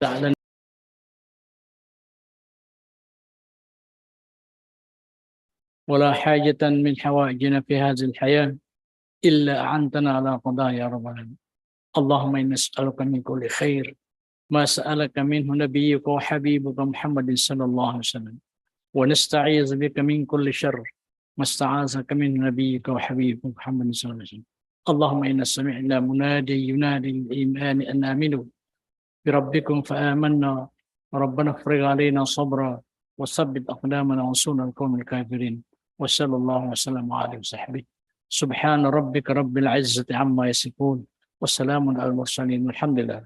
تعالى ولا حاجة من حوائجنا في هذه الحياة إلا أعنتنا على قضاء يا رب العالمين. اللهم إنا نسألك من كل خير ما سألك منه نبيك وحبيبك محمد صلى الله عليه وسلم، ونستعيذ بك من كل شر ما استعاذك منه نبيك وحبيبك محمد صلى الله عليه وسلم. اللهم إنا سمعنا منادي ينادي للإيمان أن آمنوا بربكم فآمنا ربنا افرغ علينا صبرا وثبت أقدامنا وانصرنا على القوم الكافرين. وصلى الله وسلم على وصحبه. سبحان ربك رب العزة عما يصفون وسلام على المرسلين والحمد لله.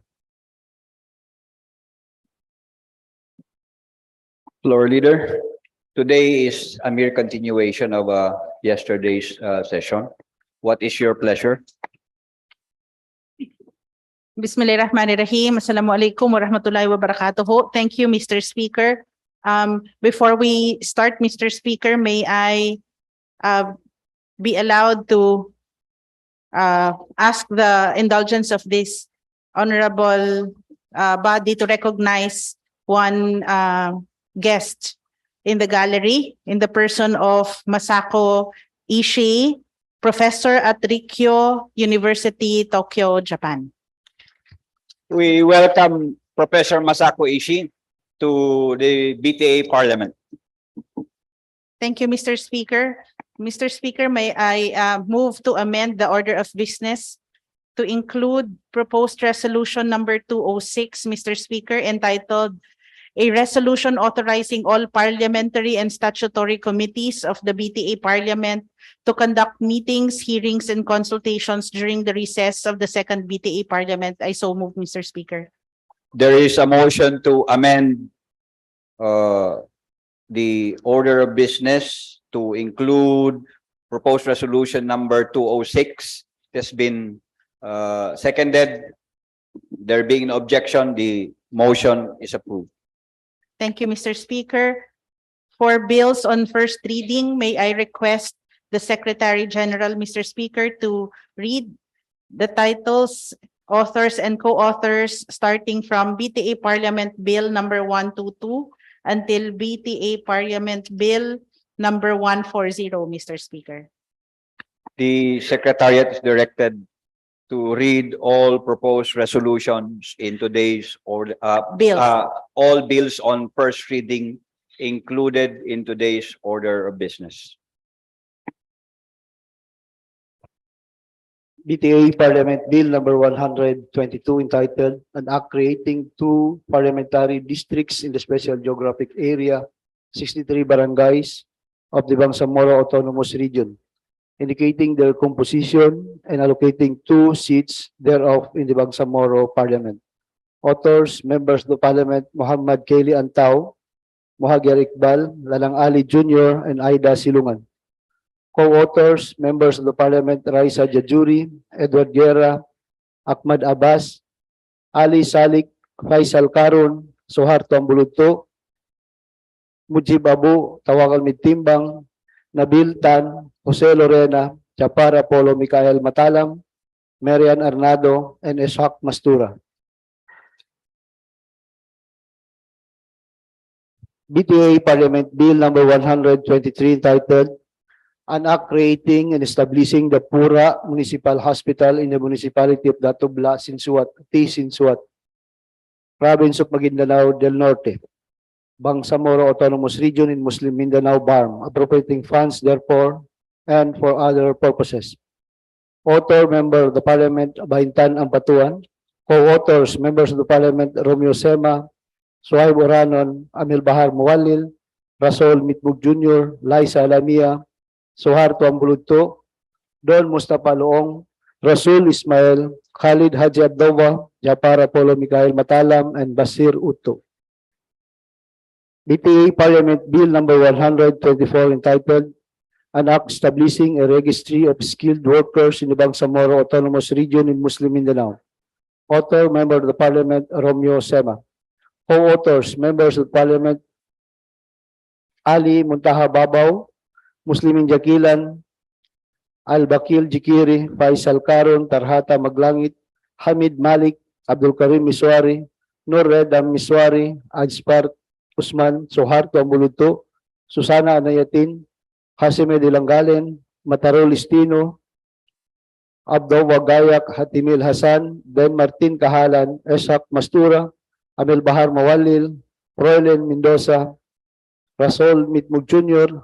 Floor leader, today is a mere continuation of yesterday's session. What is your pleasure? Bismillahirrahmanirrahim. Assalamualaikum warahmatullahi wabarakatuh. Thank you, Mr. Speaker. Before we start, Mr. Speaker, may I be allowed to ask the indulgence of this honorable body to recognize one guest in the gallery in the person of Masako Ishii, professor at Rikyo University, Tokyo, Japan. We welcome Professor Masako Ishii to the BTA Parliament. Thank you, Mr. Speaker. Mr. Speaker, may I move to amend the order of business to include proposed resolution number 206, Mr. Speaker, entitled A Resolution Authorizing All Parliamentary and Statutory Committees of the BTA Parliament to conduct meetings, hearings, and consultations during the recess of the second BTA Parliament. I so move, Mr. Speaker. There is a motion to amend the order of business to include proposed resolution number 206. It has been seconded. There being no objection, the motion is approved. Thank you, Mr. Speaker. For bills on first reading, may I request the Secretary General, Mr. Speaker, to read the titles, authors, and co-authors starting from BTA Parliament Bill number 122 until BTA Parliament Bill number 140, Mr. Speaker. The Secretariat is directed to read all proposed resolutions in today's order, Bills. all bills on first reading included in today's order of business. BTA Parliament Bill number 122 entitled An Act Creating Two Parliamentary Districts in the Special Geographic Area, 63 Barangays of the Bangsamoro Autonomous Region, indicating their composition and allocating 2 seats thereof in the Bangsamoro Parliament. Authors, members of the Parliament, Muhammad Kayli Antao, Muhagyar Iqbal, Lalang Ali Jr., and Aida Silungan. Co-authors, members of the Parliament, Raisa Jajuri, Edward Guerra, Ahmad Abbas, Ali Salik, Faisal Karun, Suharto Ambuludto, Mujib Abu, Tawagal Midtimbang, Nabil Tan, Jose Lorena, Chapara Polo Micael Matalam, Marian Arnado, and Ishaq Mastura. BTA Parliament Bill number 123 entitled An Act Creating and Establishing the Pura Municipal Hospital in the Municipality of Datubla, Sinsuat, T. Sinsuat, Province of Maguindanao del Norte, Bangsamoro Autonomous Region in Muslim Mindanao, BARM, appropriating funds therefore and for other purposes. Author, member of the Parliament, Baintan Ampatuan. Co-authors, members of the Parliament, Romeo Sema, Suhaib Oranon, Amil Bahar Muwalil, Rasol Mitbug Jr., Liza Alamia, Suharto Ambuludto, Don Mustafa Loong, Rasul Ismail, Khalid Haji Abdova, Japara Polo Micael Matalam, and Basir Utto. BTA Parliament Bill number 124 entitled An Act Establishing a Registry of Skilled Workers in the Bangsamoro Autonomous Region in Muslim Mindanao. Author, member of the Parliament, Romeo Sema. Co-authors, members of Parliament, Ali Muntaha Babaw, Muslimin Jakilan, Al-Bakil Jikiri, Faisal Karun, Tarhata Maglangit, Hamid Malik, Abdul Karim Miswari, Nur Reda Miswari, Ajpar Usman, Soharto Ambuluto, Susana Anayatin, Hasime Dilangalen, Matarol Istino, Abdo Wagayak, Hatimil Hasan, Ben Martin Kahalan, Esak Mastura, Amel Bahar Mawalil, Roylen Mendoza, Rasol Mitmug Jr.,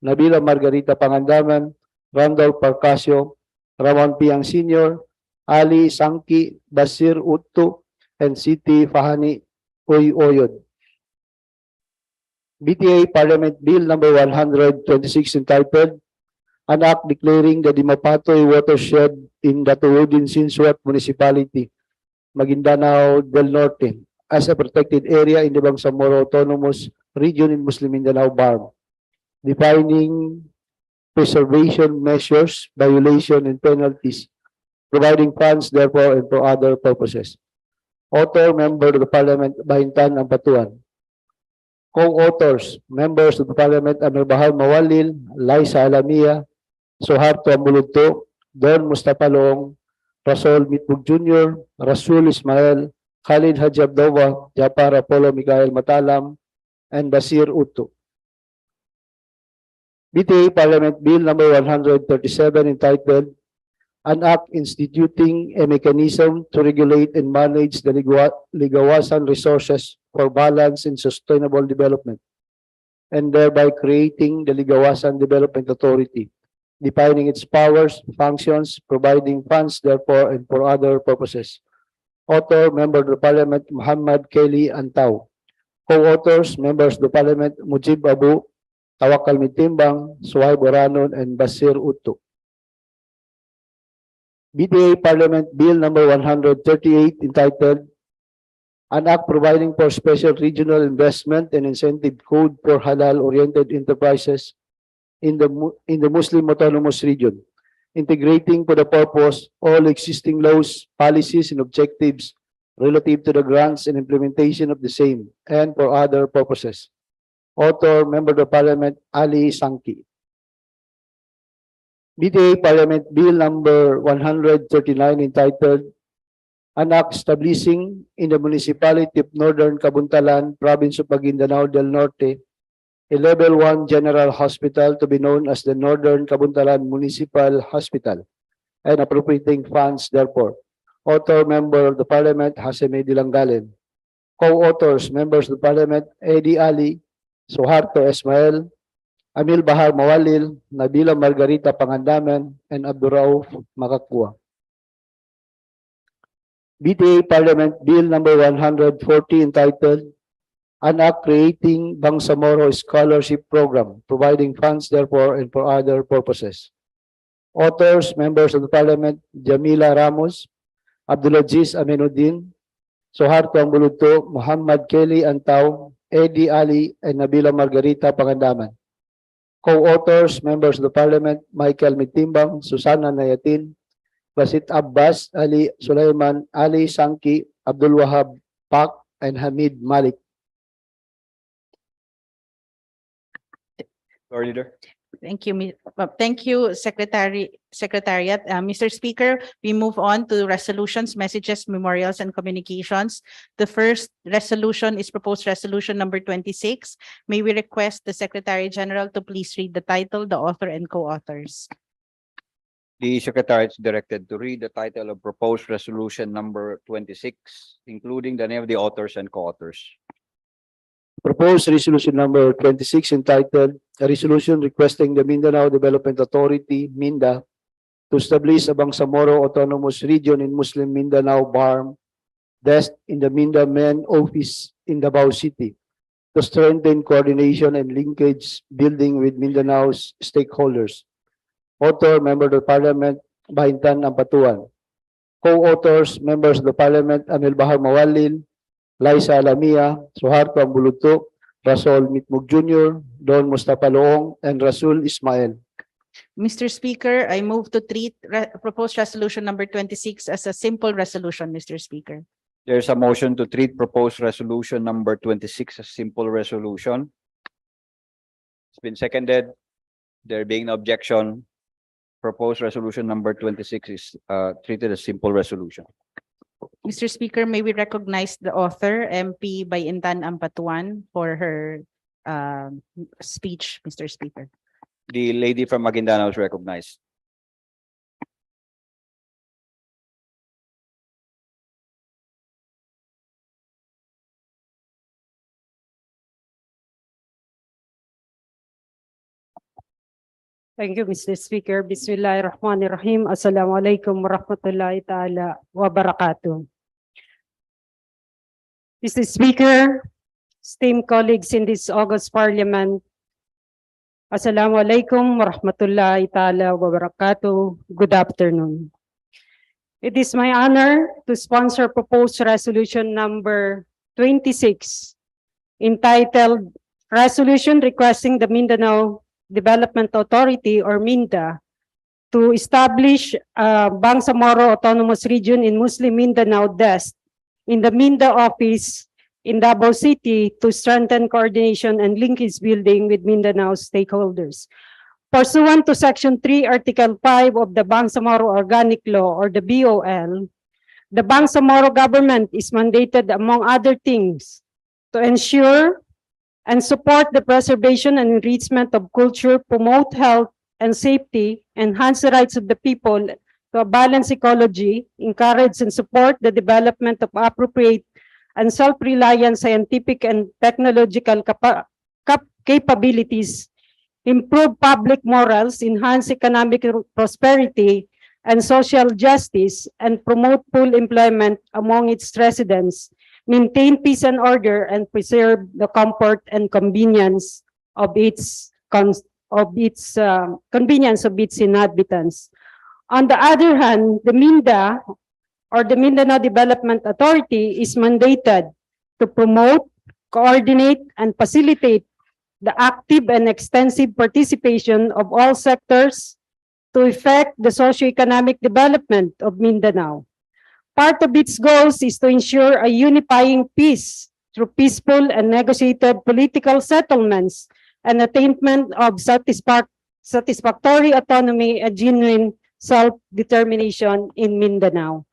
Nabila Margarita Pangandaman, Randolph Parcasio, Ramon Piang Sr., Ali Sangki, Basir Uttu, and Siti Fahani Oyod. BTA Parliament Bill number 126 entitled An Act Declaring the Dimapatoy Watershed in Datuudin Sinsuat Municipality, Maguindanao del Norte, as a protected area in the Bangsamoro Autonomous Region in Muslim Mindanao BARM, defining preservation measures, violation, and penalties, providing funds, therefore, and for other purposes. Author, Member of the Parliament, Bahintan Ampatuan. Co-authors, Members of the Parliament, Amir Bahar Mawalil, Liza Alamia, Soharto Ambulugto, Don Mustafa Loong, Rasol Mitbug Jr., Rasul Ismael, Khalid Haji Abdova, Japar Apollo Mikael Matalam, and Basir Uttu. BTA Parliament Bill number 137 entitled An Act Instituting a Mechanism to Regulate and Manage the Ligawasan Resources for Balance and Sustainable Development, and thereby creating the Ligawasan Development Authority, defining its powers, functions, providing funds, therefore, and for other purposes. Author, Member of the Parliament, Muhammad Kelly Antaw. Co-authors, Members of the Parliament, Mujib Abu, Tawakal Mitimbang, Suhaib Oranon, and Basir Uttu. BTA Parliament Bill number 138 entitled An Act Providing for Special Regional Investment and Incentive Code for Halal-Oriented Enterprises in the Muslim Autonomous Region, integrating for the purpose all existing laws, policies, and objectives relative to the grants and implementation of the same, and for other purposes. Author, Member of the Parliament, Ali Sangki. BTA Parliament Bill number 139 entitled An Act Establishing in the Municipality of Northern Kabuntalan, Province of Maguindanao del Norte, a Level 1 General Hospital to be known as the Northern Kabuntalan Municipal Hospital, and appropriating funds therefore. Author, Member of the Parliament, Hasime Dilangalen. Co-authors, Members of the Parliament, Eddie Ali, Soharto Ismael, Amil Bahar Mawalil, Nabila Margarita Pangandaman, and Abdurauf Makakua. BTA Parliament Bill number 140 entitled An Act Creating Bangsamoro Scholarship Program, providing funds therefore and for other purposes. Authors, Members of the Parliament, Jamila Ramos, Abdulaziz Aminuddin, Soharto Ambulugto, Muhammad Kelly Antaw, Eddie Ali, and Nabila Margarita Pangandaman. Co-authors, Members of the Parliament, Michael Mitimbang, Susana Nayatin, Basit Abbas, Ali Sulaiman, Ali Sangki, Abdul Wahab Pak, and Hamid Malik. Floor leader. Thank you, Secretariat. Mr. Speaker, we move on to resolutions, messages, memorials, and communications. The first resolution is proposed resolution number 26. May we request the Secretary General to please read the title, the author, and co-authors. The Secretary is directed to read the title of proposed resolution number 26, including the name of the authors and co-authors. Proposed resolution number 26 entitled A Resolution Requesting the Mindanao Development Authority, MINDA, to establish a Bangsamoro Autonomous Region in Muslim Mindanao BARM, desk in the MINDA main office in Davao City, to strengthen coordination and linkage building with Mindanao's stakeholders. Author, Member of the Parliament, Bahintan Ampatuan. Co-authors, Members of the Parliament, Amil Bahar Mawalil, Liza Alamia, Soharto Ambulugto, Rasol Mitmug Jr., Don Mustafa Loong, and Rasul Ismael. Mr. Speaker, I move to treat proposed resolution number 26 as a simple resolution, Mr. Speaker. There's a motion to treat proposed resolution number 26 as simple resolution. It's been seconded. There being no objection, proposed resolution number 26 is treated as simple resolution. Mr. Speaker, may we recognize the author, MP Bayintan Ampatuan, for her speech, Mr. Speaker. The lady from Maguindanao is recognized. Thank you, Mr. Speaker. Bismillahirrahmanirrahim. Assalamualaikum warahmatullahi ta'ala wabarakatuh. Mr. Speaker, esteemed colleagues in this August Parliament, Assalamualaikum warahmatullahi ta'ala wabarakatuh. Good afternoon. It is my honor to sponsor proposed resolution number 26, entitled Resolution Requesting the Mindanao Development Authority or MINDA to establish a Bangsamoro Autonomous Region in Muslim Mindanao desk in the MINDA office in Davao City to strengthen coordination and linkage building with Mindanao stakeholders. Pursuant to Section 3, Article 5 of the Bangsamoro Organic Law or the BOL, the Bangsamoro government is mandated, among other things, to ensure and support the preservation and enrichment of culture, promote health and safety, enhance the rights of the people to a balanced ecology, encourage and support the development of appropriate and self-reliant scientific and technological capabilities, improve public morals, enhance economic prosperity and social justice, and promote full employment among its residents, maintain peace and order, and preserve the comfort and convenience of its inhabitants. On the other hand, the MINDA or the Mindanao Development Authority is mandated to promote, coordinate, and facilitate the active and extensive participation of all sectors to effect the socio-economic development of Mindanao. Part of its goals is to ensure a unifying peace through peaceful and negotiated political settlements and attainment of satisfactory autonomy and genuine self-determination in Mindanao.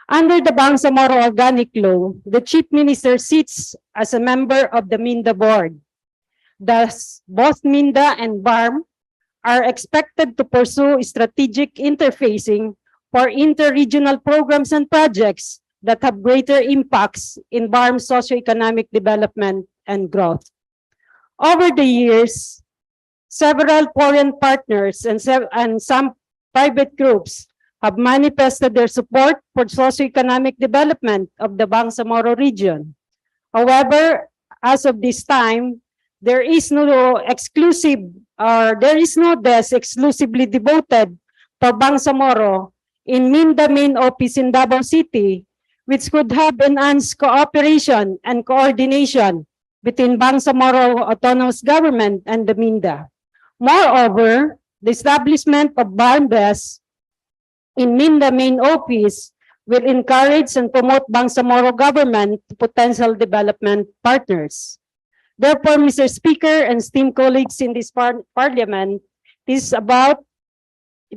Under the Bangsamoro Organic Law, the Chief Minister sits as a member of the MINDA board. Thus, both MINDA and BARM are expected to pursue strategic interfacing for inter-regional programs and projects that have greater impacts in BARM's socioeconomic development and growth. Over the years, several foreign partners and some private groups have manifested their support for socioeconomic development of the Bangsamoro region. However, as of this time, there is no desk exclusively devoted for Bangsamoro in MINDA main office in Davao City, which could have enhanced cooperation and coordination between Bangsamoro Autonomous Government and the MINDA. Moreover, the establishment of BARM desk in MINDA main office will encourage and promote Bangsamoro government to potential development partners. Therefore, Mr. Speaker and esteemed colleagues in this Parliament, it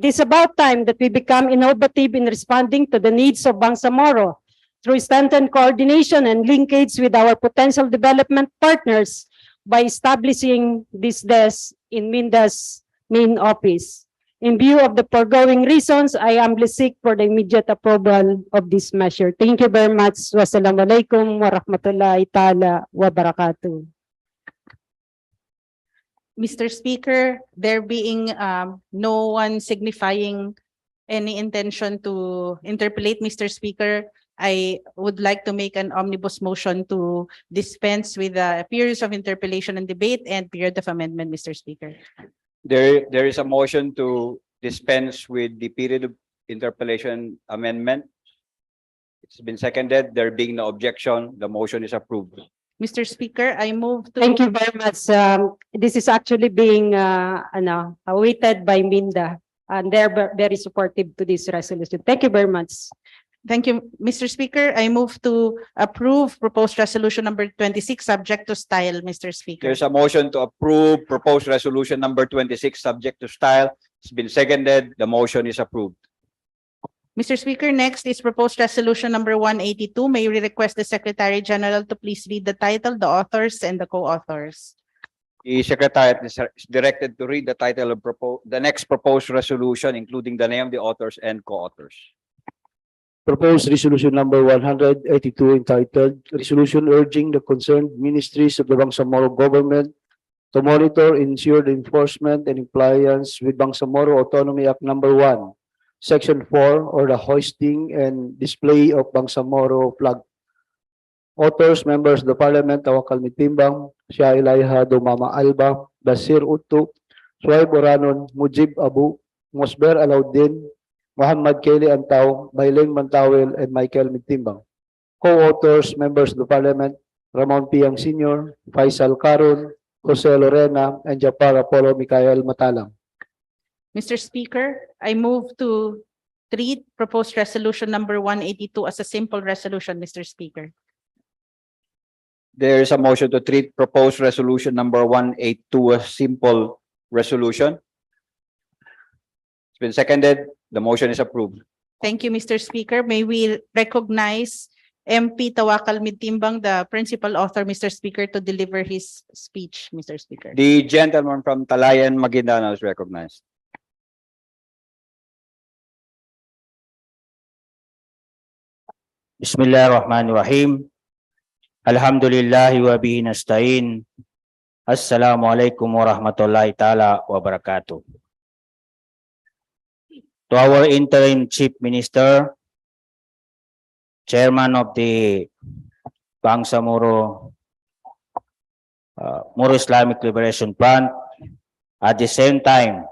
is about time that we become innovative in responding to the needs of Bangsamoro through strengthened coordination and linkage with our potential development partners by establishing this desk in MINDA's main office. In view of the foregoing reasons, I humbly seek for the immediate approval of this measure. Thank you very much. Wassalamualaikum warahmatullahi ta'ala wabarakatuh. Mr. Speaker, there being no one signifying any intention to interpolate, Mr. Speaker, I would like to make an omnibus motion to dispense with the periods of interpellation and debate and period of amendment, Mr. Speaker. There is a motion to dispense with the period of interpellation amendment. It's been seconded. There being no objection, the motion is approved. Mr. Speaker, I move to... Thank you very much. This is actually being awaited by MINDA, and they're very supportive to this resolution. Thank you very much. Thank you, Mr. Speaker. I move to approve proposed resolution number 26, subject to style, Mr. Speaker. There's a motion to approve proposed resolution number 26, subject to style. It's been seconded. The motion is approved. Mr. Speaker, next is proposed resolution number 182. May we request the Secretary General to please read the title, the authors, and the co-authors. The Secretariat is directed to read the title of the next proposed resolution, including the name of the authors and co-authors. Proposed resolution number 182 entitled Resolution urging the concerned ministries of the Bangsamoro government to monitor, ensure the enforcement and compliance with Bangsamoro Autonomy Act number 1, Section 4, or the hoisting and display of Bangsamoro flag. Authors, members of the Parliament, Tawakal Mitimbang, Shia Ilaiha Dumama Alba, Basir Uttu, Suhaib Oranon, Mujib Abu, Mosber Alauddin, Muhammad Kelly Antaw, Baileng Mantawel, and Michael Mitimbang. Co-authors, members of the Parliament, Ramon Piang Sr., Faisal Karun, Jose Lorena, and Japar Apollo Mikael Matalang. Mr. Speaker, I move to treat proposed resolution number 182 as a simple resolution, Mr. Speaker. There is a motion to treat proposed resolution number 182 as simple resolution. It's been seconded. The motion is approved. Thank you, Mr. Speaker. May we recognize MP Tawakal Mitimbang, the principal author, Mr. Speaker, to deliver his speech, Mr. Speaker. The gentleman from Talayan, Maguindanao is recognized. Bismillahirrahmanirrahim. Alhamdulillahi wa bihi nasta'in. Assalamualaikum warahmatullahi ta'ala wabarakatuh. To our interim Chief Minister, Chairman of the Bangsamoro Moro Islamic Liberation Front, at the same time,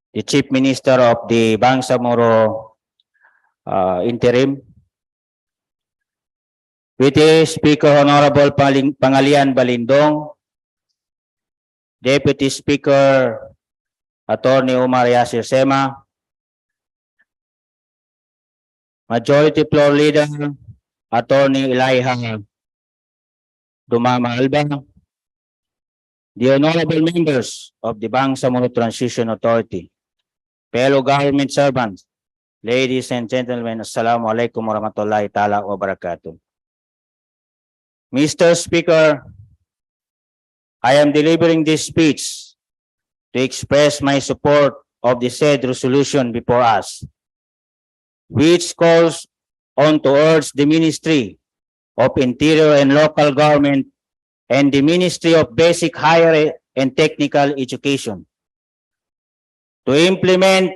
the Chief Minister of the Bangsamoro interim, BTA Speaker Honorable Pangalian Balindong, Deputy Speaker Attorney Omar Yasir Sema, Majority Floor Leader Attorney Ilaiha Dumama Alba, the honorable members of the Bangsamoro Transition Authority, fellow government servants, ladies and gentlemen, Assalamu alaikum warahmatullahi ta'ala wabarakatuh. Mr. Speaker, I am delivering this speech to express my support of the said resolution before us, which calls on to urge the Ministry of Interior and Local Government and the Ministry of Basic, Higher and Technical Education to implement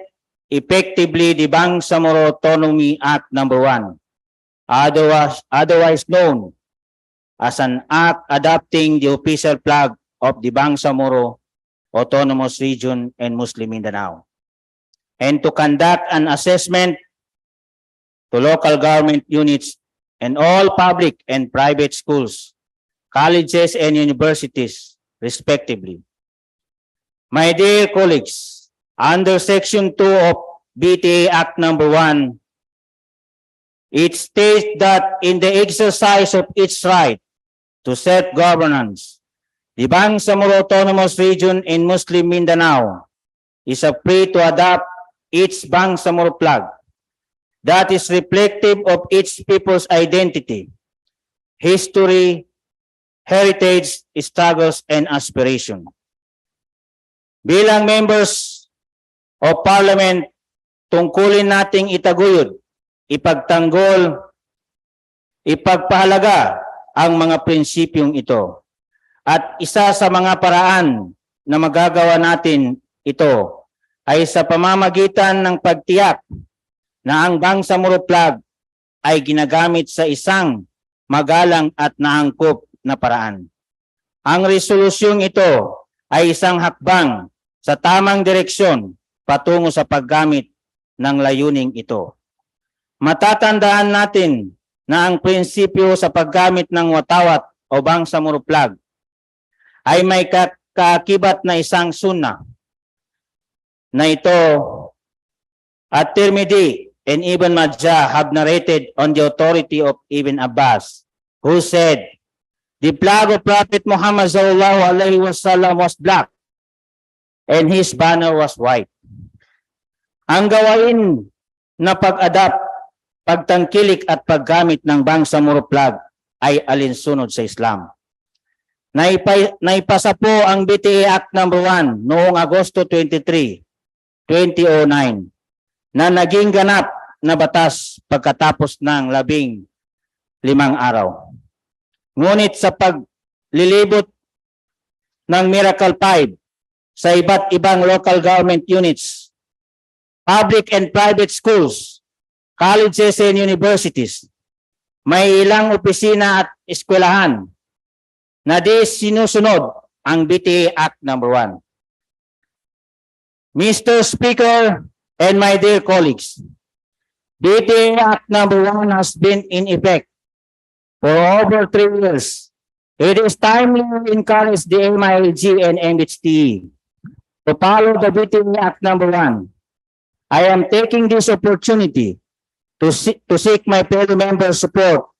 effectively the Bangsamoro Autonomy Act number 1, otherwise known as an act adopting the official flag of the Bangsamoro Autonomous Region and Muslim Mindanao, and to conduct an assessment to local government units and all public and private schools, colleges and universities, respectively. My dear colleagues, under Section 2 of BTA Act number 1, it states that in the exercise of its right to self-governance, the Bangsamoro Autonomous Region in Muslim Mindanao is free to adopt its Bangsamoro flag that is reflective of its people's identity, history, heritage, struggles, and aspiration. Bilang members of Parliament, tungkulin nating itaguyod, ipagtanggol, ipagpahalaga ang mga prinsipyong ito. At isa sa mga paraan na magagawa natin ito ay sa pamamagitan ng pagtiyak na ang Bangsamoro flag ay ginagamit sa isang magalang at naangkop na paraan. Ang resolusyong ito ay isang hakbang sa tamang direksyon patungo sa paggamit ng layuning ito. Matatandaan natin na ang prinsipyo sa paggamit ng watawat o Bangsamoro flag ay may kaakibat na isang sunnah na ito at Tirmidhi and Ibn Majah have narrated on the authority of Ibn Abbas, who said, the flag of Prophet Muhammad sallallahu alaihi wasallam was black and his banner was white. Ang gawain na pag-adapt, pagtangkilik at paggamit ng Bangsamoro flag ay alinsunod sa Islam. Naipasa po ang BTA Act number 1 noong Agosto 23, 2009 na naging ganap na batas pagkatapos ng 15 araw. Ngunit sa paglilibot ng Miracle 5 sa iba't ibang local government units, public and private schools, colleges and universities, may ilang opisina at eskwelahan na di sinusunod ang BTA Act number 1. Mr. Speaker and my dear colleagues, BTA Act number 1 has been in effect for over 3 years. It is timely to encourage the MILG and MHTE to follow the BTA Act number 1. I am taking this opportunity to seek my fellow members' support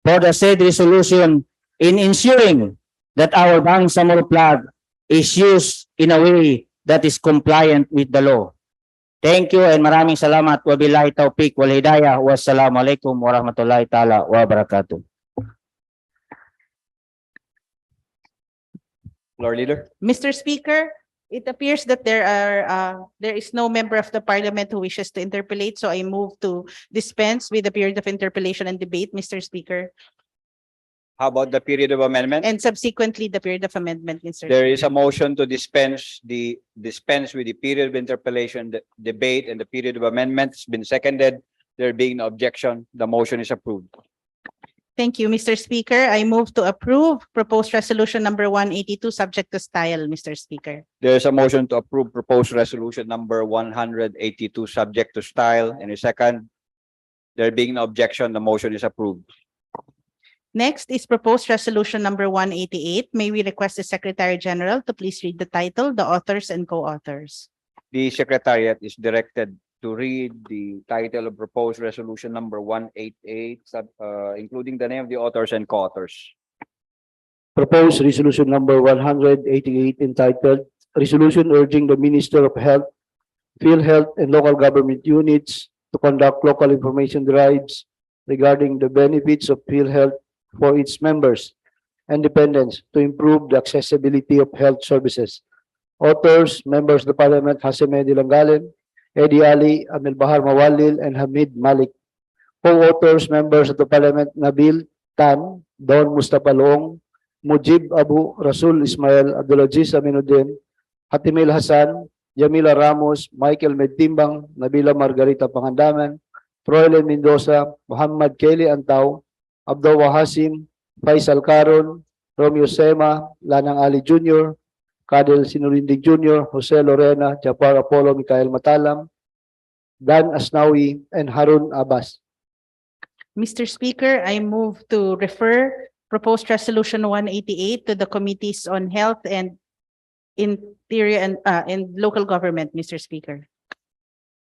for the said resolution in ensuring that our Bangsamoro flag is used in a way that is compliant with the law. Thank you and maraming salamat. Wabillahi taufiq wal hidayah. Wassalamualaikum warahmatullahi taala wabarakatuh. Floor leader. Mr. Speaker, it appears that there is no member of the Parliament who wishes to interpolate, so I move to dispense with the period of interpellation and debate, Mr. Speaker, How about the period of amendment? and subsequently the period of amendment, Mr. There is a motion to dispense with the period of interpellation, the debate, and the period of amendment. It's been seconded. There being no objection, the motion is approved. Thank you, Mr. Speaker. I move to approve proposed resolution number 182 subject to style, Mr. Speaker. There is a motion to approve proposed resolution number 182 subject to style. Any second? There being no objection, the motion is approved. Next is proposed resolution number 188. May we request the Secretary General to please read the title, the authors, and co-authors. The Secretariat is directed to read the title of proposed resolution number 188, including the name of the authors and co-authors. Proposed resolution number 188 entitled Resolution urging the Minister of Health, PhilHealth, and local government units to conduct local information drives regarding the benefits of PhilHealth for its members and dependents to improve the accessibility of health services. Authors, members of the Parliament, Hasime Dilangalen, Eddie Ali, Amil Bahar Mawalil, and Hamid Malik. Co-authors, members of the Parliament, Nabil Tan, Don Mustafa Loong, Mujib Abu Rasul Ismail, Abdulaziz Aminuddin, Hatimil Hassan, Jamila Ramos, Michael Medtimbang, Nabila Margarita Pangandaman, Froilen Mendoza, Muhammad Kelly Antaw, Abdullah Hasim, Faisal Caron, Romeo Sema, Lanang Ali Jr., Kadel Sinurindig Jr., Jose Lorena, Japar Apollo, Mikael Matalam, Dan Asnawi, and Harun Abbas. Mr. Speaker, I move to refer proposed resolution 188 to the Committees on Health and Interior and Local Government, Mr. Speaker.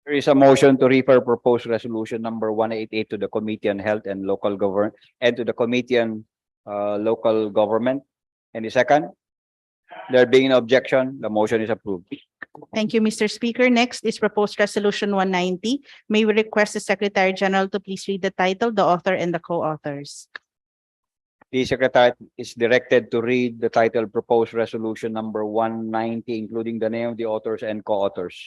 There is a motion to refer proposed resolution number 188 to the Committee on Health and Local Government and to the Committee on Local Government. Any second? There being no objection, the motion is approved. Thank you, Mr. Speaker. Next is proposed resolution 190. May we request the Secretary General to please read the title, the author, and the co-authors. The Secretary is directed to read the title proposed resolution number 190, including the name of the authors and co-authors.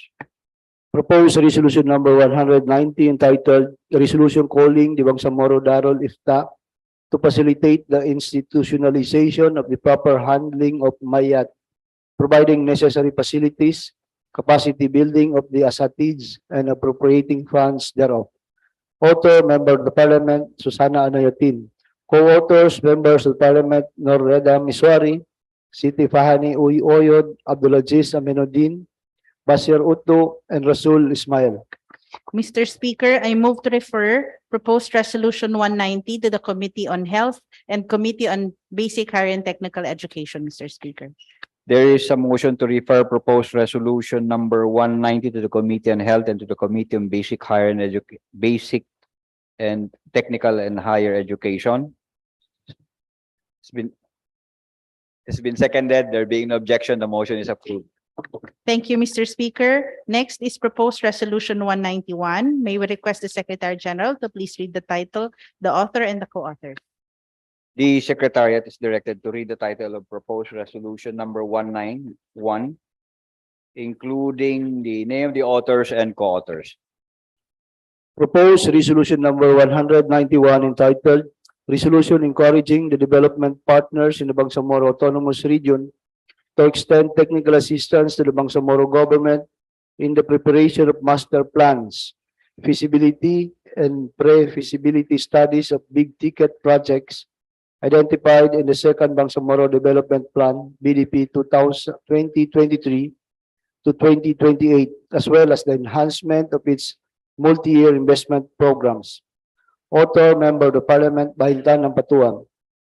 Proposed resolution number 190 entitled Resolution calling the Bangsamoro Darul Ifta to facilitate the institutionalization of the proper handling of mayat, providing necessary facilities, capacity building of the asatids, and appropriating funds thereof. Author, member of the Parliament, Susana Anayatin. Co-authors, members of the Parliament, Norreda Miswari, Siti Fahani Uy Oyod, Abdulaziz Aminuddin, Basir Utto, and Rasul Ismail. Mr. Speaker, I move to refer proposed resolution 190 to the Committee on Health and Committee on Basic Higher and Technical Education, Mr. Speaker. There is a motion to refer proposed resolution number 190 to the Committee on Health and to the Committee on Basic and Technical and Higher Education. It's been seconded. There being no objection, the motion is approved. Thank you, Mr. Speaker. Next is proposed resolution 191. May we request the Secretary General to please read the title, the author, and the co-author. The Secretariat is directed to read the title of proposed resolution number 191, including the name of the authors and co-authors. Proposed resolution number 191 entitled Resolution Encouraging the Development Partners in the Bangsamoro Autonomous Region to extend technical assistance to the Bangsamoro government in the preparation of master plans, feasibility and pre-feasibility studies of big-ticket projects identified in the second Bangsamoro Development Plan, BDP 2023 to 2028, as well as the enhancement of its multi-year investment programs. Author, Member of the Parliament, Bahintan ng Patuan.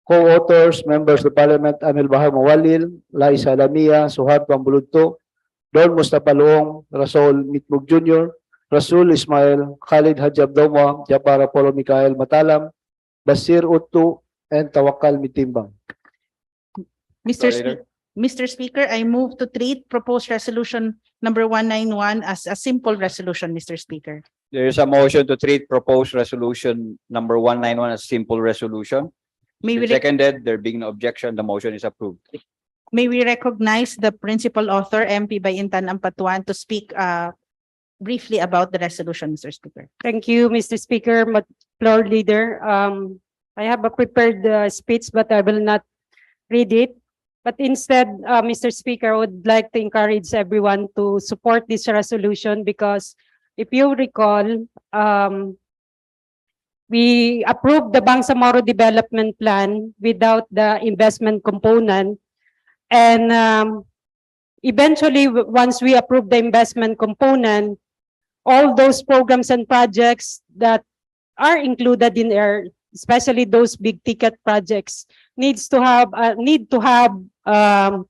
Co-authors, Members of the Parliament, Amil Bahar Mawalil, Laisa Lamia, Suhad Pambuludto, Don Mustafa Loong, Rasul Mitmug Jr., Rasul Ismail, Khalid Haji Abdoma, Jabbar Apollo Mikael Matalam, Basir Uttu, and Tawakal Mitimbang. Mr. Speaker, I move to treat proposed resolution number 191 as a simple resolution, Mr. Speaker. There is a motion to treat proposed resolution number 191 as simple resolution. May we, Seconded, there being no objection, the motion is approved. may we recognize the principal author, MP Bahintan Ampatuan, to speak briefly about the resolution, Mr. Speaker. Thank you, Mr. Speaker, Floor Leader. I have a prepared speech, but I will not read it. But instead, Mr. Speaker, I would like to encourage everyone to support this resolution because if you recall, we approved the Bangsamoro Development Plan without the investment component. And eventually, once we approve the investment component, all those programs and projects that are included in there, especially those big ticket projects, need to have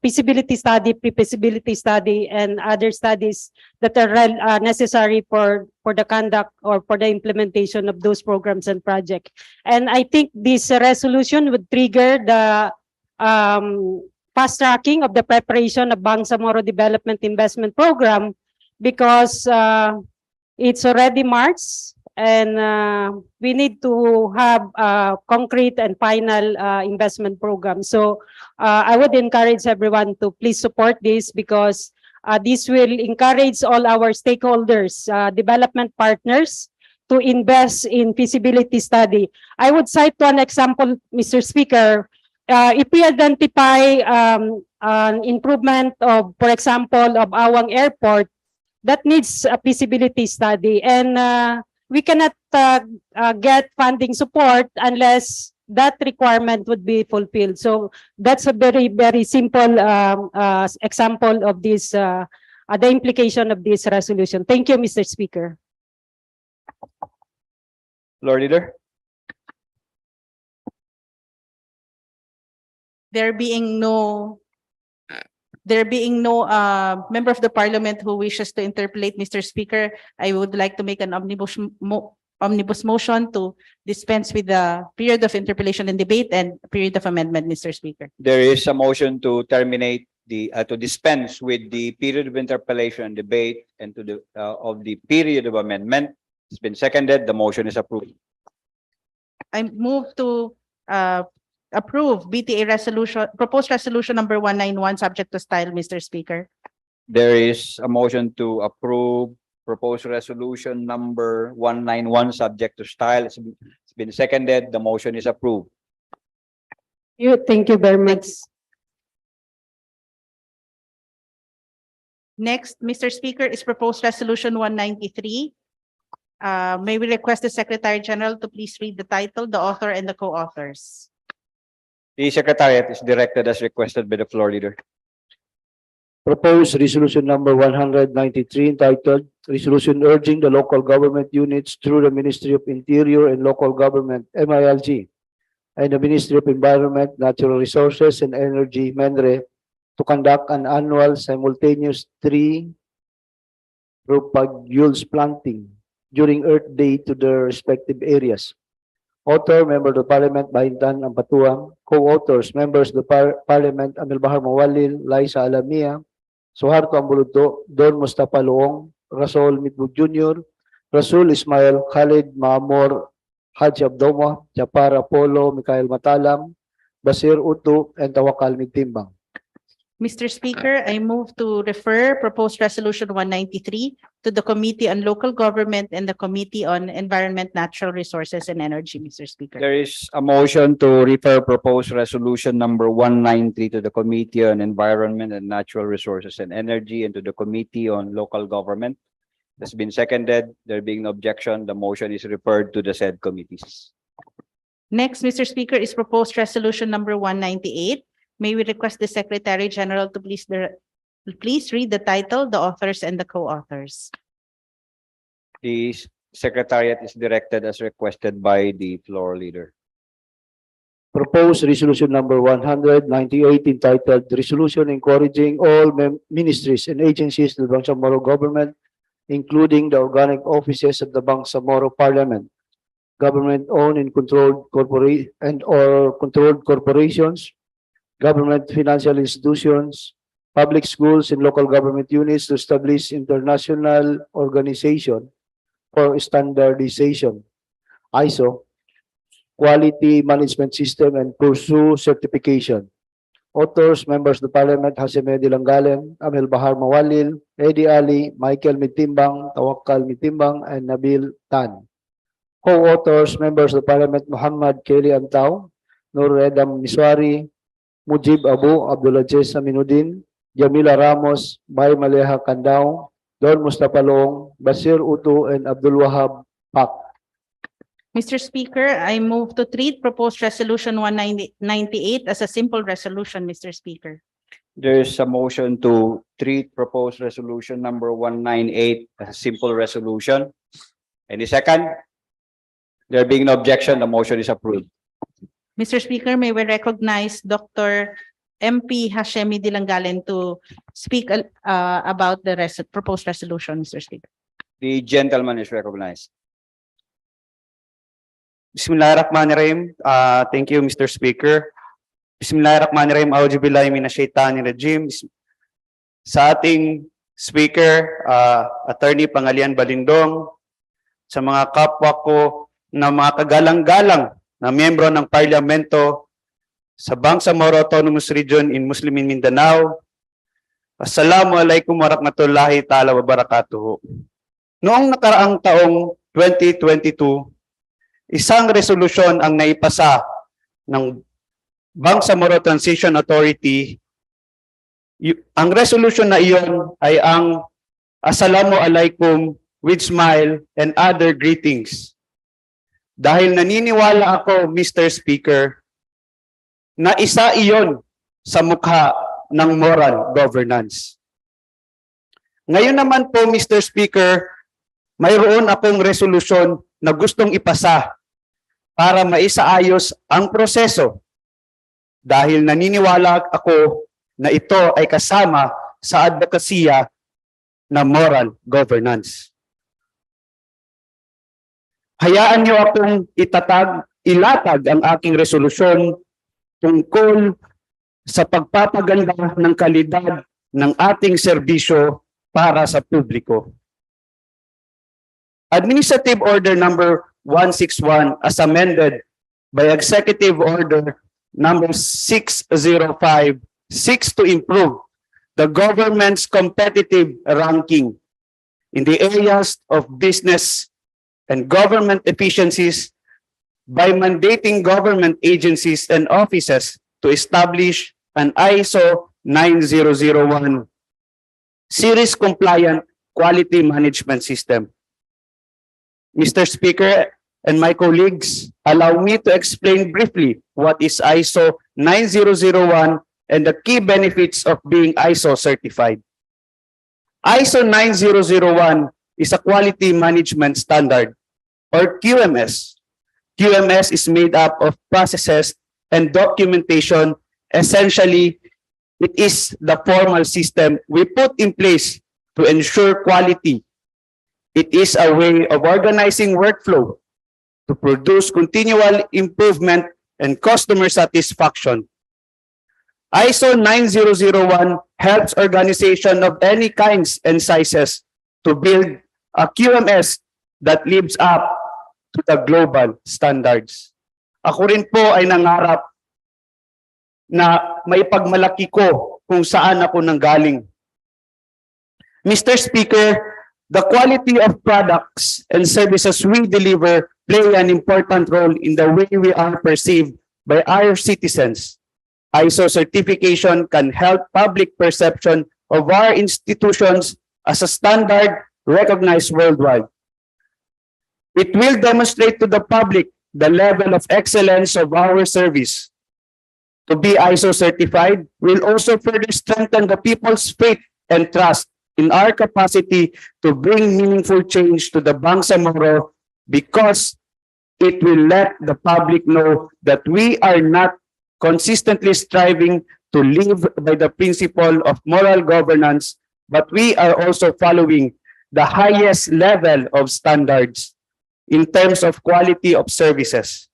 feasibility study, pre-feasibility study, and other studies that are necessary for the conduct or for the implementation of those programs and projects. And I think this resolution would trigger the fast tracking of the preparation of Bangsamoro Development Investment Program because it's already March. And we need to have a concrete and final investment program. So I would encourage everyone to please support this because this will encourage all our stakeholders, development partners, to invest in feasibility study. I would cite one example, Mr. Speaker. If we identify an improvement of, for example, of Awang Airport, that needs a feasibility study. And we cannot get funding support unless that requirement would be fulfilled. So that's a very, very simple example of this, the implication of this resolution. Thank you, Mr. Speaker. Floor Leader. There being no member of the Parliament who wishes to interpolate, Mr. Speaker, I would like to make an omnibus motion to dispense with the period of interpellation and debate and period of amendment, Mr. Speaker. There is a motion to terminate the to dispense with the period of interpellation and debate and to the of the period of amendment. It's been seconded. The motion is approved. I move to approve BTA resolution, proposed resolution number 191, subject to style, Mr. Speaker. There is a motion to approve proposed resolution number 191, subject to style. It's been seconded. The motion is approved. Thank you very much. Next, Mr. Speaker, is proposed resolution 193. May we request the Secretary General to please read the title, the author, and the co-authors. The Secretariat is directed as requested by the floor leader. Proposed resolution number 193 entitled Resolution Urging the Local Government Units through the Ministry of Interior and Local Government, MILG, and the Ministry of Environment, Natural Resources, and Energy, MENRE, to conduct an annual simultaneous tree propagules planting during Earth Day to their respective areas. Author, Member of the Parliament, Bahintan Ampatuan. Co-authors, Members of the Parliament, Amil Bahar Mawalil, Laisa Alamia, Suharto Ambuluto, Don Mustafa Loong, Rasul Mitbug Jr., Rasul Ismail, Khalid Maamor, Haji Abdoma, Japar Apollo, Mikhail Matalam, Basir Utu, and Tawakal Mitimbang. Mr. Speaker, I move to refer proposed resolution 193 to the Committee on Local Government and the Committee on Environment, Natural Resources and Energy, Mr. Speaker. There is a motion to refer proposed resolution number 193 to the Committee on Environment and Natural Resources and Energy and to the Committee on Local Government. That's been seconded. There being no objection, the motion is referred to the said committees. Next, Mr. Speaker, is proposed resolution number 198. May we request the Secretary General to please read the title, the authors, and the co-authors. The Secretariat is directed as requested by the floor leader. Proposed resolution number 198 entitled Resolution Encouraging all ministries and agencies of the Bangsamoro government, including the organic offices of the Bangsamoro Parliament, government-owned and controlled controlled corporations, government financial institutions, public schools, and local government units to establish international organization for standardization, ISO, quality management system, and pursue certification. Authors, members of the Parliament, Hasime Dilangalen, Amel Bahar Mawalil, Eddie Ali, Michael Mitimbang, Tawakkal Mitimbang, and Nabil Tan. Co-authors, members of the Parliament, Muhammad Kelly Antao, Nur Redam Miswari, Mujib Abu, Abdulaziz Aminuddin, Jamila Ramos, Bay Maleha Kandao, Don Mustafa Loong, Basir Utu, and Abdul Wahab Pak. Mr. Speaker, I move to treat proposed resolution 198 as a simple resolution, Mr. Speaker. There is a motion to treat proposed resolution number 198 as a simple resolution. Any second? There being no objection, the motion is approved. Mr. Speaker, may we recognize Dr. MP Hashemi Dilangalen to speak about the proposed resolution, Mr. Speaker. The gentleman is recognized. Bismillahirrahmanirrahim. Thank you, Mr. Speaker. Bismillahirrahmanirrahim. Auzubillahi minasyaitanirrajim. Sa ating Speaker, Attorney Pangalian Balindong, sa mga kapwa ko na mga kagalang-galang na miyembro ng Parlamento sa Bangsamoro Autonomous Region in Muslim Mindanao. Assalamualaikum warahmatullahi ta'ala wabarakatuh. Noong nakaraang taong 2022, isang resolusyon ang naipasa ng Bangsamoro Transition Authority. Ang resolution na iyon ay ang Assalamualaikum with smile and other greetings. Dahil naniniwala ako, Mr. Speaker, na isa iyon sa mukha ng moral governance. Ngayon naman po, Mr. Speaker, mayroon akong resolusyon na gustong ipasa para maisaayos ang proseso. Dahil naniniwala ako na ito ay kasama sa advokasya na moral governance. Hayaan niyo akong ilatag ang aking resolusyon tungkol sa pagpapaganda ng kalidad ng ating serbisyo para sa publiko. Administrative Order number 161 as amended by Executive Order number 605 seeks to improve the government's competitive ranking in the areas of business and government efficiencies by mandating government agencies and offices to establish an ISO 9001 series compliant quality management system. Mr. Speaker and my colleagues, allow me to explain briefly what is ISO 9001 and the key benefits of being ISO certified. ISO 9001 is a quality management standard, or QMS. QMS is made up of processes and documentation. Essentially, it is the formal system we put in place to ensure quality. It is a way of organizing workflow to produce continual improvement and customer satisfaction. ISO 9001 helps organization of any kinds and sizes to build a QMS that lives up to the global standards. Ako rin po ay nangarap na may pagmalaki ko kung saan ako nanggaling. Mr. Speaker, the quality of products and services we deliver play an important role in the way we are perceived by our citizens. ISO certification can help public perception of our institutions as a standard recognized worldwide. It will demonstrate to the public the level of excellence of our service. To be ISO certified will also further strengthen the people's faith and trust in our capacity to bring meaningful change to the Bangsamoro, because it will let the public know that we are not consistently striving to live by the principle of moral governance, but we are also following the highest level of standards in terms of quality of services.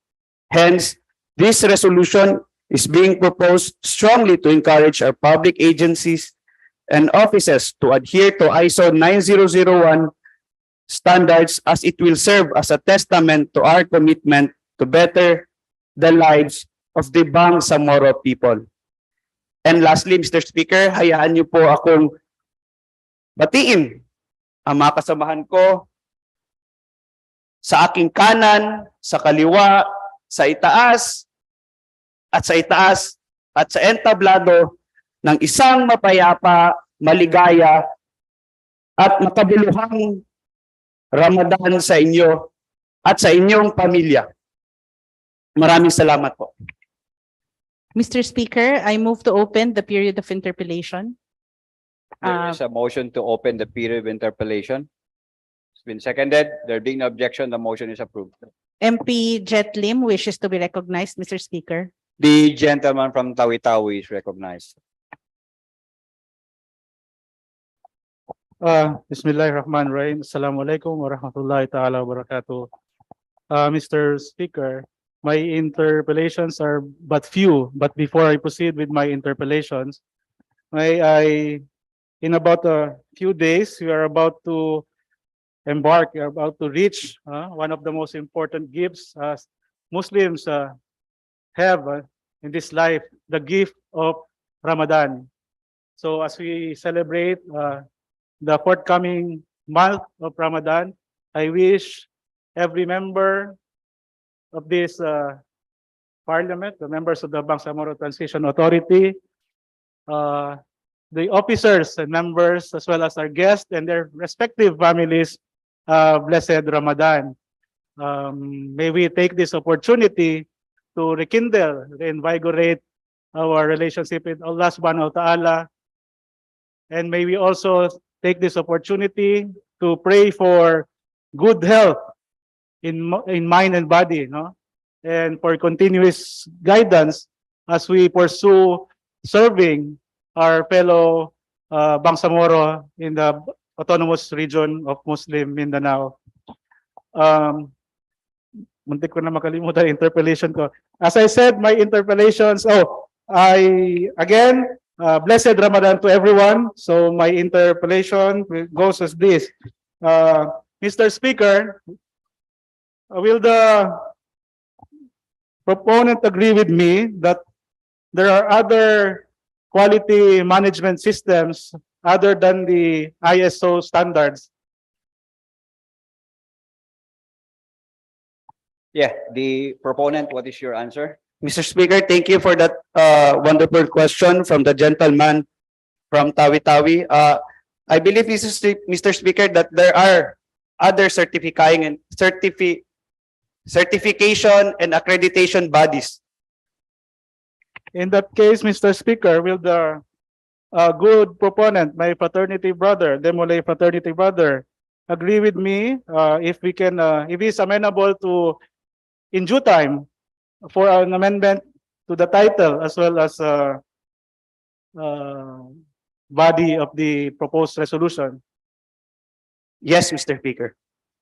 Hence, this resolution is being proposed strongly to encourage our public agencies and offices to adhere to ISO 9001 standards, as it will serve as a testament to our commitment to better the lives of the Bangsamoro people. And lastly, Mr. Speaker, hayaan niyo po akong batiin ang mga kasamahan ko sa aking kanan, sa kaliwa, sa itaas, at sa entablado ng isang mapayapa, maligaya, at makabuluhang Ramadan sa inyo at sa inyong pamilya. Maraming salamat po. Mr. Speaker, I move to open the period of interpellation. There is a motion to open the period of interpellation. It's been seconded. There being no objection, the motion is approved. MP Jet Lim wishes to be recognized, Mr. Speaker. The gentleman from tawi-tawi is recognized. Bismillahirrahmanirrahim. Assalamualaikum warahmatullahi ta'ala wabarakatuh. Mr. Speaker, my interpellations are but few, but before I proceed with my interpellations, in about a few days, we are about to reach one of the most important gifts as Muslims have in this life, the gift of Ramadan. So as we celebrate the forthcoming month of Ramadan, I wish every member of this Parliament, the members of the Bangsamoro Transition Authority, the officers and members, as well as our guests and their respective families, blessed Ramadan. May we take this opportunity to rekindle, reinvigorate our relationship with Allah subhanahu wa ta'ala. And may we also take this opportunity to pray for good health in mind and body, no? And for continuous guidance as we pursue serving our fellow Bangsamoro in the autonomous region of Muslim Mindanao. Muntik ko na makalimutan yung interpellation ko. As I said, my interpellations, blessed Ramadan to everyone. So my interpellation goes as this. Mr. Speaker, will the proponent agree with me that there are other quality management systems other than the ISO standards? Yeah, the proponent, what is your answer? Mr. Speaker, thank you for that wonderful question from the gentleman from tawi-tawi. I believe, Mr. Speaker, that there are other certification and accreditation bodies. In that case, Mr. Speaker, will the good proponent, my fraternity brother, Demolay fraternity brother, agree with me if he's amenable to, in due time, for an amendment to the title as well as body of the proposed resolution? Yes, Mr. Speaker.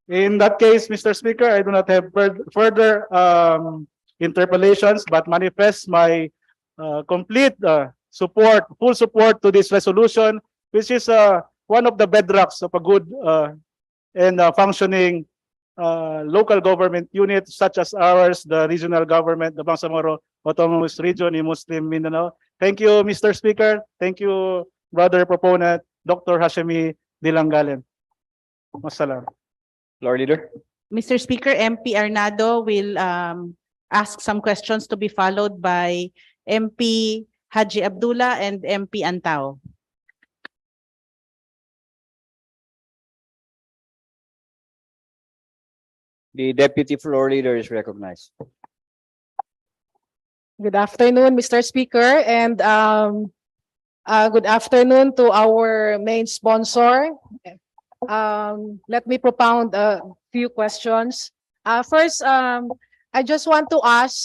In that case, Mr. Speaker, I do not have further interpellations, but manifest my complete support, full support to this resolution, which is one of the bedrocks of a good and functioning local government unit such as ours, the regional government, the Bangsamoro Autonomous Region in Muslim Mindanao. Thank you, Mr. Speaker. Thank you, brother proponent, Dr. Hashemi Dilangalen. Wassalam. Floor leader. Mr. Speaker, MP Arnado will ask some questions to be followed by MP Haji Abdullah and MP Antao. The deputy floor leader is recognized. Good afternoon, Mr. Speaker, and good afternoon to our main sponsor. Let me propound a few questions. First, I just want to ask,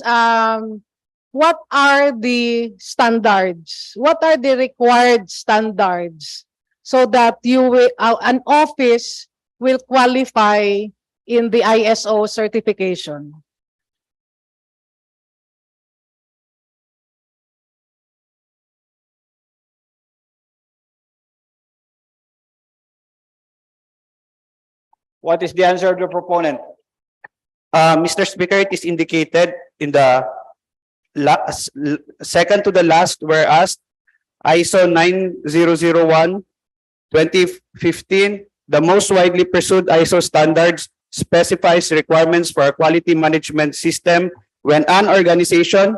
what are the standards? What are the required standards so that you will, an office will qualify in the ISO certification? What is the answer of the proponent? Mr. Speaker, it is indicated in the second to the last whereas ISO 9001/2015, the most widely pursued ISO standards specifies requirements for a quality management system when an organization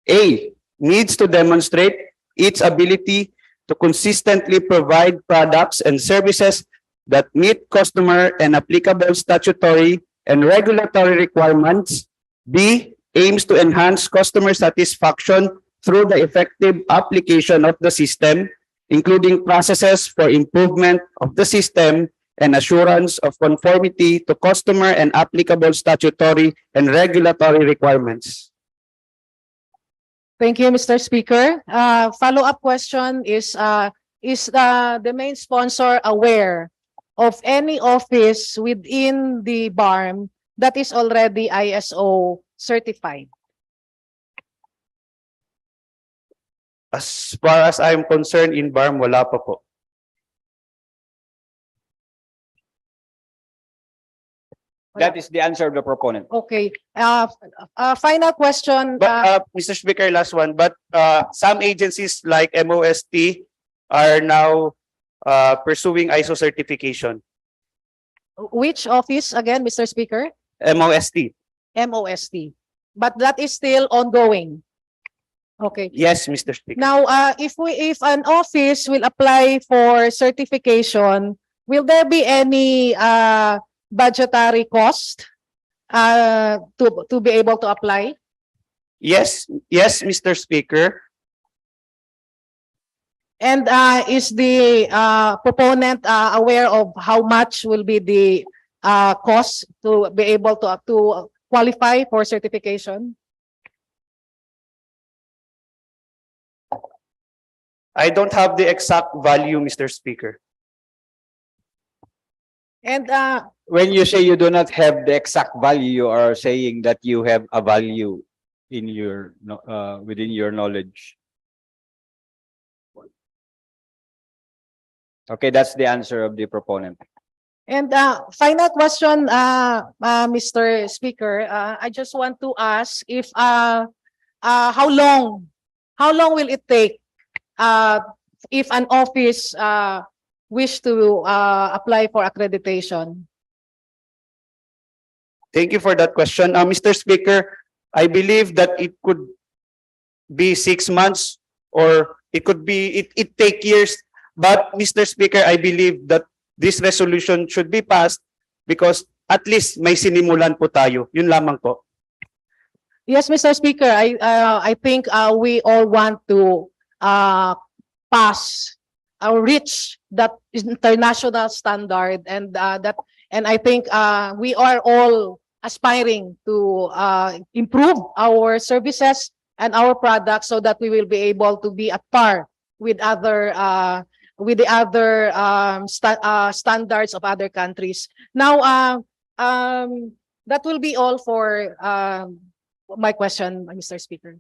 A needs to demonstrate its ability to consistently provide products and services that meet customer and applicable statutory and regulatory requirements. B aims to enhance customer satisfaction through the effective application of the system, including processes for improvement of the system and assurance of conformity to customer and applicable statutory and regulatory requirements. Thank you, Mr. Speaker. Follow-up question is the main sponsor aware of any office within the BARM that is already ISO certified? As far as I'm concerned, in BARM, wala pa po. That is the answer of the proponent. Okay. Final question. But Mr. Speaker, last one. But some agencies like MOST are now pursuing ISO certification. Which office again, Mr. Speaker? MOST. MOST. But that is still ongoing. Okay. Yes, Mr. Speaker. Now, if an office will apply for certification, will there be any budgetary cost to be able to apply? Yes, Mr. Speaker. And is the proponent aware of how much will be the cost to be able to qualify for certification? I don't have the exact value, Mr. Speaker. And When you say you do not have the exact value, you are saying that you have a value in your within your knowledge. Okay, that's the answer of the proponent. And final question, Mr. Speaker, I just want to ask if how long will it take if an office wish to apply for accreditation? Thank you for that question. Mr. Speaker, I believe that it could be 6 months or it could be, it take years. But Mr. Speaker, I believe that this resolution should be passed because at least may sinimulan po tayo. Yun lamang po. Yes, Mr. Speaker, I think we all want to pass or reach that international standard, and I think we are all aspiring to improve our services and our products so that we will be able to be at par with the other standards of other countries. Now, that will be all for my question, Mr. Speaker.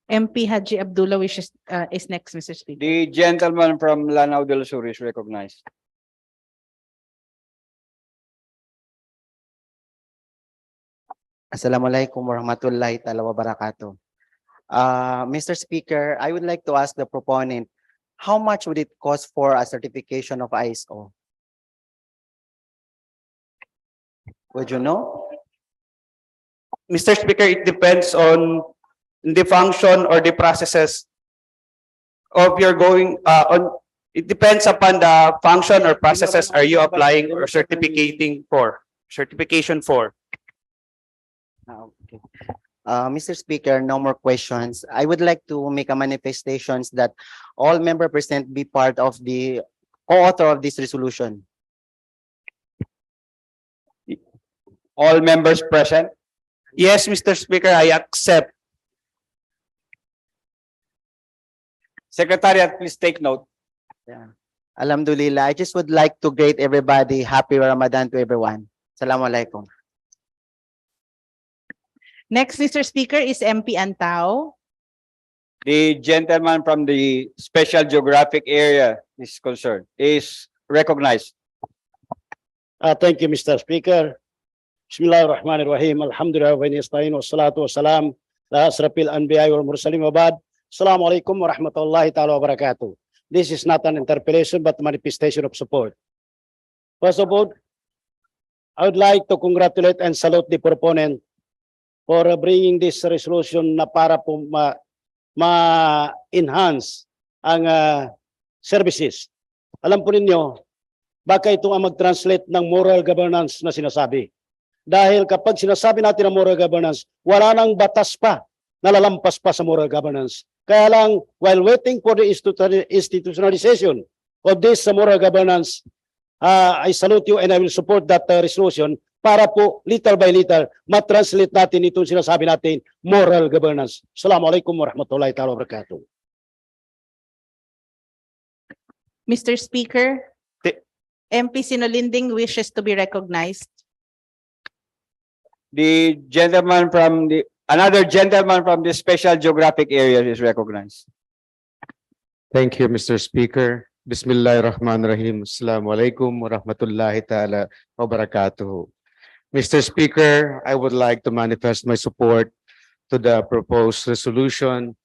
MP Haji Abdullah is next, Mr. Speaker. The gentleman from Lanao del Sur is recognized. Assalamualaikum warahmatullahi ta'ala wabarakatuh. Mr. Speaker, I would like to ask the proponent, how much would it cost for a certification of ISO? Would you know? Mr. Speaker, it depends on the function or the processes of your going on. It depends upon the function or processes are you applying or certificating for, certification for. Okay. Mr. Speaker, no more questions. I would like to make a manifestations that all member present be part of the co-author of this resolution. All members present. Yes, Mr. Speaker, I accept. Secretariat, please take note. Yeah. Alhamdulillah, I just would like to greet everybody. Happy Ramadan to everyone. Assalamualaikum. Next, Mr. Speaker, is MP Antao. The gentleman from the special geographic area is concerned, is recognized. Thank you, Mr. Speaker. Bismillahirrahmanirrahim. Alhamdulillah wa nasta'in wa salatu wa salam ala asrafil anbiya wal mursalin wa ba'd. Assalamualaikum warahmatullahi ta'ala wabarakatuh. This is not an interpellation but manifestation of support. First of all, I would like to congratulate and salute the proponent for bringing this resolution na para po ma-enhance ang services. Alam po ninyo, baka ito ang mag-translate ng moral governance na sinasabi. Dahil kapag sinasabi natin ang moral governance, wala nang batas pa, nalalampas pa sa moral governance. Kaya lang, while waiting for the institutionalization of this moral governance, I salute you and I will support that resolution para po little by little matranslate natin itong sinasabi natin moral governance. Assalamualaikum warahmatullahi ta'ala wabarakatuh. Mr. Speaker, MP Sinolinding wishes to be recognized. The gentleman from the, another gentleman from the special geographic area is recognized. Thank you, Mr. Speaker. Bismillahirrahmanirrahim. Assalamualaikum warahmatullahi ta'ala wabarakatuh. Mr. Speaker, I would like to manifest my support to the proposed resolution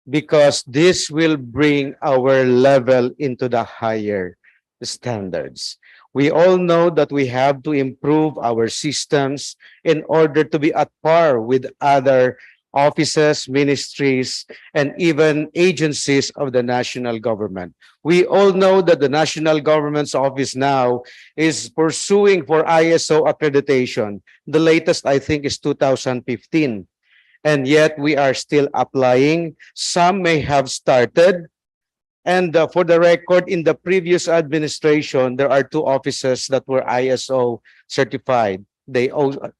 because this will bring our level into the higher standards. We all know that we have to improve our systems in order to be at par with other offices, ministries, and even agencies of the national government. We all know that the national government's office now is pursuing for ISO accreditation. The latest, I think, is 2015. And yet we are still applying. Some may have started. And for the record, in the previous administration, there are two offices that were ISO certified. The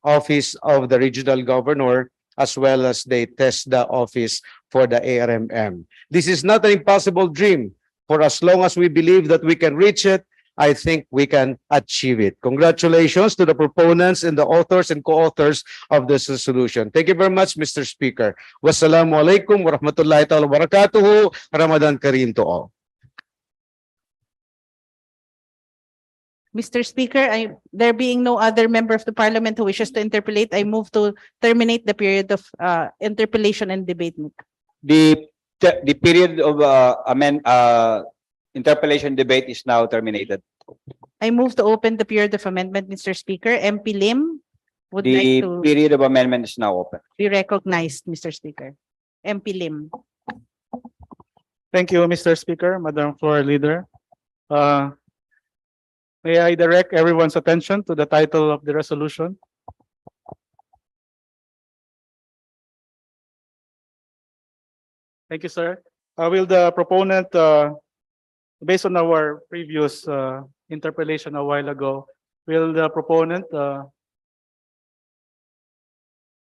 office of the regional governor, as well as they test the office for the ARMM. This is not an impossible dream. For as long as we believe that we can reach it, I think we can achieve it. Congratulations to the proponents and the authors and co-authors of this resolution. Thank you very much, Mr. Speaker. Wassalamualaikum warahmatullahi ta'ala wabarakatuh. Ramadan Kareem to all. Mr. Speaker, there being no other member of the Parliament who wishes to interpellate, I move to terminate the period of interpellation and debate. The period of interpellation debate is now terminated. I move to open the period of amendment, Mr. Speaker. MP Lim would The like to period of amendment is now open. be recognized, Mr. Speaker. MP Lim. Thank you, Mr. Speaker, Madam Floor Leader. May I direct everyone's attention to the title of the resolution? Thank you, sir. Will the proponent, based on our previous interpellation a while ago, will the proponent,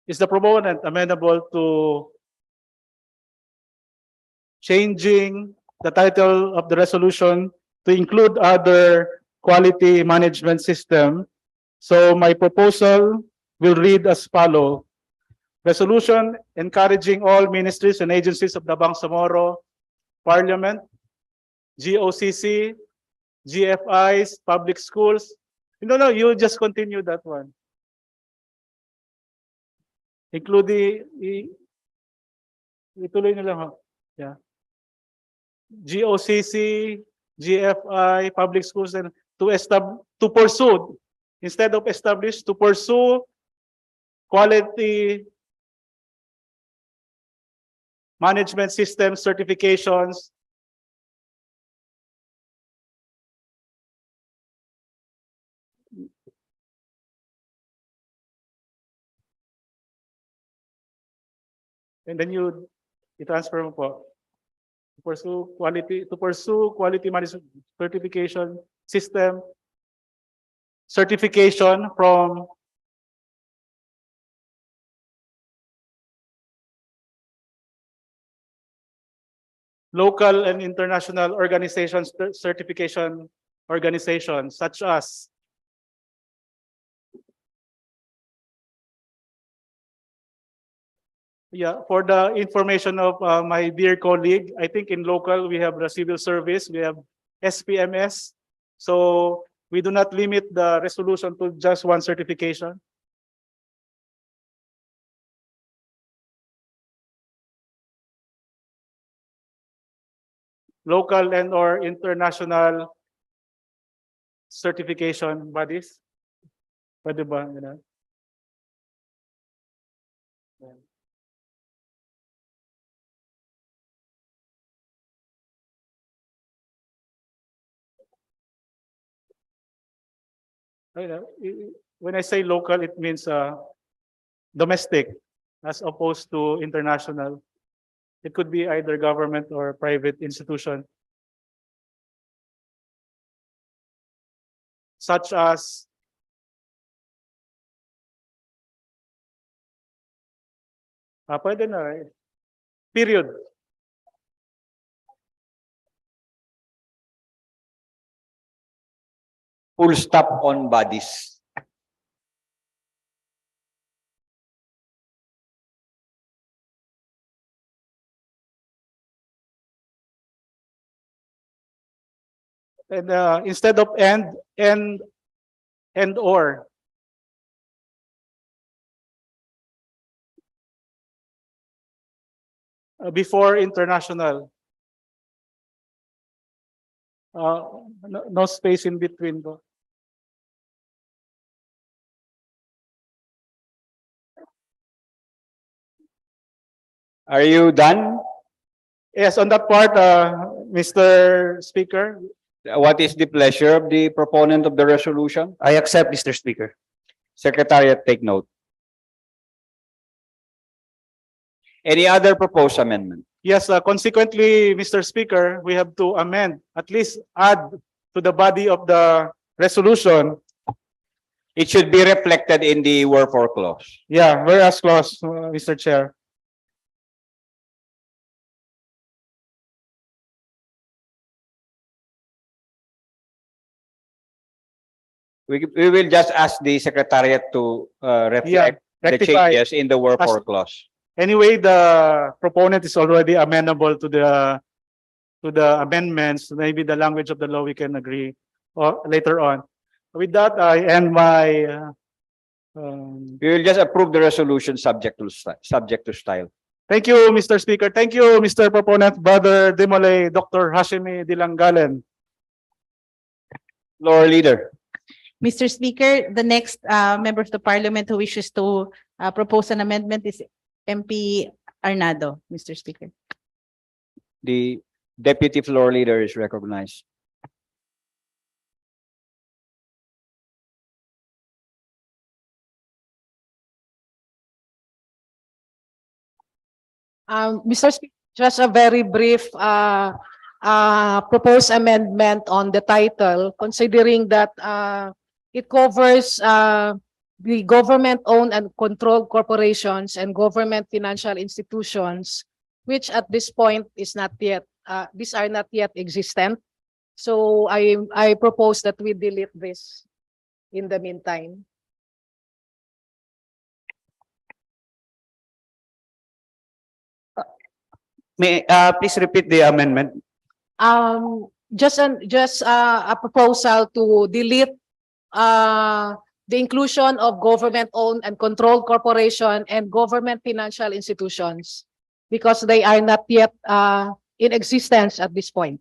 is the proponent amenable to changing the title of the resolution to include other quality management system? So my proposal will read as follow. resolution encouraging all ministries and agencies of the Bangsamoro Parliament, GOCC, GFIs, public schools. No, you just continue that one. Including, ituloy nyo lang, ha? Yeah. GOCC, GFI, public schools, and to pursue, instead of establish, to pursue quality management system certifications. And then you transfer mo po. To pursue quality management certification system certification from local and international organizations, certification organizations such as for the information of my dear colleague, I think in local we have the civil service, we have SPMS. So we do not limit the resolution to just one certification. Local and or international certification bodies. Pwede ba? Ganun? When I say local, it means domestic as opposed to international. It could be either government or private institution. Such as pwede na, period. Full stop on bodies. And instead of and or. Before international. No space in between. Are you done? Yes, on that part, Mr. Speaker. What is the pleasure of the proponent of the resolution? I accept, Mr. Speaker. Secretariat, take note. Any other proposed amendment? Yes, consequently, Mr. Speaker, we have to amend, at least add to the body of the resolution. It should be reflected in the wherefore clause. Yeah, whereas clause, Mr. Chair. We will just ask the secretariat to reflect the rectify. changes in the wherefore clause. Anyway, the proponent is already amenable to the amendments. Maybe the language of the law we can agree later on. With that, I end my. We will just approve the resolution subject to style. Thank you, Mr. Speaker. Thank you, Mr. Proponent, Brother Demole, Dr. Hashimi Dilangalen. Floor leader. Mr. Speaker, the next member of the Parliament who wishes to propose an amendment is MP Arnado, Mr. Speaker. The deputy floor leader is recognized. Mr. Speaker, just a very brief proposed amendment on the title, considering that it covers the government-owned and controlled corporations and government financial institutions, which at this point is not yet, these are not yet existent. So I propose that we delete this in the meantime. Please repeat the amendment. Just a proposal to delete the inclusion of government-owned and controlled corporation and government financial institutions because they are not yet in existence at this point.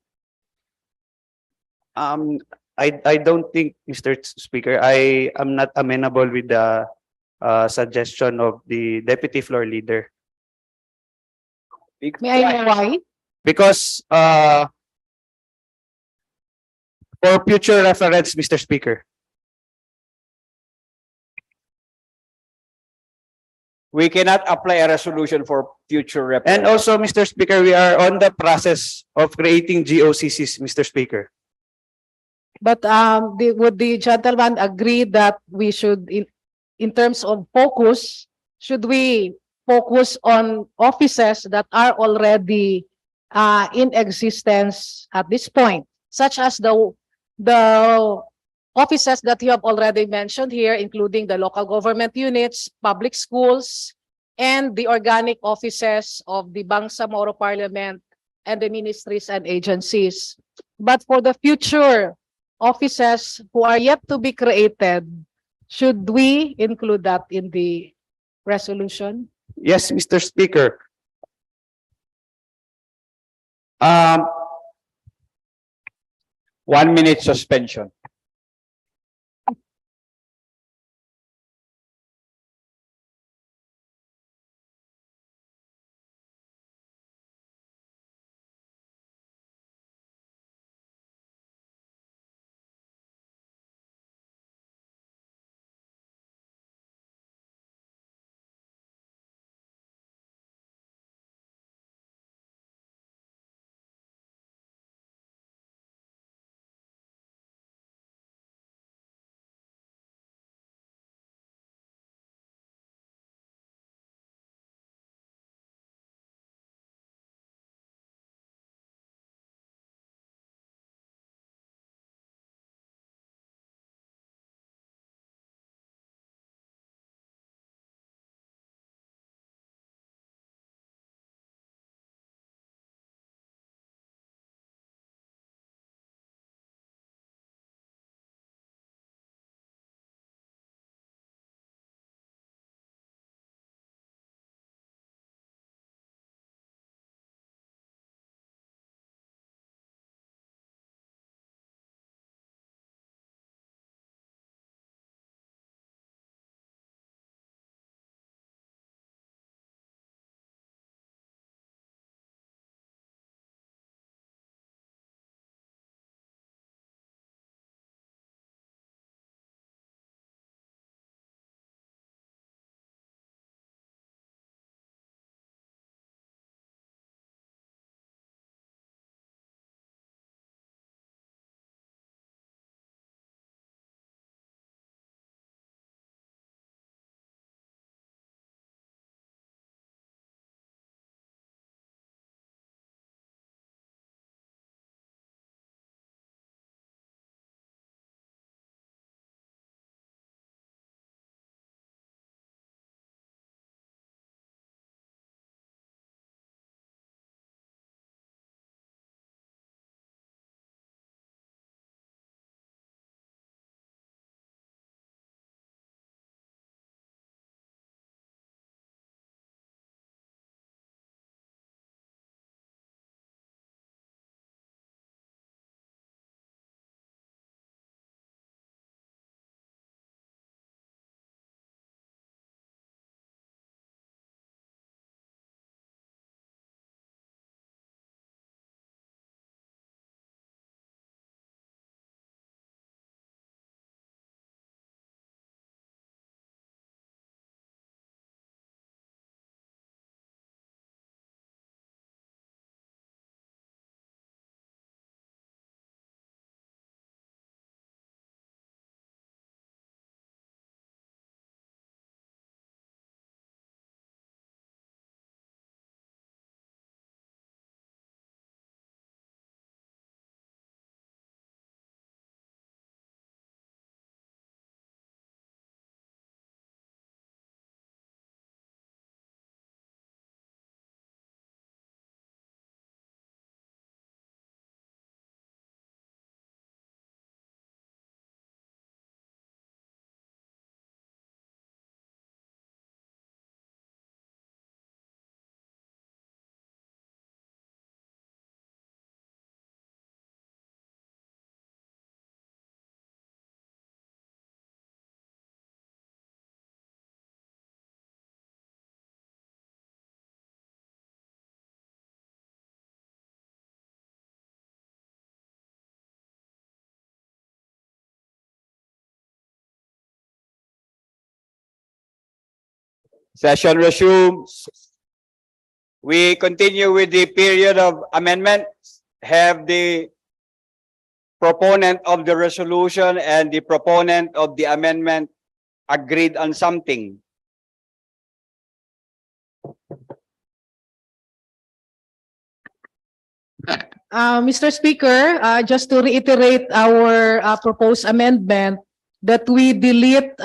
I don't think, Mr. Speaker, I am not amenable with the suggestion of the deputy floor leader. May I know why? Because for future reference, Mr. Speaker. We cannot apply a resolution for future reference. And also, Mr. Speaker, we are on the process of creating GOCCs, Mr. Speaker. But would the gentleman agree that we should, in terms of focus, should we focus on offices that are already in existence at this point, such as the offices that you have already mentioned here, including the local government units, public schools, and the organic offices of the Bangsamoro Parliament and the ministries and agencies. But for the future offices who are yet to be created, should we include that in the resolution? Yes, Mr. Speaker. 1 minute suspension. Session resumes. We continue with the period of amendment. Have the proponent of the resolution and the proponent of the amendment agreed on something? Mr. Speaker, just to reiterate our proposed amendment that we delete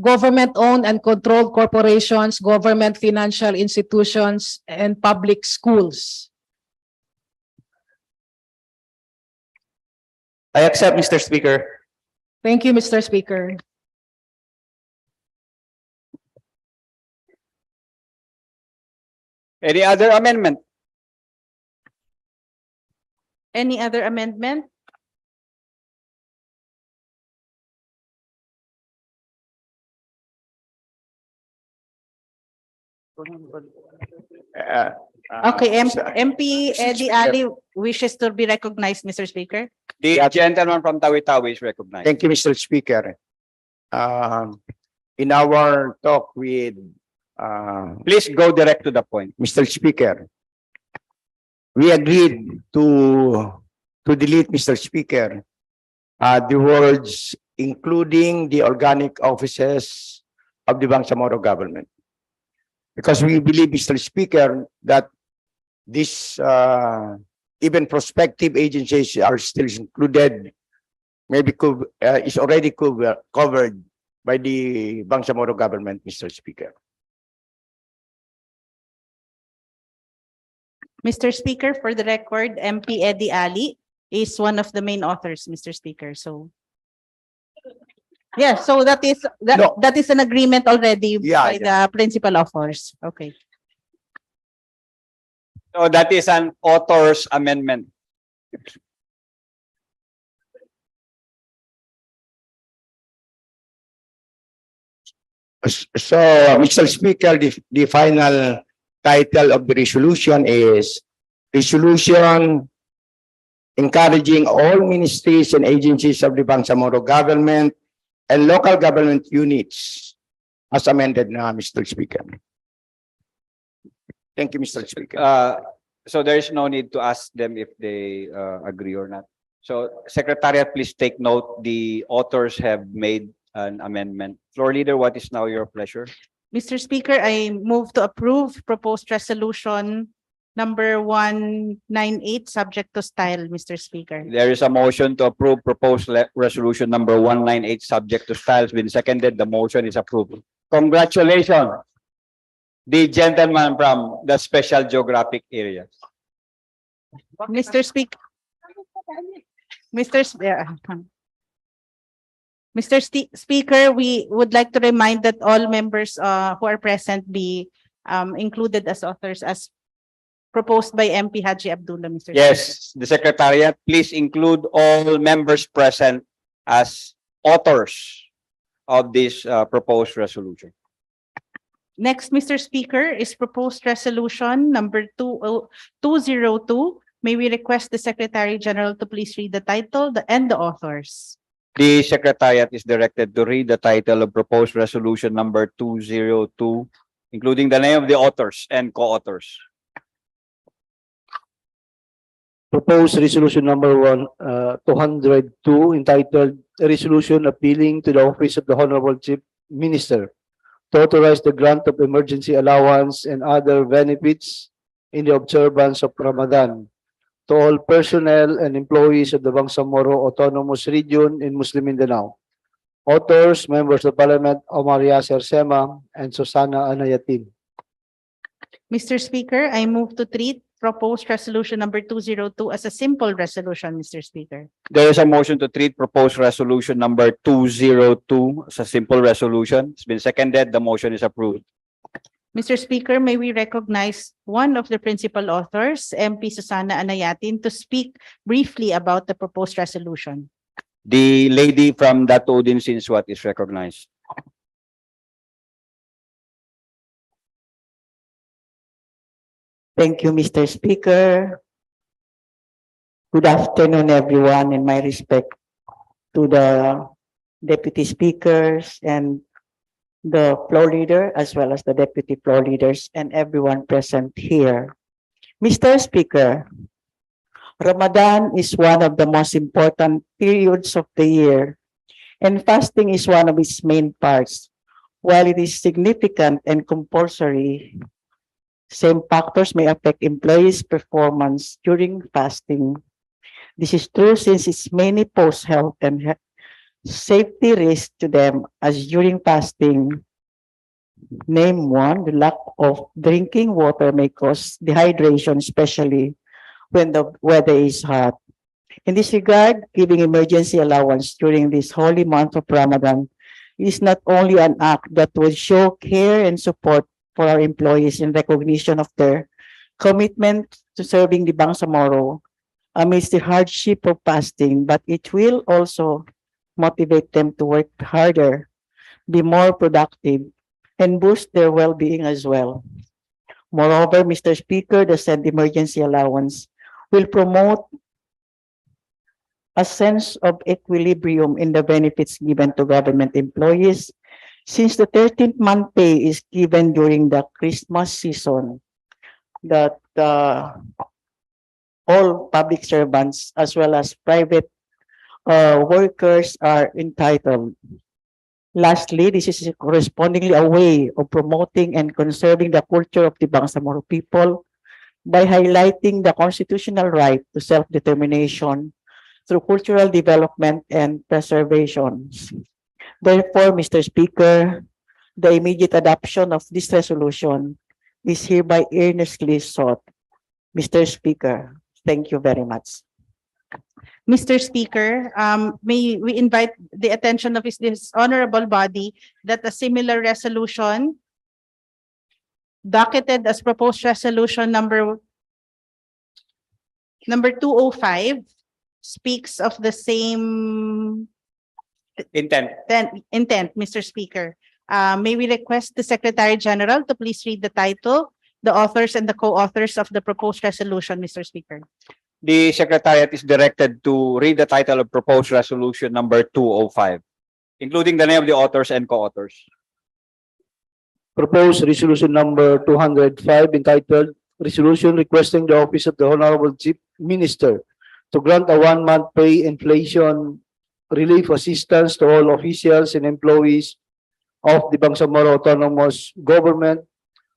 government-owned and controlled corporations, government financial institutions, and public schools. I accept, Mr. Speaker. Thank you, Mr. Speaker. Any other amendment? Any other amendment? Okay, MP Eddie Ali wishes to be recognized, Mr. Speaker. The gentleman from Tawi-Tawi is recognized. Thank you, Mr. Speaker. In our talk with Please go direct to the point. Mr. Speaker, we agreed to delete, Mr. Speaker, the words including the organic offices of the Bangsamoro government. Because we believe, Mr. Speaker, that these even prospective agencies are still included, maybe is already covered by the Bangsamoro government, Mr. Speaker. Mr. Speaker, for the record, MP Eddie Ali is one of the main authors, Mr. Speaker. So, yeah, so that is that is an agreement already by the principal authors. Okay. So that is an author's amendment. So, Mr. Speaker, the final title of the resolution is Resolution Encouraging All Ministries and Agencies of the Bangsamoro Government and Local Government Units as amended now, Mr. Speaker. Thank you, Mr. Speaker. So there is no need to ask them if they agree or not. So, Secretariat, please take note. The authors have made an amendment. Floor Leader, what is now your pleasure? Mr. Speaker, I move to approve proposed resolution number 198, subject to style, Mr. Speaker. There is a motion to approve proposed resolution number 198, subject to style. Has been seconded. The motion is approved. Congratulations, the gentleman from the special geographic area. Mr. Speaker, Speaker, we would like to remind that all members who are present be included as authors as proposed by MP Haji Abdullah, Mr. Yes, the Secretariat, please include all members present as authors of this proposed resolution. Next, Mr. Speaker, is proposed resolution number 202. May we request the Secretary General to please read the title and the authors. The Secretariat is directed to read the title of proposed resolution number 202, including the name of the authors and co-authors. Proposed resolution number 202, entitled "A Resolution Appealing to the Office of the Honorable Chief Minister to authorize the grant of emergency allowance and other benefits in the observance of Ramadan to all personnel and employees of the Bangsamoro Autonomous Region in Muslim Mindanao." Authors, Members of Parliament, Omar Yasser Sema and Susana Anayatin. Mr. Speaker, I move to treat proposed resolution number 202 as a simple resolution, Mr. Speaker. There is a motion to treat proposed resolution number 202 as a simple resolution. It's been seconded. The motion is approved. Mr. Speaker, may we recognize one of the principal authors, MP Susana Anayatin, to speak briefly about the proposed resolution. The lady from Datoudin Sinswat is recognized. Thank you, Mr. Speaker. Good afternoon, everyone, and my respect to the deputy speakers and the floor leader, as well as the deputy floor leaders, and everyone present here. Mr. Speaker, Ramadan is one of the most important periods of the year, and fasting is one of its main parts. While it is significant and compulsory, same factors may affect employees' performance during fasting. This is true since its many pose health and safety risks to them as during fasting. Name one, the lack of drinking water may cause dehydration, especially when the weather is hot. In this regard, giving emergency allowance during this holy month of Ramadan is not only an act that would show care and support for our employees in recognition of their commitment to serving the Bangsamoro amidst the hardship of fasting, but it will also motivate them to work harder, be more productive, and boost their well-being as well. Moreover, Mr. Speaker, the said emergency allowance will promote a sense of equilibrium in the benefits given to government employees since the 13th month pay is given during the Christmas season that all public servants as well as private workers are entitled. Lastly, this is correspondingly a way of promoting and conserving the culture of the Bangsamoro people by highlighting the constitutional right to self-determination through cultural development and preservation. Therefore, Mr. Speaker, the immediate adoption of this resolution is hereby earnestly sought. Mr. Speaker, thank you very much. Mr. Speaker, may we invite the attention of this honorable body that a similar resolution docketed as proposed resolution number 205 speaks of the same Intent. intent, Mr. Speaker. May we request the Secretary General to please read the title, the authors and the co-authors of the proposed resolution, Mr. Speaker. The Secretariat is directed to read the title of proposed resolution number 205, including the name of the authors and co-authors. Proposed resolution number 205 entitled Resolution requesting the Office of the Honorable Chief Minister to grant a 1-month pay inflation relief assistance to all officials and employees of the Bangsamoro Autonomous Government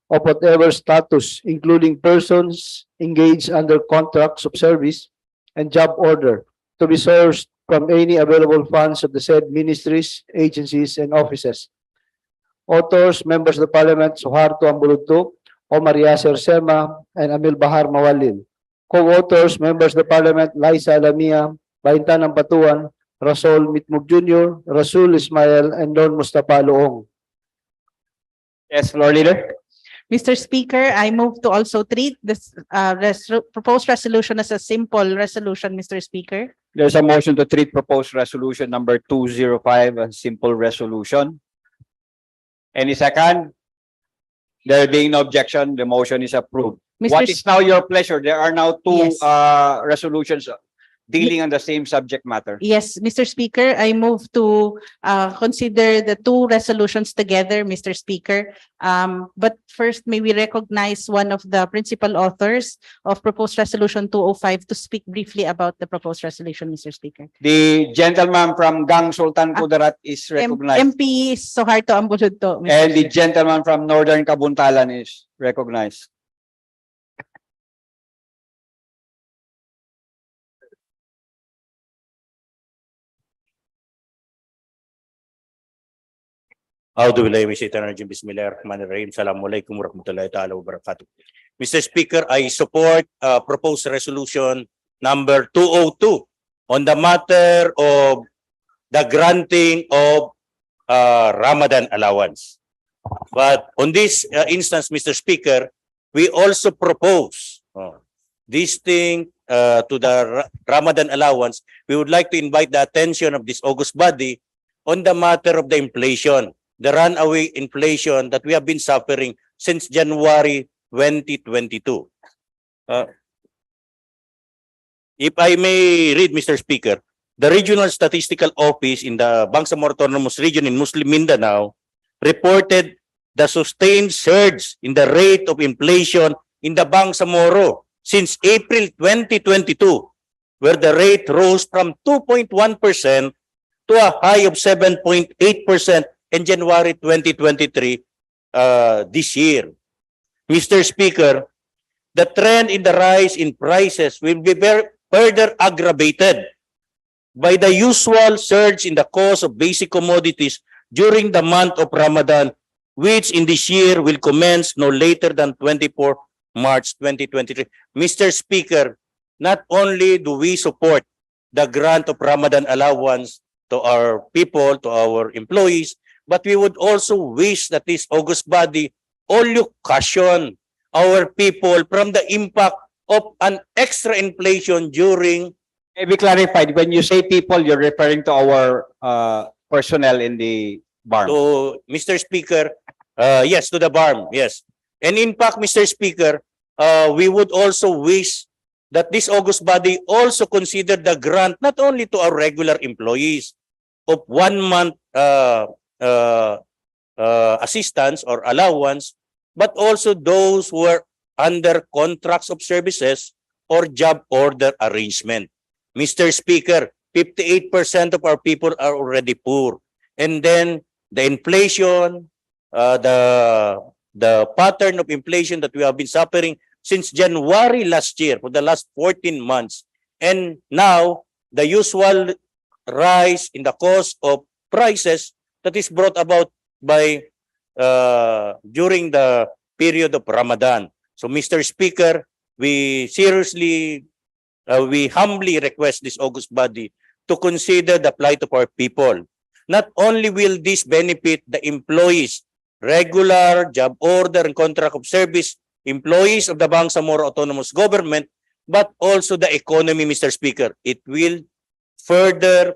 of whatever status, including persons engaged under contracts of service and job order, to be sourced from any available funds of the said ministries, agencies, and offices. Authors, members of the Parliament, Suharto Ambuludto, Omar Yasser Sema, and Amil Bahar Mawalil. Co-authors, members of the Parliament, Liza Alamia, Baintan Ampatuan, Rasol Mitmug Jr., Rasul Ismail, and Don Mustafa Loong. Yes, Floor Leader. Mr. Speaker, I move to also treat this proposed resolution as a simple resolution, Mr. Speaker. There's a motion to treat proposed resolution number 205 as simple resolution. Any second? There being no objection, the motion is approved. What is now your pleasure? There are now two Yes. resolutions dealing on the same subject matter. Yes, Mr. Speaker, I move to consider the two resolutions together, Mr. Speaker. But first, may we recognize one of the principal authors of proposed resolution 205 to speak briefly about the proposed resolution, Mr. Speaker. The gentleman from Gang Sultan Kudarat is recognized. MP Suharto Ambuludto. Mr. And the Speaker. gentleman from Northern Kabuntalan is recognized. Bismillahirrahmanirrahim. Assalamualaikum warahmatullahi ta'ala wabarakatuh. Mr. Speaker, I support proposed resolution number 202 on the matter of the granting of Ramadan allowance. But on this instance, Mr. Speaker, we also propose this thing to the Ramadan allowance. We would like to invite the attention of this august body on the matter of the inflation, the runaway inflation that we have been suffering since January 2022. If I may read, Mr. Speaker, the Regional Statistical Office in the Bangsamoro Autonomous Region in Muslim Mindanao reported the sustained surge in the rate of inflation in the Bangsamoro since April 2022, where the rate rose from 2.1% to a high of 7.8% in January 2023 this year. Mr. Speaker, the trend in the rise in prices will be further aggravated by the usual surge in the cost of basic commodities during the month of Ramadan, which in this year will commence no later than 24 March 2023. Mr. Speaker, not only do we support the grant of Ramadan allowance to our people, to our employees, but we would also wish that this august body only caution our people from the impact of an extra inflation during. Maybe clarified, when you say people, you're referring to our personnel in the barn. So, Mr. Speaker, yes, to the BARM, yes. And in fact, Mr. Speaker, we would also wish that this august body also consider the grant not only to our regular employees of 1 month assistance or allowance, but also those who are under contracts of services or job order arrangement. Mr. Speaker, 58% of our people are already poor. And then the inflation, the pattern of inflation that we have been suffering since January last year for the last 14 months. And now the usual rise in the cost of prices that is brought about by during the period of Ramadan. So, Mr. Speaker, we humbly request this august body to consider the plight of our people. Not only will this benefit the employees, regular, job order, and contract of service employees of the Bangsamoro Autonomous Government, but also the economy, Mr. Speaker. It will further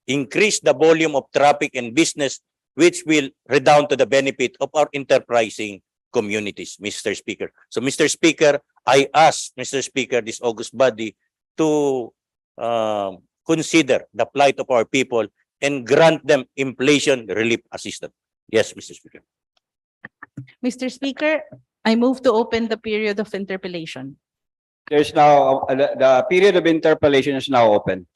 increase the volume of traffic and business, which will redound to the benefit of our enterprising communities, Mr. Speaker. So, Mr. Speaker, I ask, Mr. Speaker, this august body to consider the plight of our people and grant them inflation relief assistance. Yes, Mr. Speaker. Mr. Speaker, I move to open the period of interpellation. There's now, the period of interpellation is now open.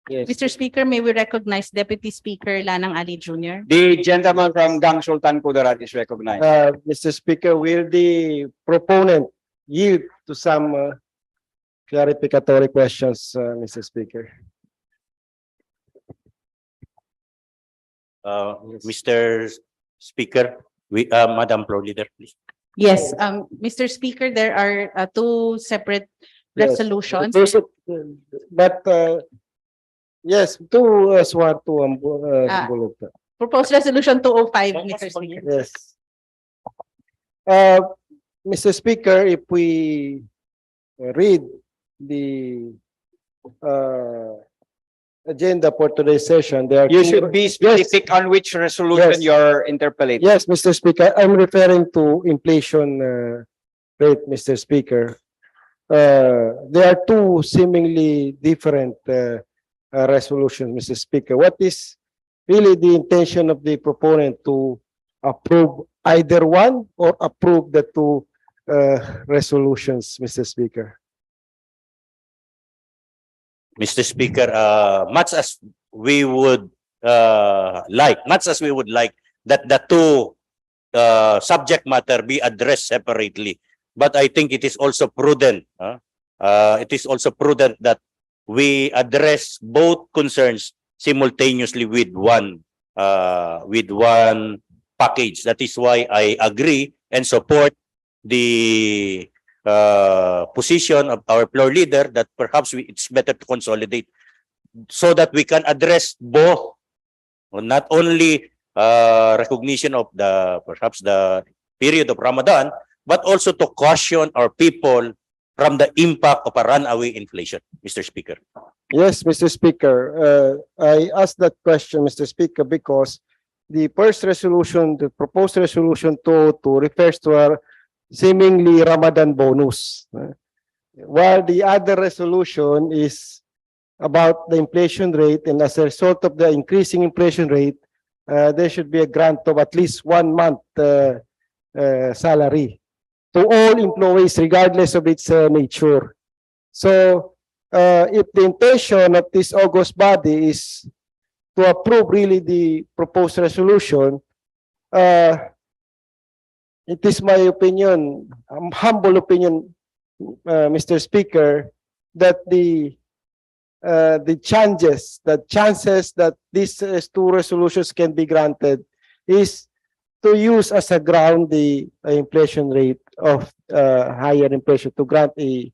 Yes. Mr. Speaker, may we recognize Deputy Speaker Lanang Ali Jr.? The gentleman from Gang Sultan Kudarat is recognized. Mr. Speaker, will the proponent yield to some clarificatory questions, Mr. Speaker? Mr. Speaker, Madam Floor Leader, please. Yes, Mr. Speaker, there are two separate resolutions. But yes, to swan to Proposed resolution 205, Mr. Speaker. yes. Mr. Speaker, if we read the agenda for today's session, there are You should be specific on which resolution Yes. you're interpellating. Yes, Mr. Speaker, I'm referring to inflation rate, Mr. Speaker. There are two seemingly different resolutions, Mr. Speaker. What is really the intention of the proponent to approve either one or approve the two resolutions, Mr. Speaker? Mr. Speaker, much as we would like that the two subject matter be addressed separately, but I think it is also prudent. It is also prudent that we address both concerns simultaneously with one package. That is why I agree and support the position of our floor leader that perhaps it's better to consolidate so that we can address both, not only recognition of perhaps the period of Ramadan, but also to caution our people from the impact of a runaway inflation, Mr. Speaker. Yes, Mr. Speaker. I asked that question, Mr. Speaker, because the first resolution, the proposed resolution 202 refers to our seemingly Ramadan bonus, while the other resolution is about the inflation rate, and as a result of the increasing inflation rate, there should be a grant of at least 1 month salary to all employees regardless of its nature. So if the intention of this august body is to approve really the proposed resolution, it is my opinion, humble opinion, Mr. Speaker, that the chances that these two resolutions can be granted is to use as a ground the inflation rate of higher inflation, to grant a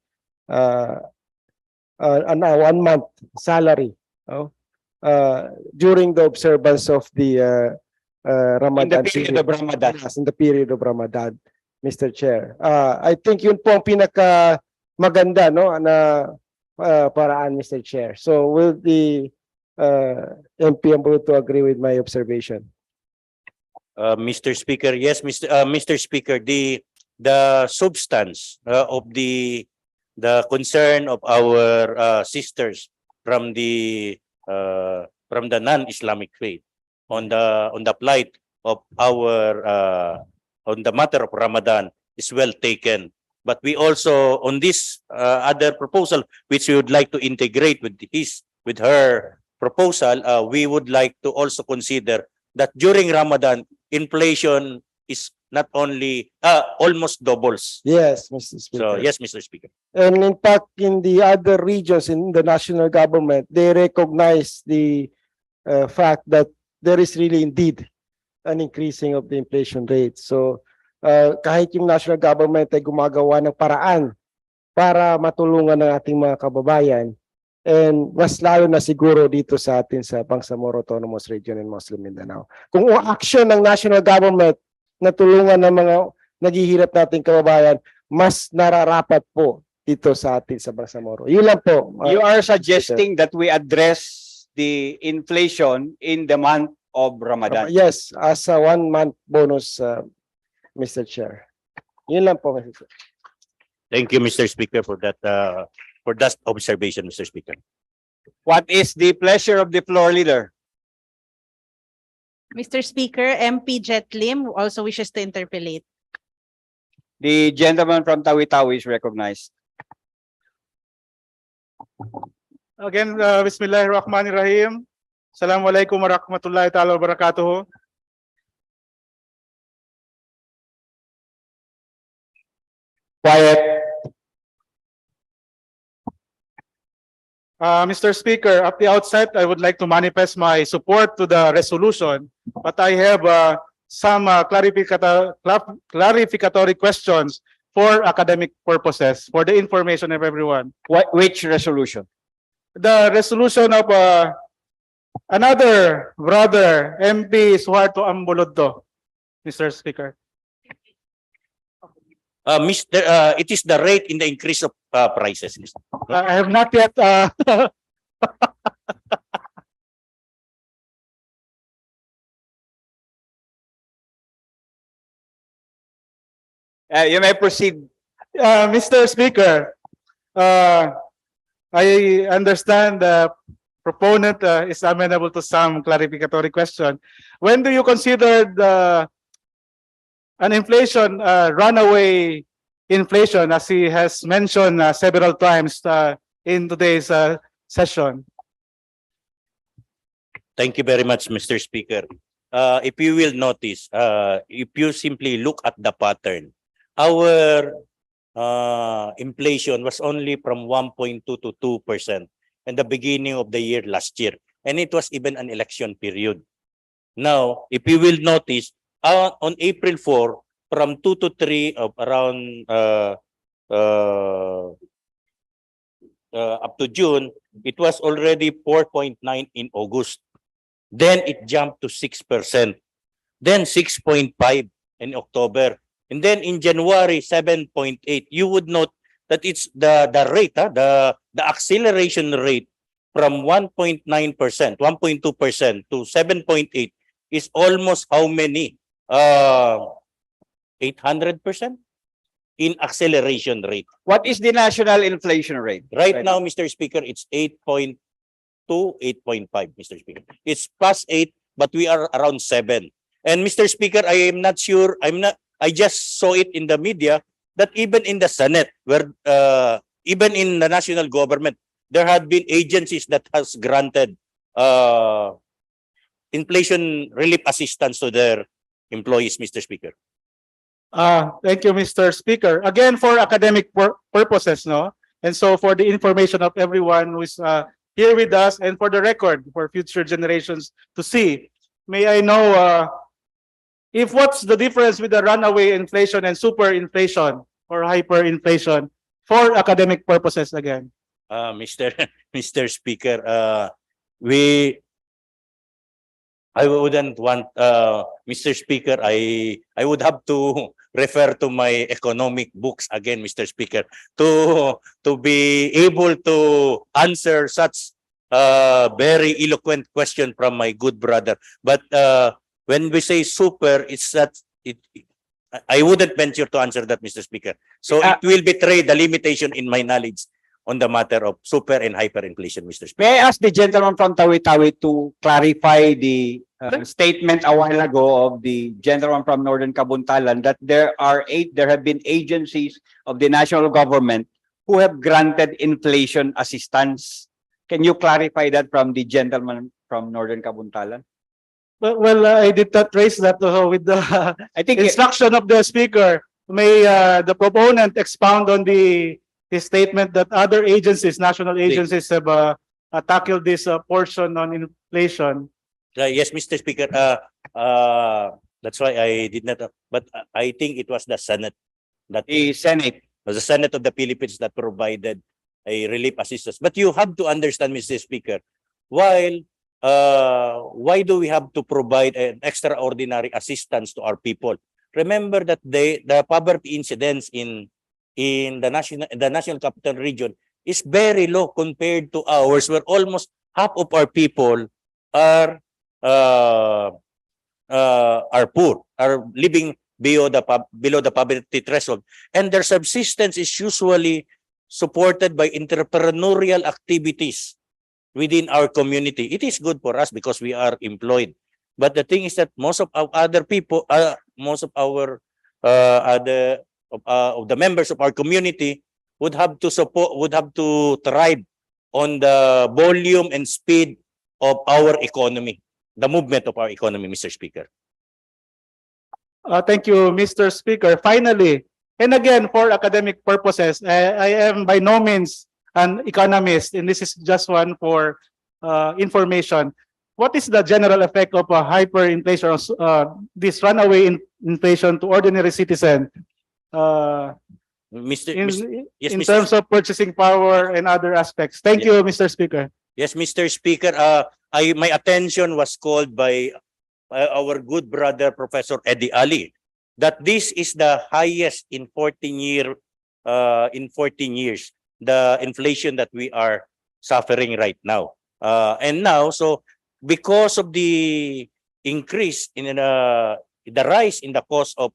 1 month salary during the observance of the Ramadan period of Ramadan. Yes, in the period of Ramadan, Mr. Chair. I think yun po ang pinaka maganda, no, na paraan, Mr. Chair. So will the MP able to agree with my observation? Mr. Speaker, yes, Mr. Speaker, the substance of the concern of our sisters from the non-Islamic faith on the plight of our on the matter of Ramadan is well taken. But we also, on this other proposal, which we would like to integrate with her proposal, we would like to also consider that during Ramadan, inflation is not only almost doubles. Yes, Mr. Speaker. So yes, Mr. Speaker. And in fact, in the other regions in the national government, they recognize the fact that there is really indeed an increasing of the inflation rate. So kahit yung national government ay gumagawa ng paraan para matulungan ng ating mga kababayan, and mas lalo na siguro dito sa atin sa Bangsamoro Autonomous Region and Muslim Mindanao. Kung action ng national government na tulungan ng mga naghihirap nating kababayan, mas nararapat po dito sa atin sa Bangsamoro. Yun lang po. You are suggesting that we address the inflation in the month of Ramadan. Yes, as a 1 month bonus, Mr. Chair. Yun lang po, Mr. Chair. Thank you, Mr. Speaker, for that observation, Mr. Speaker. What is the pleasure of the floor leader? Mr. Speaker, MP Jet Lim also wishes to interpolate. The gentleman from Tawi-Tawi is recognized. Again, Bismillahirrahmanirrahim. Assalamualaikum warahmatullahi ta'ala wabarakatuh. Quiet. Mr. Speaker, at the outset, I would like to manifest my support to the resolution, but I have some clarificatory questions for academic purposes, for the information of everyone. Which resolution? The resolution of another brother, MP Suharto Ambuloddo, Mr. Speaker. It is the rate in the increase of prices. I have not yet you may proceed. Mr. Speaker, I understand the proponent is amenable to some clarificatory question. When do you consider an inflation, runaway inflation, as he has mentioned several times in today's session? Thank you very much, Mr. Speaker. If you will notice, if you simply look at the pattern, our inflation was only from 1.2 to 2% in the beginning of the year last year. And it was even an election period. Now, if you will notice, on April 4, from 2 to 3 of around up to June, it was already 4.9 in August. Then it jumped to 6%. Then 6.5 in October. And then in January, 7.8. You would note that it's the rate, the acceleration rate from 1.9%, 1.2% to 7.8 is almost how many? 800% in acceleration rate. What is the national inflation rate? Right now, Mr. Speaker, it's 8.2, 8.5, Mr. Speaker. It's +8, but we are around 7. And Mr. Speaker, I am not sure, I just saw it in the media that even in the Senate, where even in the national government, there had been agencies that has granted inflation relief assistance to their employees, Mr. Speaker. Thank you, Mr. Speaker. Again, for academic purposes, no? And so for the information of everyone who is here with us and for the record for future generations to see, may I know if what's the difference with the runaway inflation and superinflation or hyperinflation for academic purposes again? Mr. Speaker, I wouldn't want, Mr. Speaker, I would have to refer to my economic books again, Mr. Speaker, to be able to answer such very eloquent question from my good brother. But when we say super, it's that I wouldn't venture to answer that, Mr. Speaker. So it will betray the limitation in my knowledge on the matter of super and hyperinflation, Mr. Speaker. May I ask the gentleman from Tawi-Tawi to clarify the statement a while ago of the gentleman from Northern Kabuntalan that there have been agencies of the national government who have granted inflation assistance. Can you clarify that from the gentleman from Northern Kabuntalan? Well, I did not raise that with the I think instruction of the speaker. May the proponent expound on the statement that other agencies, national agencies, have tackled this portion on inflation. Yes, Mr. Speaker. That's why I did not. But I think it was the Senate that the Senate was the Senate of the Philippines that provided a relief assistance. But you have to understand, Mr. Speaker, why do we have to provide an extraordinary assistance to our people? Remember that the poverty incidence in the national capital region is very low compared to ours, where almost half of our people are poor, are living below the poverty threshold, and their subsistence is usually supported by entrepreneurial activities within our community. It is good for us because we are employed, but the thing is that most of our other people, most of our of the members of our community would have to thrive on the volume and speed of our economy, the movement of our economy, Mr. Speaker. Thank you, Mr. Speaker. Finally, and again, for academic purposes, I am by no means an economist, and this is just one for information. What is the general effect of a hyperinflation, this runaway inflation to ordinary citizen? In terms of purchasing power and other aspects. Thank you, Mr. Speaker. Yes, Mr. Speaker. My attention was called by our good brother, Professor Eddie Ali, that this is the highest in 14 years, the inflation that we are suffering right now. And now, so because of the increase in the rise in the cost of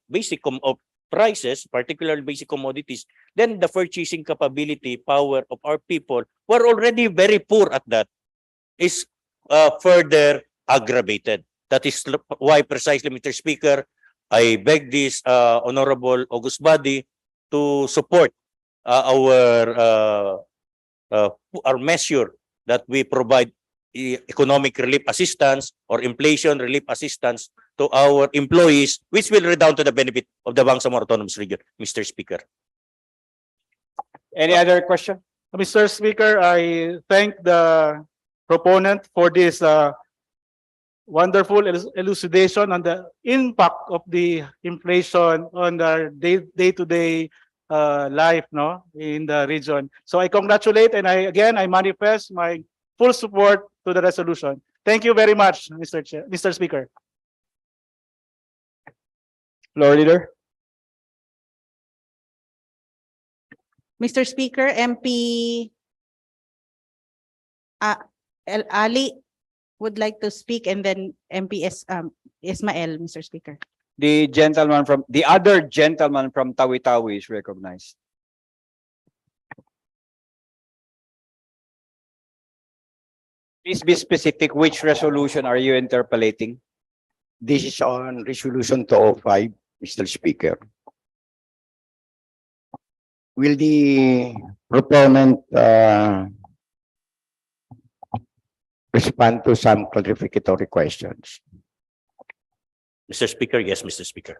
prices, particularly basic commodities, then the purchasing capability power of our people who are already very poor at that is further aggravated. That is why precisely, Mr. Speaker, I beg this Honorable August Body to support our measure that we provide economic relief assistance or inflation relief assistance to our employees, which will redound to the benefit of the Bangsamoro Autonomous Region, Mr. Speaker. Any other question? Mr. Speaker, I thank the proponent for this wonderful elucidation on the impact of the inflation on the day-to-day life, no, in the region. So I congratulate and I manifest my full support to the resolution. Thank you very much, Mr. Speaker. Floor Leader. Mr. Speaker, MP Ali would like to speak, and then MP Ismael, Mr. Speaker. The other gentleman from Tawi-Tawi is recognized. Please be specific. Which resolution are you interpolating? This is on Resolution 205, Mr. Speaker. Will the proponent respond to some clarificatory questions? Mr. Speaker, yes, Mr. Speaker.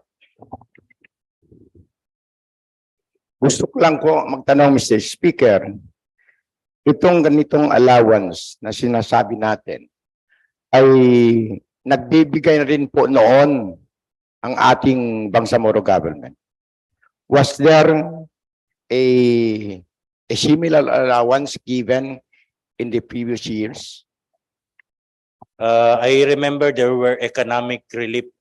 Gusto ko lang po magtanong, Mr. Speaker, itong ganitong allowance na sinasabi natin ay nagbibigay rin po noon ang ating Bangsamoro government. Was there a similar allowance given in the previous years? I remember there were economic relief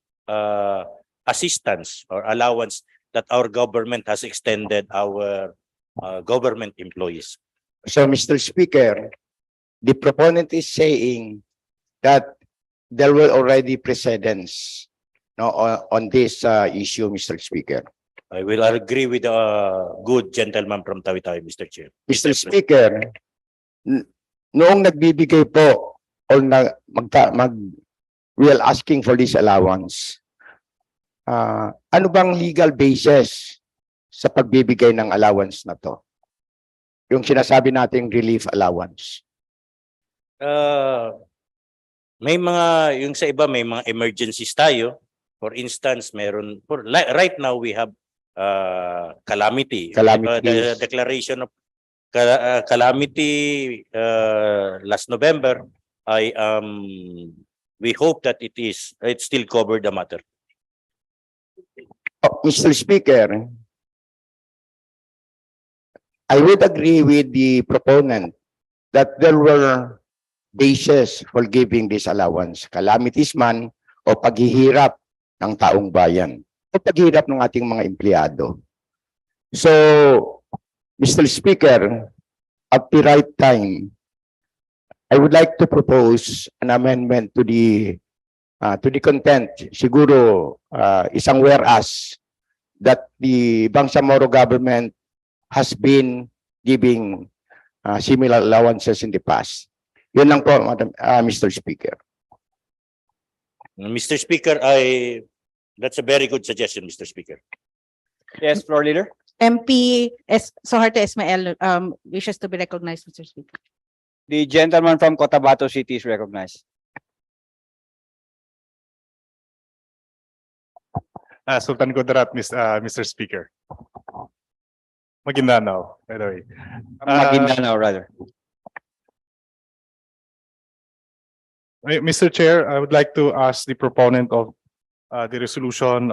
assistance or allowance that our government has extended our government employees. So, Mr. Speaker, the proponent is saying that there were already precedents on this issue, Mr. Speaker. I will agree with the good gentleman from Tawi-tawi, Mr. Chair. Mr. Speaker, noong nagbibigay po o we are asking for this allowance, ano bang legal basis sa pagbibigay ng allowance na to? Yung sinasabi nating relief allowance. May mga, yung sa iba may mga emergencies tayo. For instance, meron, right now we have calamity. The declaration of calamity last November, we hope that it still covered the matter. Mr. Speaker, I would agree with the proponent that there were bases for giving this allowance. Calamities man o paghihirap ng taong bayan o paghihirap ng ating mga empleyado. So, Mr. Speaker, at the right time, I would like to propose an amendment to the content, siguro isang whereas that the Bangsamoro government has been giving similar allowances in the past. Yun lang po, Mr. Speaker. Mr. Speaker, that's a very good suggestion, Mr. Speaker. Yes, floor leader. MP Soharte Ismael wishes to be recognized, Mr. Speaker. The gentleman from Cotabato City is recognized. Sultan Kudarat, Mr. Speaker. Maguindanao, by the way. Maguindanao, rather. Mr. Chair, I would like to ask the proponent of the resolution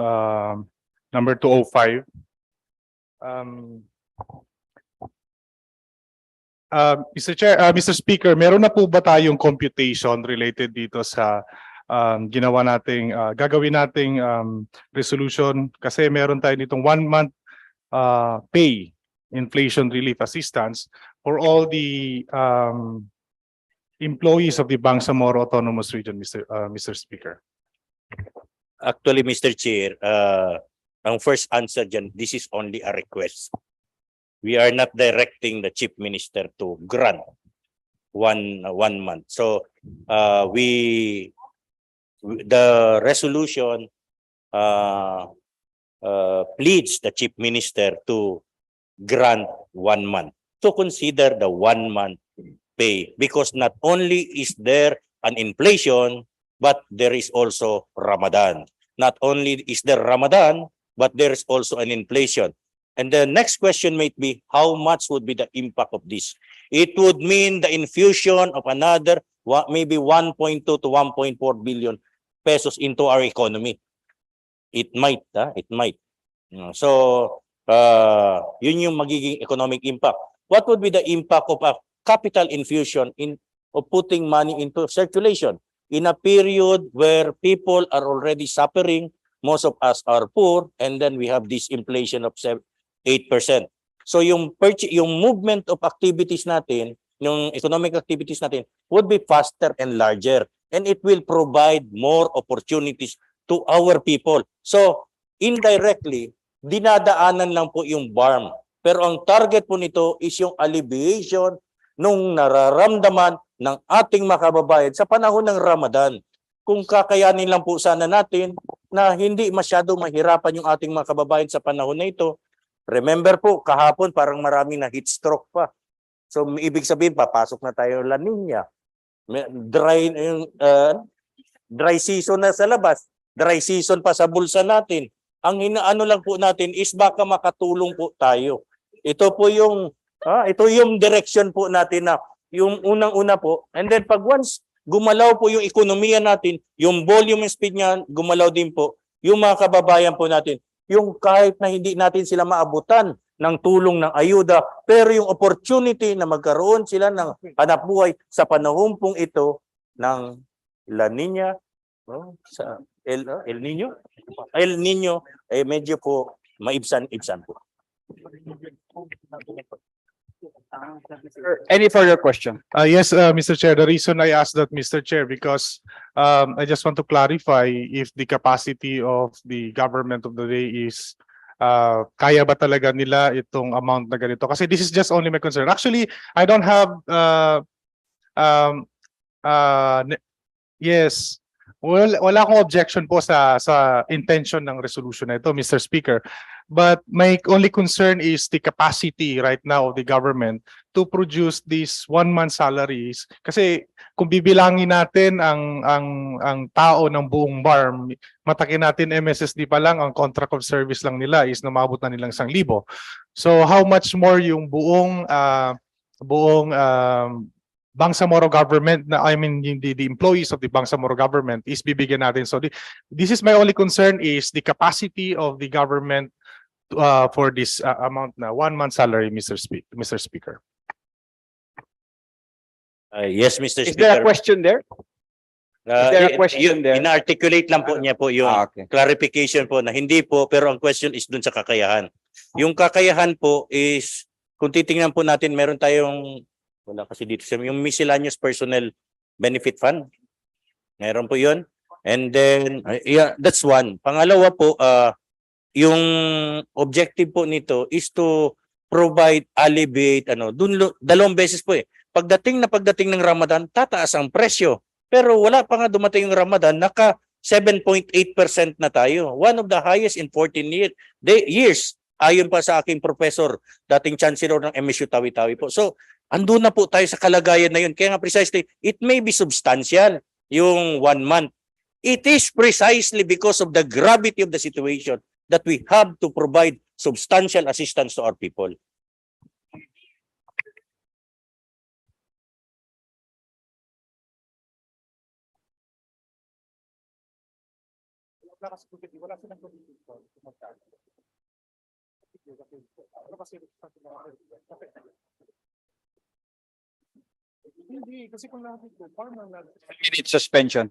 number 205. Mr. Speaker, meron na po ba tayong computation related dito sa gagawin nating resolution? Kasi meron tayo nitong 1 month pay inflation relief assistance for all the employees of the Bangsamoro Autonomous Region, Mr. Speaker. Actually, Mr. Chair, ang first answer dyan, this is only a request. We are not directing the Chief Minister to grant one month. So the resolution pleads the Chief Minister to grant 1 month, to consider the 1 month pay, because not only is there an inflation, but there is also Ramadan. Not only is there Ramadan, but there is also an inflation. And the next question might be, how much would be the impact of this? It would mean the infusion of another maybe 1.2 to 1.4 billion pesos into our economy. It might, it might. So, yun yung magiging economic impact. What would be the impact of a capital infusion of putting money into circulation in a period where people are already suffering? Most of us are poor, and then we have this inflation of 8%. So yung movement of activities natin, yung economic activities natin would be faster and larger, and it will provide more opportunities to our people. So indirectly, dinadaanan lang po yung BARM. Pero ang target po nito is yung alleviation nung nararamdaman ng ating mga kababayan sa panahon ng Ramadan. Kung kakayanin lang po sana natin na hindi masyado mahirapan yung ating mga kababayan sa panahon na ito. Remember po, kahapon parang maraming na heat stroke pa. So ibig sabihin, papasok na tayo La Nina. Dry season na sa labas, dry season pa sa bulsa natin. Ang hinaano lang po natin is baka makatulong po tayo. Ito po yung direction po natin na yung unang-una po. And then pag once gumalaw po yung ekonomiya natin, yung volume and speed niya gumalaw din po, yung mga kababayan po natin, yung kahit na hindi natin sila maabutan ng tulong ng ayuda, pero yung opportunity na magkaroon sila ng hanapbuhay sa panahon pong ito ng La Nina, sa El Nino? El Nino, medyo po maibsan-ibsan po. Any further question? Yes, Mr. Chair. The reason I asked that, Mr. Chair, because I just want to clarify if the capacity of the government of the day is kaya ba talaga nila itong amount na ganito? Kasi this is just only my concern. Actually, I don't have yes. Well, wala akong objection po sa intention ng resolution na ito, Mr. Speaker. But my only concern is the capacity right now of the government to produce these 1 month salaries. Kasi kung bibilangin natin ang tao ng buong BARM, matakin natin MSSD pa lang, ang contract of service lang nila is namabot na nilang 1,000. So how much more yung buong Bangsamoro government na the employees of the Bangsamoro government is bibigyan natin. So this is my only concern is the capacity of the government for this amount na 1 month salary, Mr. Speaker. Yes, Mr. Is Speaker. there a question there? Is there a question there? Ina-articulate lang po niya po yung Okay. clarification po na hindi po, pero ang question is dun sa kakayahan. Yung kakayahan po is, kung titingnan po natin, meron tayong, wala kasi dito, yung miscellaneous personnel benefit fund. Meron po yun. And then, yeah, that's one. Pangalawa po, yung objective po nito is to provide, alleviate, dalawang beses po eh. Pagdating ng Ramadan, tataas ang presyo. Pero wala pa nga dumating yung Ramadan, naka 7.8% na tayo. One of the highest in 14 years. Ayon pa sa aking professor, dating chancellor ng MSU Tawi-Tawi po. So, andun na po tayo sa kalagayan na yun. Kaya nga precisely, it may be substantial yung 1 month. It is precisely because of the gravity of the situation that we have to provide substantial assistance to our people. Minute suspension.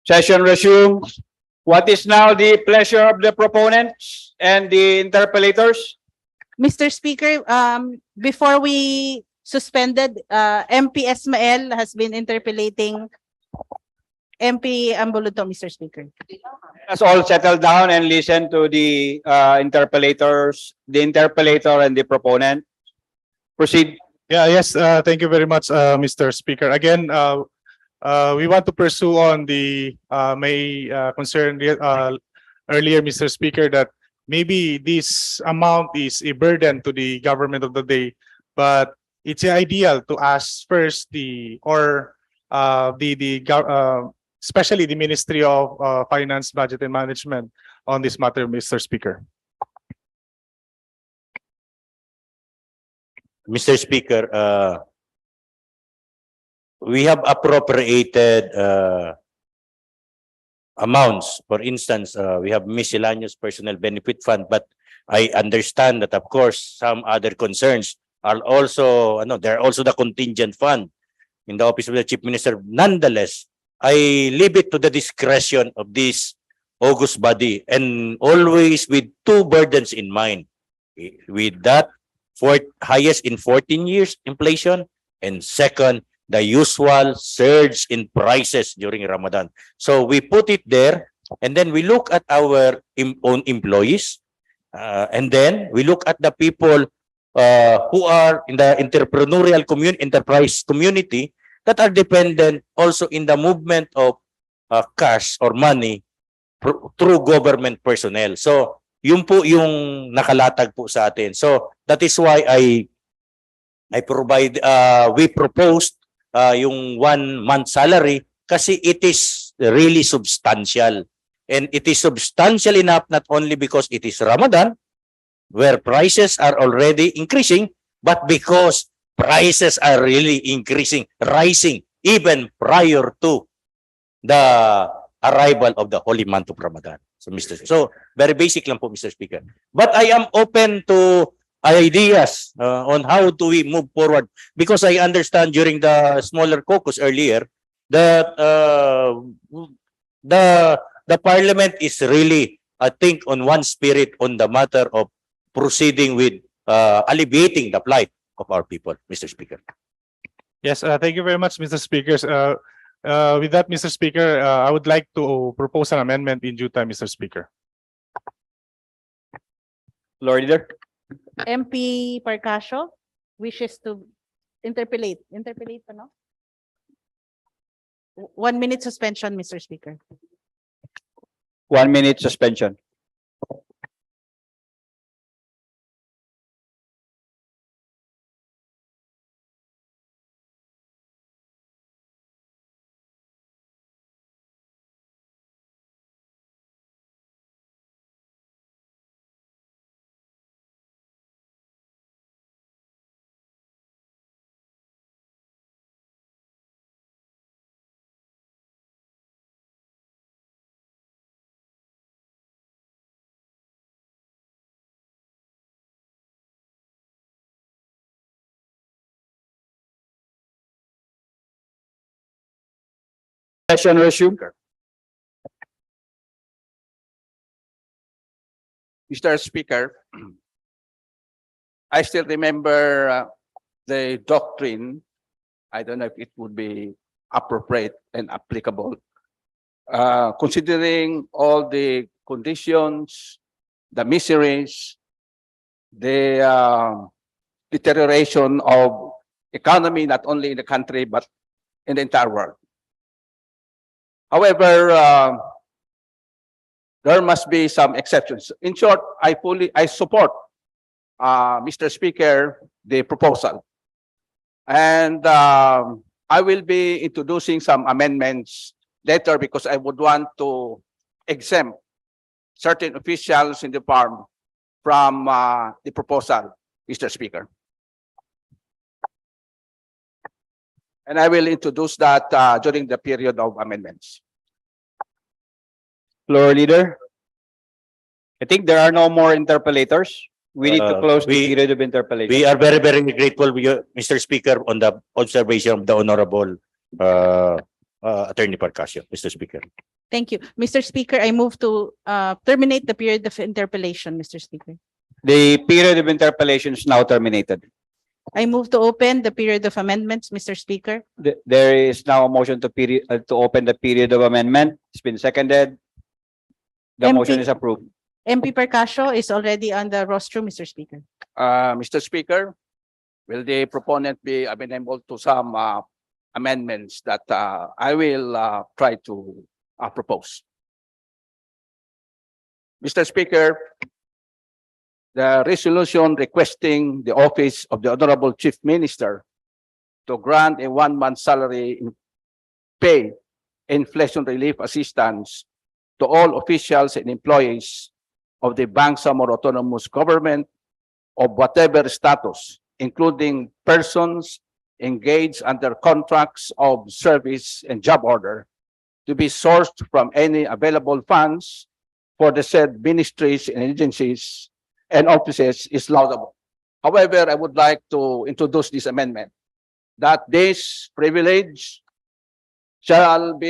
Session resumes. What is now the pleasure of the proponents and the interpellators? Mr. Speaker, before we suspended, MP Esmael has been interpolating MP Ambuluto, Mr. Speaker. Let's all settle down and listen to the interpellators, the interpellator and the proponent. Proceed. Yeah, yes, thank you very much, Mr. Speaker. Again, we want to pursue on the may concern earlier, Mr. Speaker, that maybe this amount is a burden to the government of the day, but it's ideal to ask first especially the Ministry of Finance, Budget and Management on this matter, Mr. Speaker. Mr. Speaker, we have appropriated amounts. For instance, we have miscellaneous personnel benefit fund, but I understand that, of course, some other concerns are also, there are also the contingent fund in the Office of the Chief Minister. Nonetheless, I leave it to the discretion of this august body, and always with two burdens in mind. With that, highest in 14 years inflation, and second, the usual surge in prices during Ramadan. So we put it there, and then we look at our own employees, and then we look at the people who are in the entrepreneurial enterprise community that are dependent also in the movement of cash or money through government personnel. So yun po yung nakalatag po sa atin. So that is why we proposed yung 1 month salary kasi it is really substantial. And it is substantial enough not only because it is Ramadan, where prices are already increasing, but because prices are really rising even prior to the arrival of the holy month of Ramadan. So very basic lang po, Mr. Speaker. But I am open to ideas on how do we move forward, because I understand during the smaller caucus earlier that the Parliament is really, I think, on one spirit on the matter of proceeding with alleviating the plight of our people, Mr. Speaker. Yes, thank you very much, Mr. Speaker. With that, Mr. Speaker, I would like to propose an amendment in due time, Mr. Speaker. Lord Leader. MP Parcasio wishes to interpolate. Interpolate pa, no? 1 minute suspension, Mr. Speaker. 1 minute suspension. Session resumed. Mr. Speaker, I still remember the doctrine. I don't know if it would be appropriate and applicable. Considering all the conditions, the miseries, the deterioration of economy, not only in the country, but in the entire world. However, there must be some exceptions. In short, I support, Mr. Speaker, the proposal. And I will be introducing some amendments later because I would want to exempt certain officials in the farm from the proposal, Mr. Speaker. And I will introduce that during the period of amendments. Floor Leader. I think there are no more interpellators. We need to close the period of interpellation. We are very, very grateful, Mr. Speaker, on the observation of the Honorable Attorney Parcasio, Mr. Speaker. Thank you. Mr. Speaker, I move to terminate the period of interpellation, Mr. Speaker. The period of interpellation is now terminated. I move to open the period of amendments, Mr. Speaker. There is now a motion to open the period of amendment. It's been seconded. The MP motion is approved. MP Percasio is already on the rostrum, Mr. Speaker. Mr. Speaker, will the proponent be amenable to some amendments that I will try to propose? Mr. Speaker, the resolution requesting the office of the Honorable Chief Minister to grant a 1-month salary in pay inflation relief assistance to all officials and employees of the Bangsamoro Autonomous Government of whatever status, including persons engaged under contracts of service and job order, to be sourced from any available funds for the said ministries and agencies and offices is laudable. However, I would like to introduce this amendment that this privilege shall not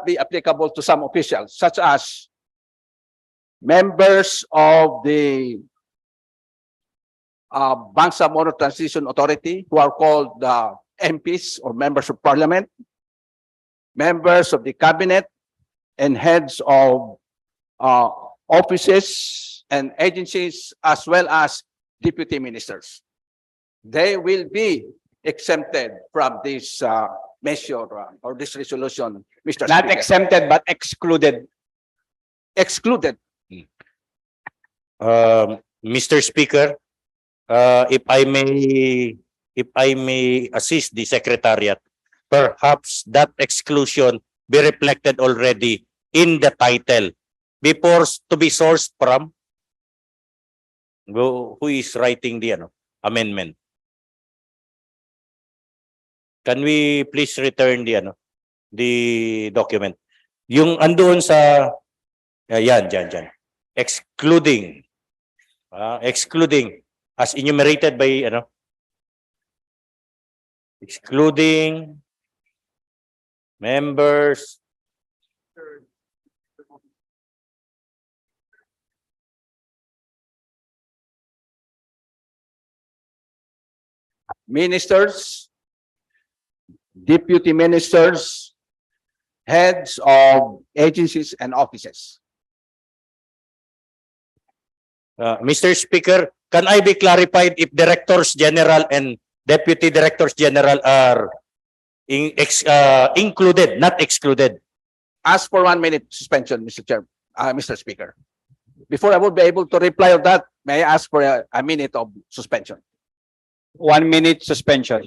be applicable to some officials, such as members of the Bangsamoro Transition Authority, who are called MPs or members of parliament, members of the cabinet, and heads of offices and agencies, as well as deputy ministers. They will be exempted from this measure or this resolution, Mr. Not Speaker. exempted, but excluded. Excluded. Mr. Speaker, if I may assist the Secretariat, perhaps that exclusion be reflected already in the title before to be sourced from who is writing the amendment. Can we please return the document? Yung andoon sa yan. Excluding as enumerated by excluding members Ministers, deputy ministers, heads of agencies and offices. Mr. Speaker, can I be clarified if directors general and deputy directors general are included, not excluded? Ask for 1 minute suspension, Mr. Chair, Mr. Speaker. Before I will be able to reply on that, may I ask for a minute of suspension? 1 minute suspension.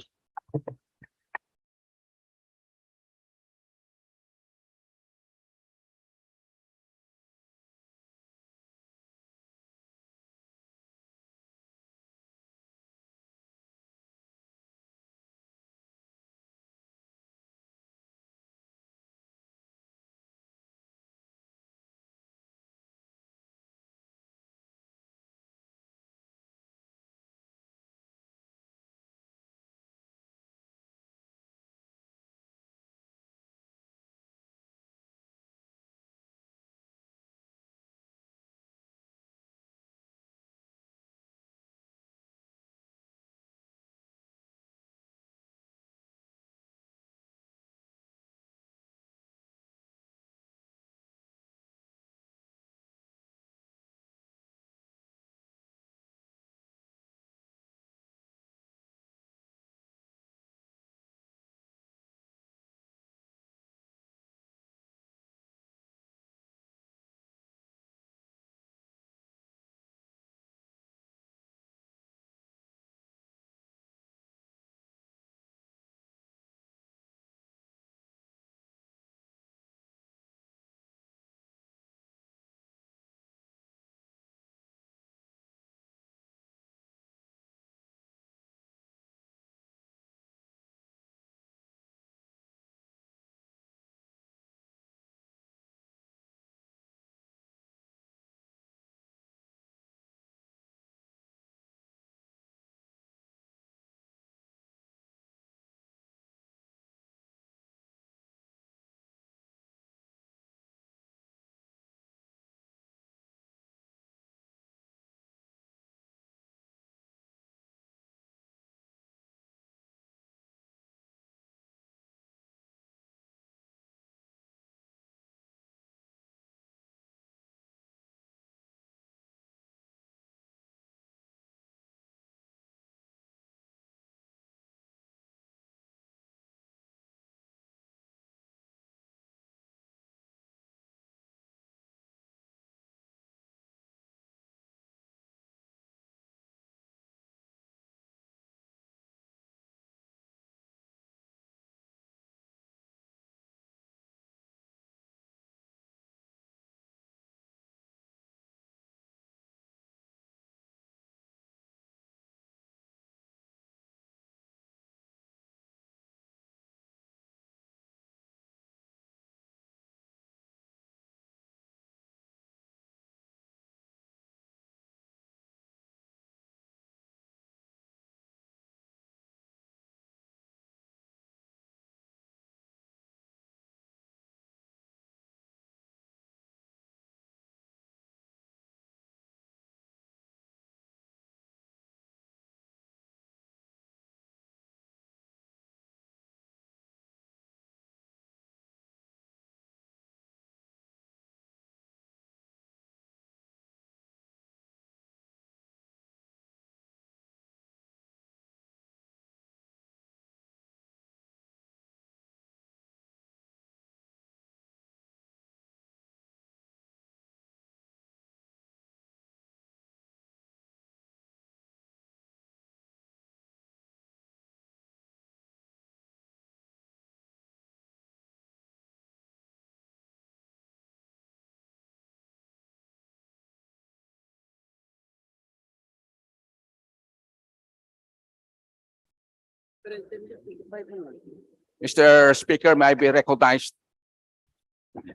Mr. Speaker, may I be recognized?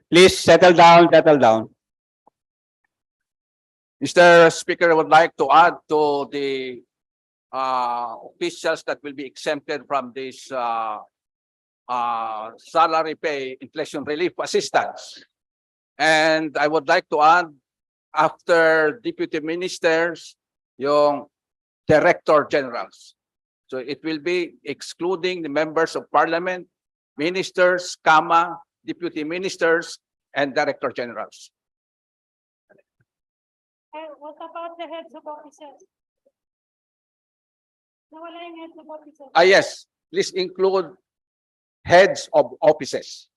Please settle down, settle down. Mr. Speaker, I would like to add to the officials that will be exempted from this salary pay inflation relief assistance. And I would like to add, after deputy ministers, yung director generals. So it will be excluding the members of parliament, ministers, deputy ministers, and director generals. What about the heads of offices? Nawala yung heads of offices. Yes, please include heads of offices.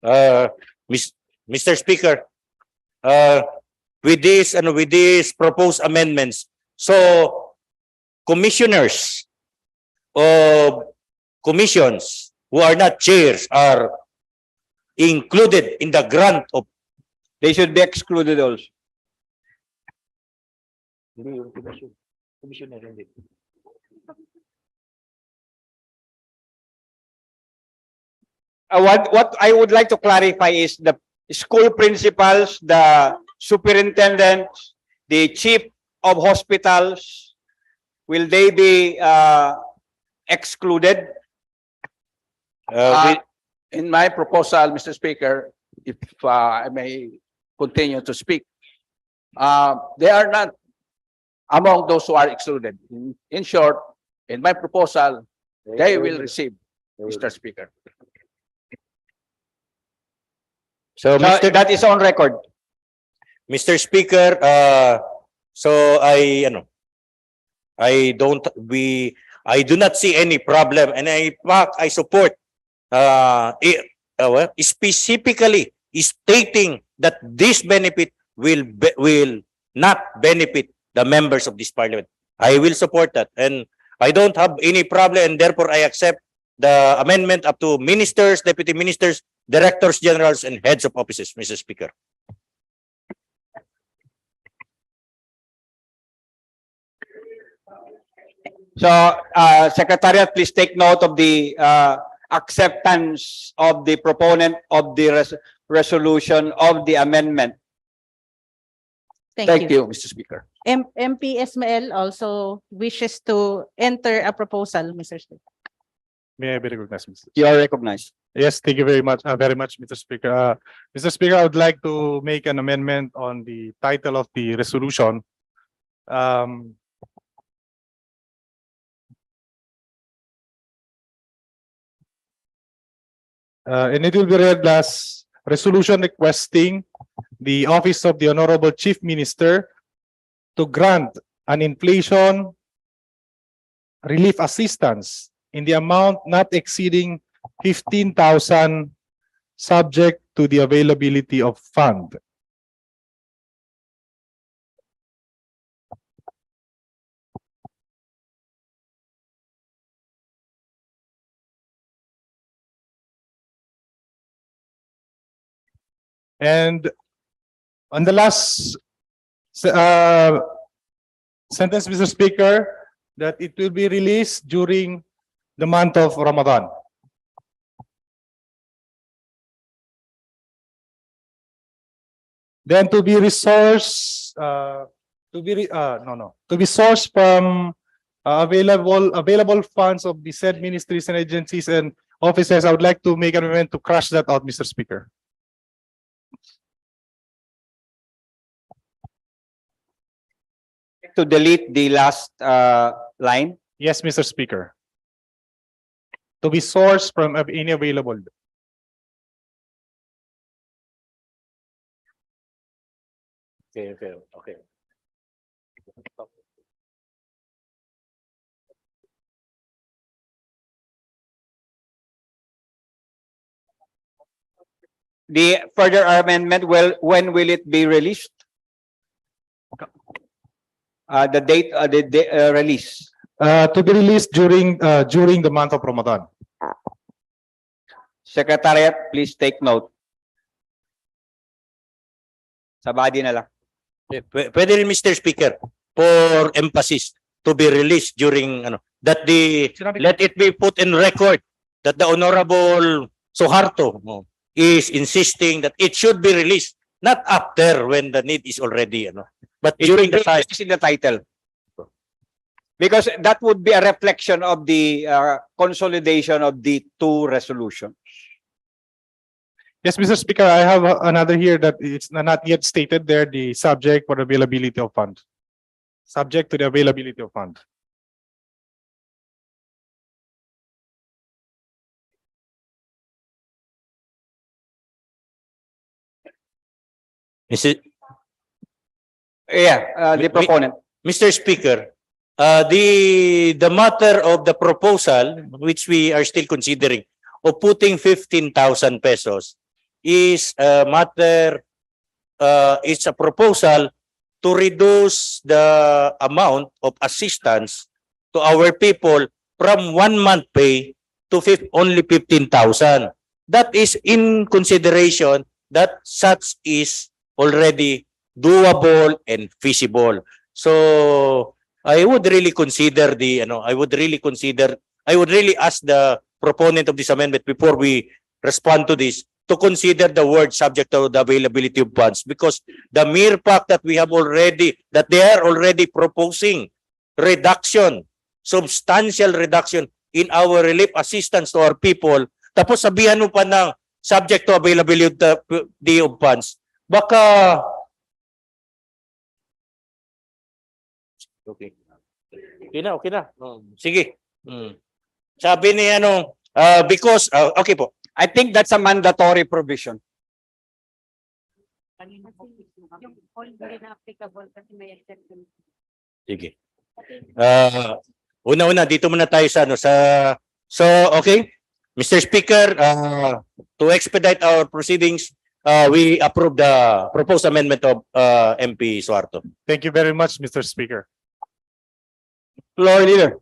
Mr. Speaker, with these proposed amendments, so commissioners of commissions who are not chairs are included in the grant of. They should be excluded also. What I would like to clarify is the school principals, the superintendents, the chief of hospitals, will they be excluded? In my proposal, Mr. Speaker, if I may continue to speak, they are not among those who are excluded. In short, in my proposal, they will receive, Mr. Speaker. So, That is on record. Mr. Speaker, so I do not see any problem, and I support specifically stating that this benefit will not benefit the members of this parliament. I will support that, and I don't have any problem, and therefore I accept the amendment up to ministers, deputy ministers, directors generals, and heads of offices, Mr. Speaker. So, Secretariat, please take note of the acceptance of the proponent of the resolution of the amendment. Thank you. Mr. Speaker. MP Ismael also wishes to enter a proposal, Mr. Speaker. May I be recognized, Mr. You are recognized. Yes, thank you very much, Mr. Speaker. Mr. Speaker, I would like to make an amendment on the title of the resolution. And it will be read as resolution requesting the Office of the Honorable Chief Minister to grant an inflation relief assistance in the amount not exceeding 15,000 subject to the availability of fund. And on the last sentence, Mr. Speaker, that it will be released during the month of Ramadan. Then to be resourced, to be sourced from available funds of the said ministries and agencies and offices. I would like to make an amendment to crush that out, Mr. Speaker. To delete the last line. Yes, Mr. Speaker. To be sourced from any available. Okay. The further amendment, when will it be released? The date, release. To be released during the month of Ramadan. Secretariat, please take note. Sa body na lang. Pwede rin, Mr. Speaker, for emphasis. to be released during that let it be put in record that the Honorable Suharto is insisting that it should be released, not after when the need is already, but during the time. It's in the title. Because that would be a reflection of the consolidation of the two resolutions. Yes, Mr. Speaker, I have another here that it's not yet stated there, the subject for availability of fund. Subject to the availability of fund. Is it? Yeah, the proponent. Mr. Speaker, the matter of the proposal, which we are still considering, of putting 15,000 pesos is a matter, it's a proposal to reduce the amount of assistance to our people from 1 month pay to only 15,000. That is in consideration that such is already doable and feasible. So I would really consider I would really ask the proponent of this amendment before we respond to this to consider the word subject to the availability of funds, because the mere fact that they are already proposing reduction, substantial reduction in our relief assistance to our people, tapos sabihan mo pa ng subject to availability of funds, baka okay na. Sige. Sabi ni because okay po. I think that's a mandatory provision. Sige. Una-una dito muna tayo so okay. Mr. Speaker, to expedite our proceedings, we approve the proposed amendment of MP Suharto. Thank you very much, Mr. Speaker. Floor leader.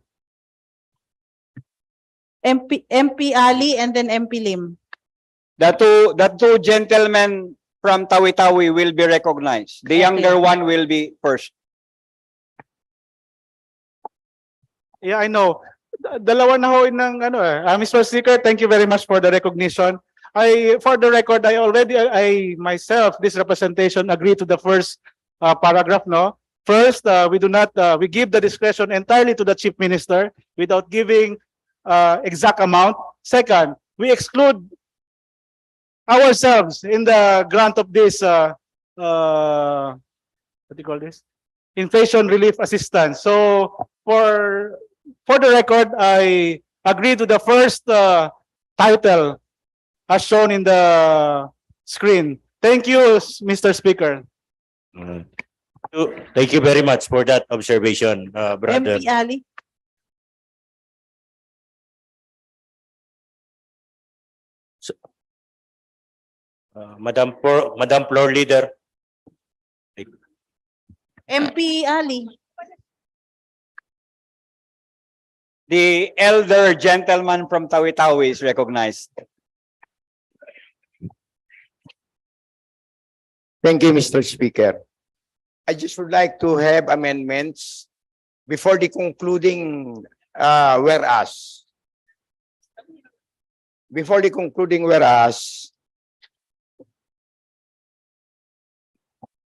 MP Ali and then MP Lim. The two gentlemen from Tawi-Tawi will be recognized. The younger one will be first. Yeah, I know. Dalawa na ho ng Mr. Speaker, thank you very much for the recognition. For the record, I myself, this representation, agree to the first paragraph, no? First, we give the discretion entirely to the Chief Minister without giving exact amount. Second, we exclude ourselves in the grant of this what do you call this? Inflation relief assistance. So for the record, I agree to the first title as shown in the screen. Thank you, Mr. Speaker. Thank you very much for that observation, brother. MP Ali. Madam Floor Leader. MP Ali. The elder gentleman from Tawi-Tawi is recognized. Thank you, Mr. Speaker. I just would like to have amendments before the concluding whereas. Before the concluding whereas,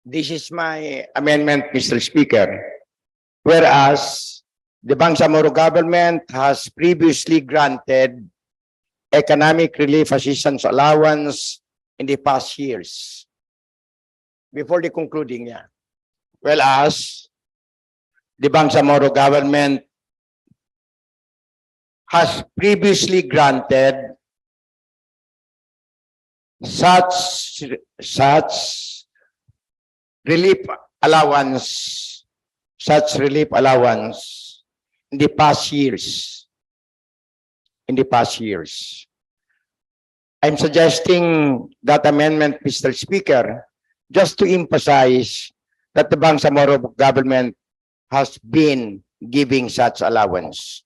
this is my amendment, Mr. Speaker. Whereas the Bangsamoro government has previously granted economic relief assistance allowance in the past years. Before the concluding, yeah. Whereas the Bangsamoro government has previously granted such relief allowance in the past years. I'm suggesting that amendment, Mr. Speaker, just to emphasize that the Bangsamoro government has been giving such allowance.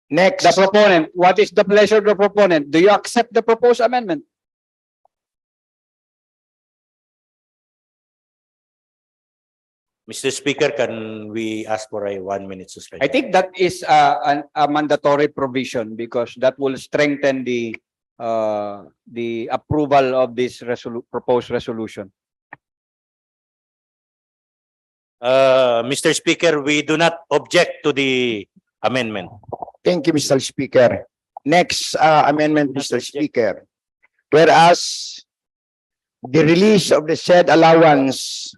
Next. The proponent, what is the pleasure of the proponent? Do you accept the proposed amendment? Mr. Speaker, can we ask for a 1 minute suspension? I think that is a mandatory provision because that will strengthen the approval of this proposed resolution. Mr. Speaker, we do not object to the amendment. Thank you, Mr. Speaker. Next amendment, Mr. Speaker. Whereas the release of the said allowance,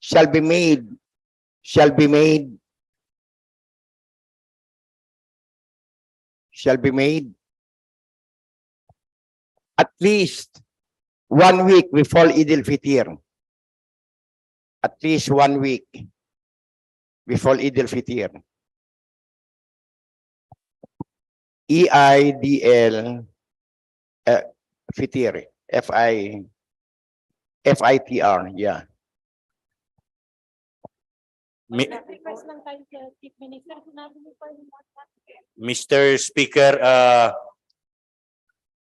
shall be made at least 1 week before Eid al-Fitr. At least 1 week before Eid al-Fitr. EIDL Fitr. FITR, yeah. Mr. Speaker,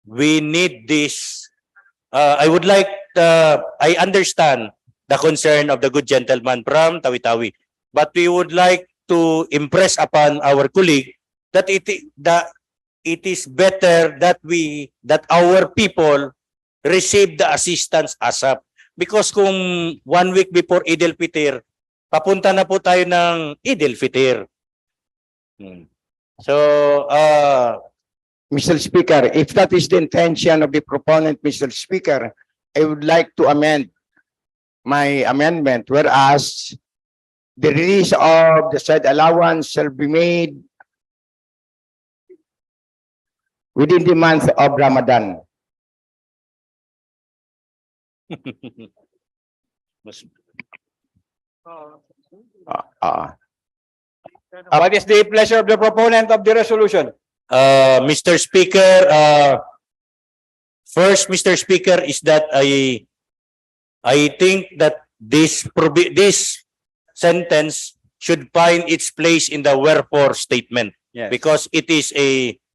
we need this. I would like, I understand the concern of the good gentleman from tawi-tawi, but we would like to impress upon our colleague that it is better that our people receive the assistance ASAP. Because kung 1 week before Eid al-Fitr, papunta na po tayo ng Eid al-Fitr. So, Mr. Speaker, if that is the intention of the proponent, Mr. Speaker, I would like to amend my amendment, whereas the release of the said allowance shall be made within the month of Ramadan. What is the pleasure of the proponent of the resolution? Mr. Speaker, first, Mr. Speaker, is that I think that this sentence should find its place in the wherefore statement. Yes. Because it is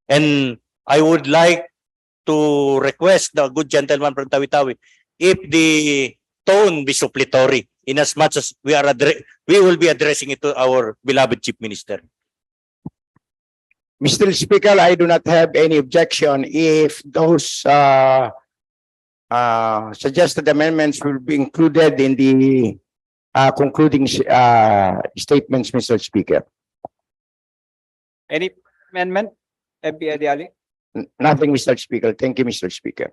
and I would like to request the good gentleman from tawi-tawi if the tone be suppletory, in as much as we will be addressing it to our beloved Chief Minister. Mr. Speaker, I do not have any objection if those suggested amendments will be included in the concluding statements, Mr. Speaker. Any amendment? MP Adiali? Nothing, Mr. Speaker. Thank you, Mr. Speaker.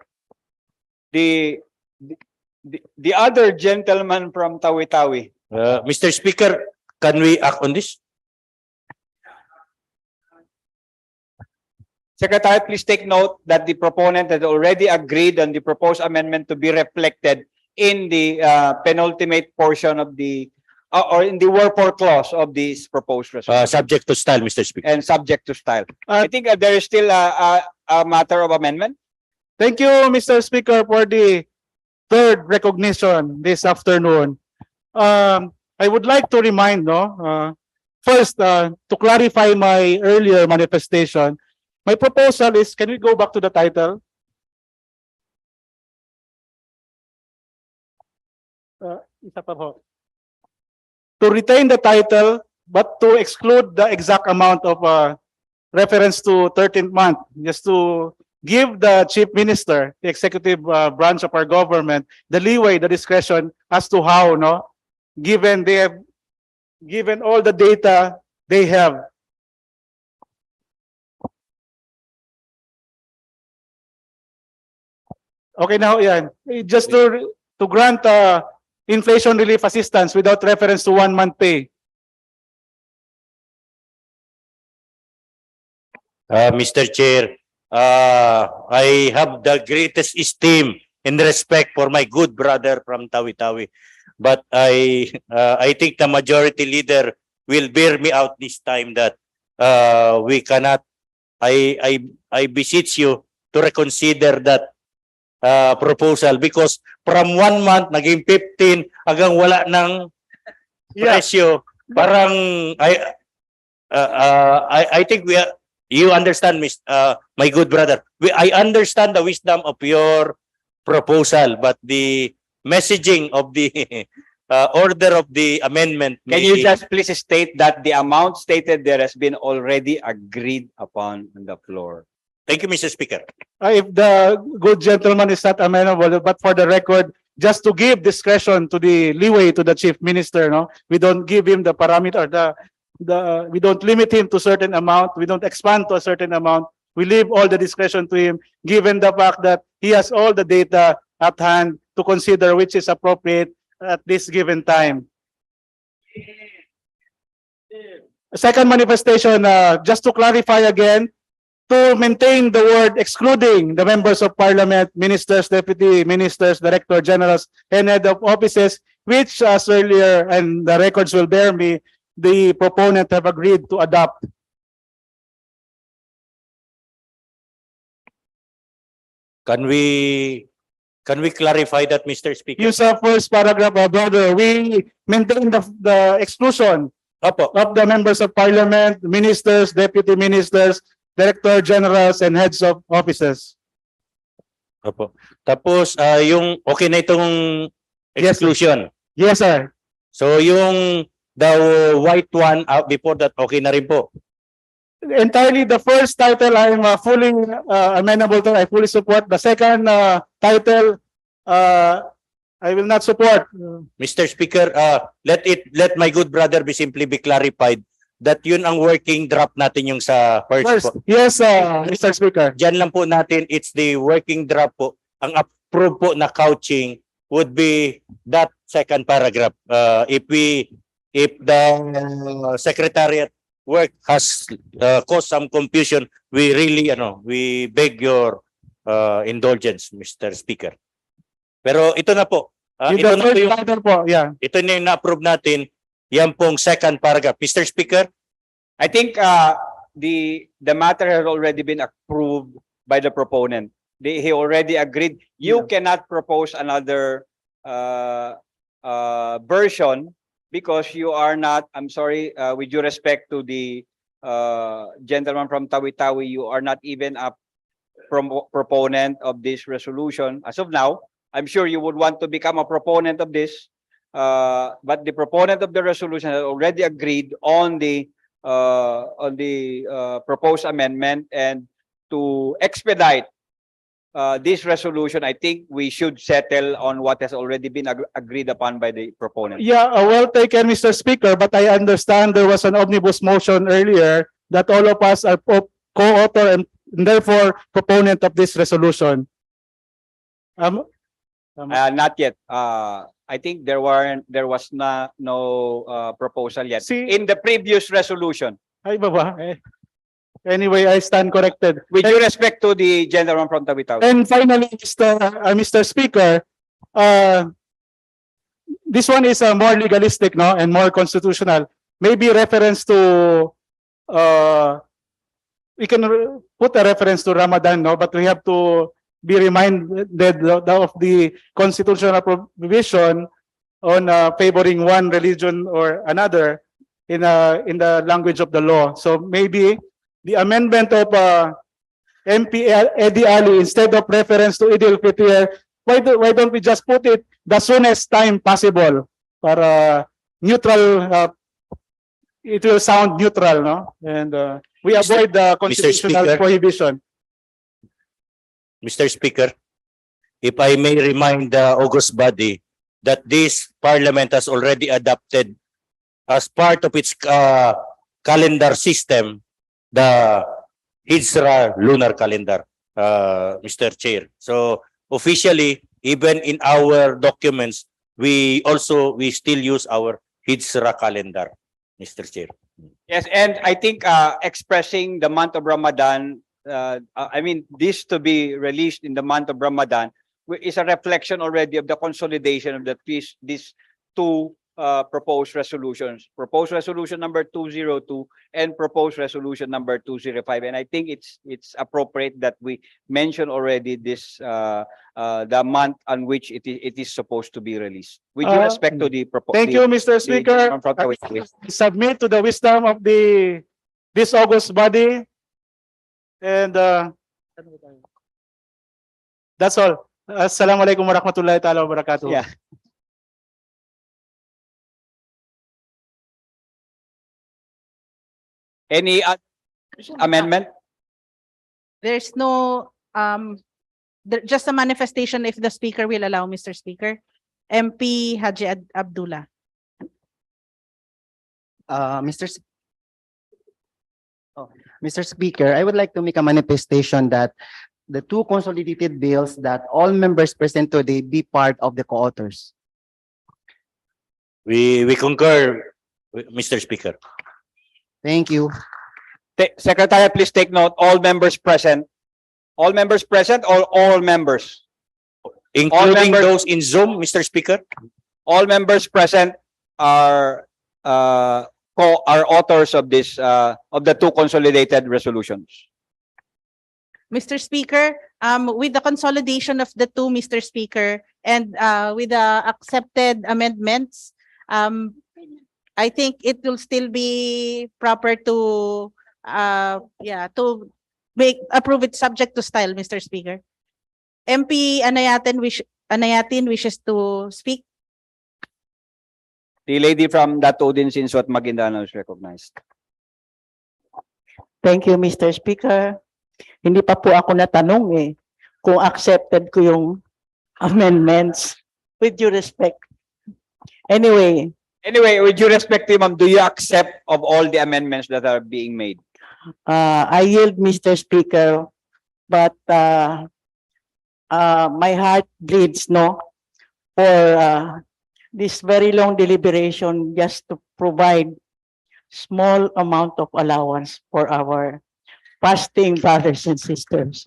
The other gentleman from tawi-tawi. Mr. Speaker, can we act on this? Secretary, please take note that the proponent had already agreed on the proposed amendment to be reflected in the penultimate portion of the or in the wherefore clause of this proposed resolution. Subject to style, Mr. Speaker. And subject to style. I think there is still a matter of amendment. Thank you, Mr. Speaker, for the third recognition this afternoon. I would like to remind, first, to clarify my earlier manifestation, my proposal is, can we go back to the title? Isa pa po. To retain the title, but to exclude the exact amount of reference to 13th month, just to give the Chief Minister, the executive branch of our government, the leeway, the discretion as to how, given all the data they have. Okay, now yan. Just to grant inflation relief assistance without reference to 1 month pay. Mr. Chair, I have the greatest esteem and respect for my good brother from tawi-tawi, but I think the majority leader will bear me out this time that we cannot. I beseech you to reconsider that proposal, because from 1 month naging 15 hanggang wala ng presyo. Parang I think you understand, my good brother. I understand the wisdom of your proposal, but the messaging of the order of the amendment. Can you just please state that the amount stated there has been already agreed upon on the floor? Thank you, Mr. Speaker. If the good gentleman is not amenable, but for the record, just to give discretion to the leeway to the chief minister, no, we don't give him the parameter, we don't limit him to certain amount, we don't expand to a certain amount. We leave all the discretion to him, given the fact that he has all the data at hand to consider which is appropriate at this given time. Second manifestation, just to clarify again, to maintain the word excluding the members of parliament, ministers, deputy ministers, director generals, and head of offices, which as earlier, and the records will bear me, the proponent have agreed to adopt. Can we clarify that, Mr. Speaker? Use the first paragraph, brother. We maintain the exclusion Opo. of the members of parliament, ministers, deputy ministers, director generals, and heads of offices. Opo. Tapos, yung okay na itong exclusion. Yes, sir. So, yung the white one before that, okay na rin po. Entirely the first title I'm fully amenable to. I fully support. The second title I will not support. Mr. Speaker, let my good brother be simply be clarified that yun ang working draft natin yung sa first po. Yes, Mr. Speaker. Diyan lang po natin, it's the working draft po. Ang approve po na couching would be that second paragraph. If the secretariat work has caused some confusion, we really, we beg your indulgence, Mr. Speaker. Pero ito na po. Ito na po yung, ito na yung na-approve natin. Yan pong second paragraph. Mr. Speaker? I think the matter has already been approved by the proponent. He already agreed. You cannot propose another version because you are not, I'm sorry, with due respect to the gentleman from Tawi-Tawi, you are not even a proponent of this resolution. As of now, I'm sure you would want to become a proponent of this, but the proponent of the resolution has already agreed on the proposed amendment, and to expedite this resolution, I think we should settle on what has already been agreed upon by the proponent. Yeah, well taken, Mr. Speaker, but I understand there was an omnibus motion earlier that all of us are co-author and therefore proponent of this resolution. Not yet. I think there was no proposal yet. In the previous resolution. Ay, baba. Anyway, I stand corrected. With due respect to the gentleman from Tawi-Tawi. And finally, Mr. Speaker, this one is more legalistic, no, and more constitutional. Maybe reference to we can put a reference to Ramadan, no, but we have to be reminded of the constitutional provision on favoring one religion or another in the language of the law. So maybe the amendment of MP Eddie Ali, instead of reference to Eid al-Fitr, why don't we just put it the soonest time possible para neutral, it will sound neutral, no? And we avoid the constitutional prohibition. Mr. Speaker, if I may remind the august body that this parliament has already adopted as part of its calendar system the Hijra lunar calendar, Mr. Chair. So officially, even in our documents, we still use our Hijra calendar, Mr. Chair. Yes, and I think expressing the month of Ramadan, I mean, this to be released in the month of Ramadan is a reflection already of the consolidation of these two proposed resolutions, proposed resolution number 202 and proposed resolution number 205. And I think it's appropriate that we mention already this the month on which it is supposed to be released. With due respect to the proposal. Thank you, Mr. Speaker. Submit to the wisdom of this august body. And that's all. Assalamualaikum warahmatullahi ta'ala wabarakatuh. Yeah. Any amendment? There's no, just a manifestation if the speaker will allow, Mr. Speaker. MP Haji Abdullah. Mr. Speaker, I would like to make a manifestation that the two consolidated bills that all members present today be part of the co-authors. We concur, Mr. Speaker. Thank you. Secretary, please take note, all members present. All members present or all members? Including members- those in Zoom, Mr. Speaker. All members present are are authors of this of the two consolidated resolutions. Mr. Speaker, with the consolidation of the two, Mr. Speaker, and with the accepted amendments, I think it will still be proper to approve it subject to style, Mr. Speaker. MP Anayatin wishes to speak. The lady from Datodin Sinswat Maguindanao is recognized. Thank you, Mr. Speaker. Hindi pa po ako natanong kung accepted ko yung amendments, with due respect. Anyway, with due respect to you, ma'am, do you accept of all the amendments that are being made? I yield, Mr. Speaker, but my heart bleeds, for this very long deliberation just to provide small amount of allowance for our fasting brothers and sisters.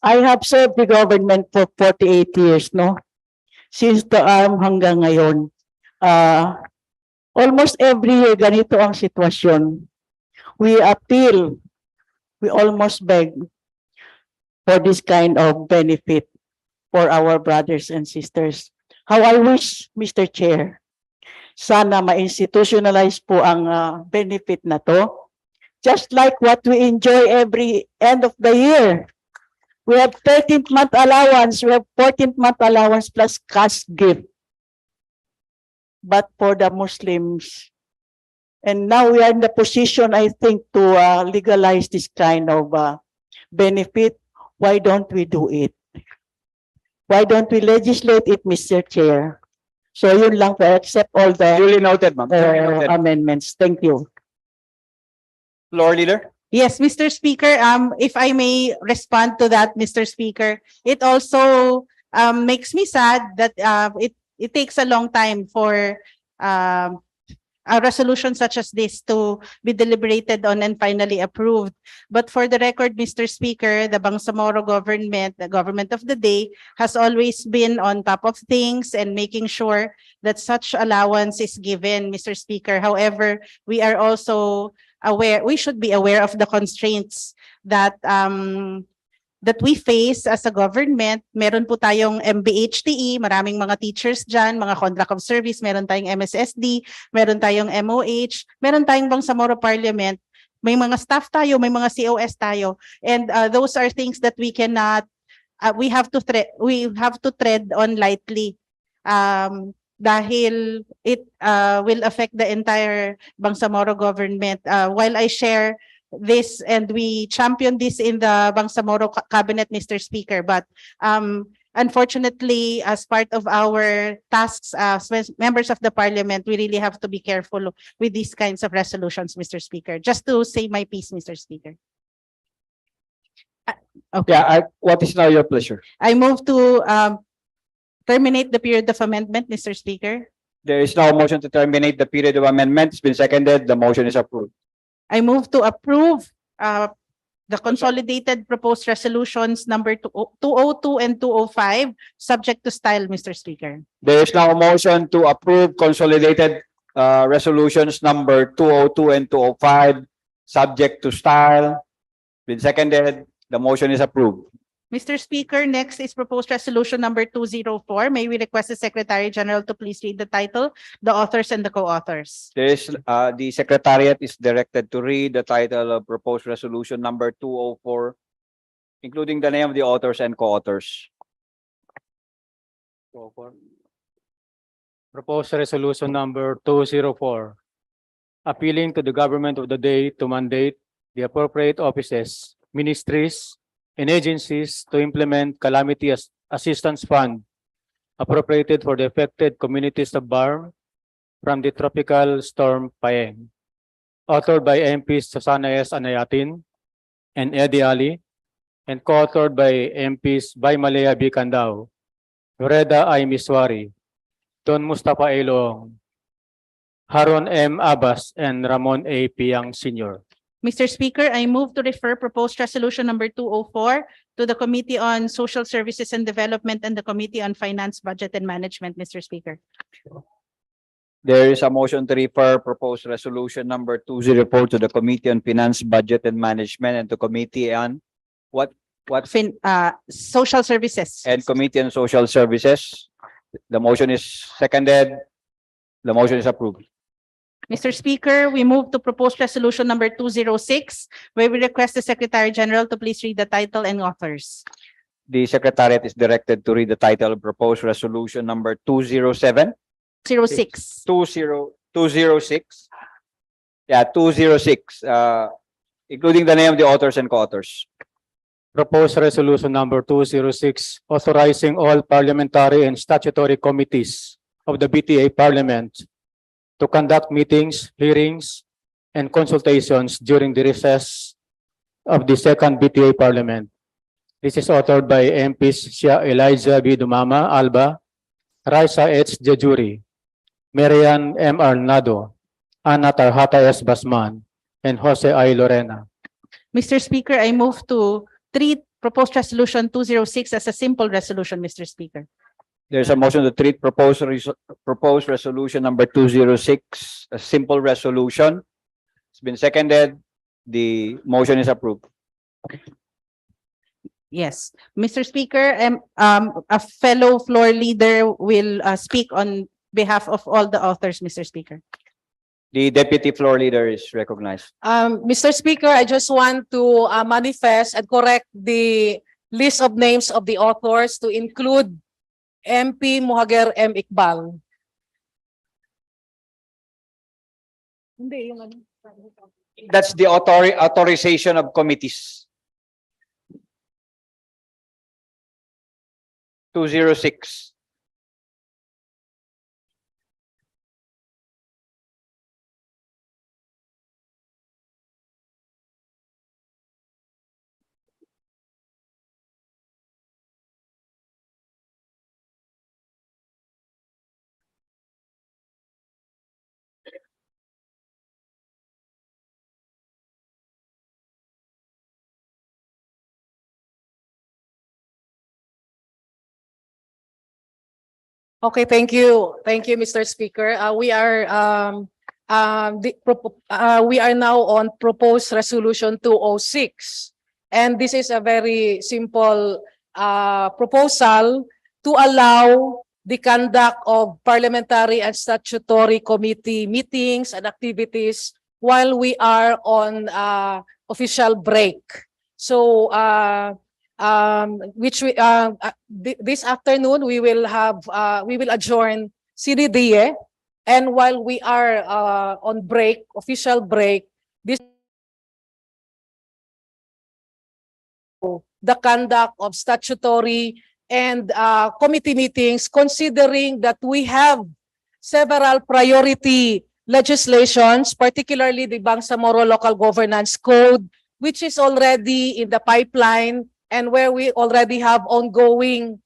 I have served the government for 48 years, since the arm hanggang ngayon. Almost every year ganito ang sitwasyon. We appeal, we almost beg for this kind of benefit for our brothers and sisters. How I wish, Mr. Chair, sana ma-institutionalize po ang benefit na to. Just like what we enjoy every end of the year. We have 13th month allowance, we have 14th month allowance plus cash gift. But for the Muslims, and now we are in the position, I think, to legalize this kind of benefit. Why don't we do it? Why don't we legislate it, Mr. Chair? So yun lang po, accept all the Duly noted, ma'am. Duly noted. amendments. Thank you. Floor leader. Yes, Mr. Speaker, if I may respond to that, Mr. Speaker, it also makes me sad that it takes a long time for a resolution such as this to be deliberated on and finally approved. But for the record, Mr. Speaker, the Bangsamoro government, the government of the day, has always been on top of things and making sure that such allowance is given, Mr. Speaker. However, we are also aware, we should be aware of the constraints that that we face as a government. Meron po tayong MBHTE, maraming mga teachers dyan, mga contract of service, meron tayong MSSD, meron tayong MOH, meron tayong Bangsamoro Parliament, may mga staff tayo, may mga COS tayo. And those are things that we cannot, we have to tread on lightly. Dahil it will affect the entire Bangsamoro government. While I share this and we champion this in the Bangsamoro cabinet, Mr. Speaker, but unfortunately, as part of our tasks as members of the parliament, we really have to be careful with these kinds of resolutions, Mr. Speaker. Just to say my piece, Mr. Speaker. Okay. Yeah, what is now your pleasure? I move to terminate the period of amendment, Mr. Speaker. There is now a motion to terminate the period of amendment. It's been seconded. The motion is approved. I move to approve the consolidated proposed resolutions number 202 and 205, subject to style, Mr. Speaker. There is now a motion to approve consolidated resolutions number 202 and 205, subject to style. Been seconded. The motion is approved. Mr. Speaker, next is proposed resolution number 204. May we request the Secretary General to please read the title, the authors, and the co-authors. There is the Secretariat is directed to read the title of proposed resolution number 204, including the name of the authors and co-authors. Proposed resolution number 204, appealing to the government of the day to mandate the appropriate offices, ministries, and agencies to implement calamity assistance fund appropriated for the affected communities of Bar from the tropical storm Paeng. Authored by MPs Susana S. Anayatin and Eddie Ali, and co-authored by MPs Baymalea B. Candao, Reda I. Miswari, Don Mustafa A. Loong, Haron M. Abbas, and Ramon A. Piang Sr. Mr. Speaker, I move to refer proposed resolution number 204 to the Committee on Social Services and Development and the Committee on Finance, Budget and Management, Mr. Speaker. There is a motion to refer proposed resolution number 204 to the Committee on Finance, Budget and Management and to Committee on what? Social Services. And Committee on Social Services. The motion is seconded. The motion is approved. Mr. Speaker, we move to proposed resolution number 206, where we request the Secretary General to please read the title and authors. The Secretariat is directed to read the title of proposed resolution number 207. 06. 206. Yeah, 206, including the name of the authors and co-authors. Proposed resolution number 206, authorizing all parliamentary and statutory committees of the BTA Parliament to conduct meetings, hearings, and consultations during the recess of the second BTA Parliament. This is authored by MPs Elijah B. Dumama, Alba, Raisa H. Jejuri, Marian M. Arnado, Ana Tarhata S. Basman, and Jose I. Lorena. Mr. Speaker, I move to treat proposed resolution 206 as a simple resolution, Mr. Speaker. There's a motion to treat proposed resolution number 206, a simple resolution. It's been seconded. The motion is approved. Yes, Mr. Speaker, a fellow floor leader will speak on behalf of all the authors, Mr. Speaker. The deputy floor leader is recognized. Mr. Speaker, I just want to manifest and correct the list of names of the authors to include MP Muhager M. Iqbal. That's the authorization of committees. 206. Okay, thank you. Thank you, Mr. Speaker. We are now on proposed resolution 206. And this is a very simple proposal to allow the conduct of parliamentary and statutory committee meetings and activities while we are on official break. So this afternoon we will adjourn CDDA, and while we are on break, official break, the conduct of statutory and committee meetings, considering that we have several priority legislations, particularly the Bangsamoro Local Governance Code, which is already in the pipeline, and where we already have ongoing